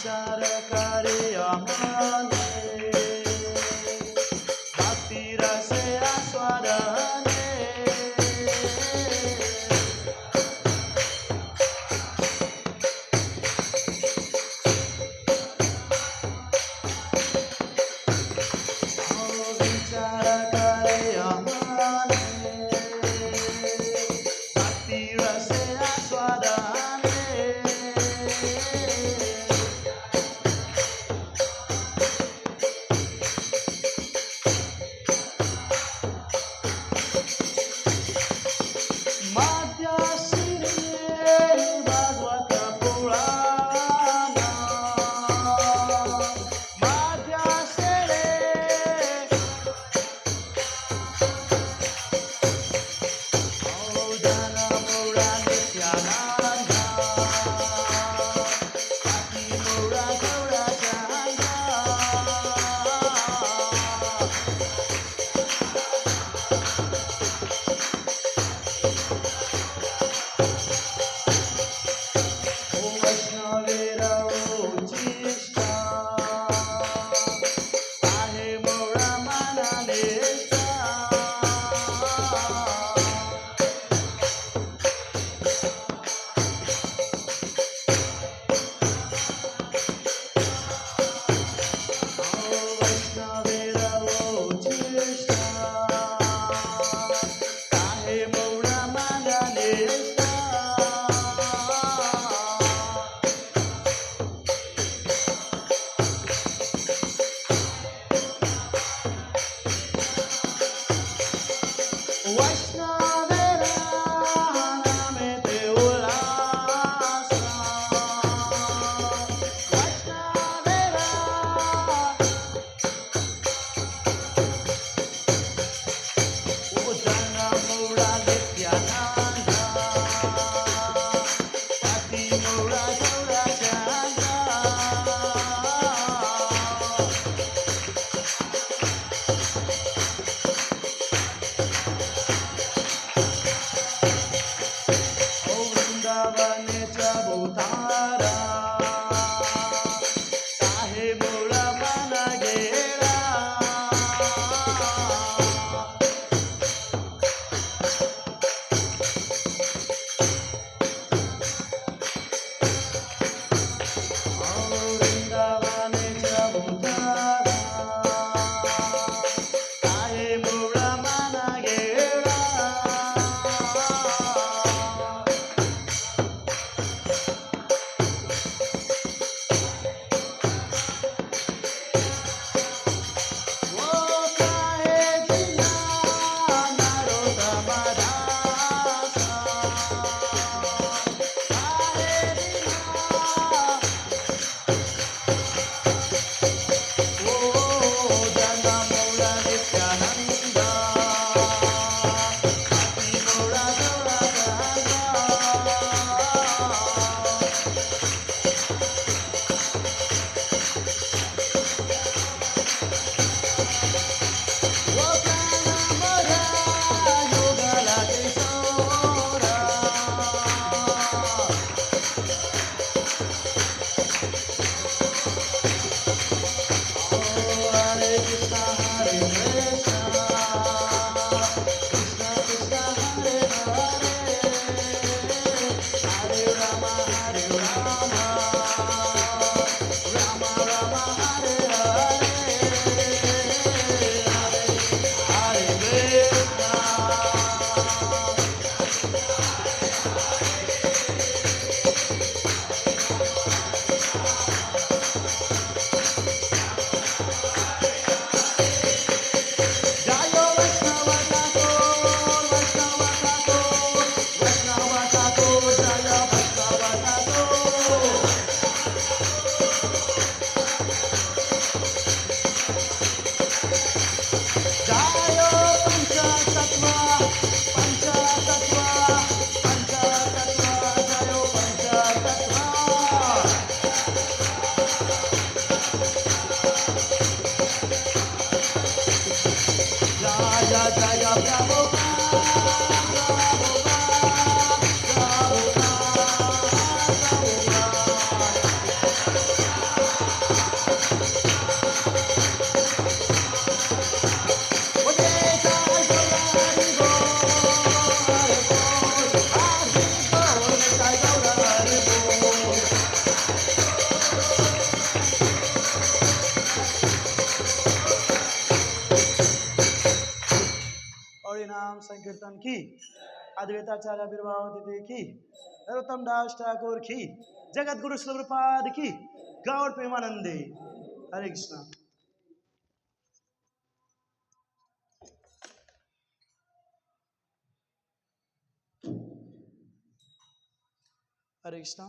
विचार करे अमने भक्ति रसे आस्वादने विचार करे अमने भक्ति रसे आस्वादने नाम संकीर्तन की, अद्वैताचार्य आविर्भाव तिथि की, नरोत्तम दास ठाकुर की, जगत गुरु स्वरूपाद की, गौर प्रेमानंदे। हरे कृष्णा। हरे कृष्णा।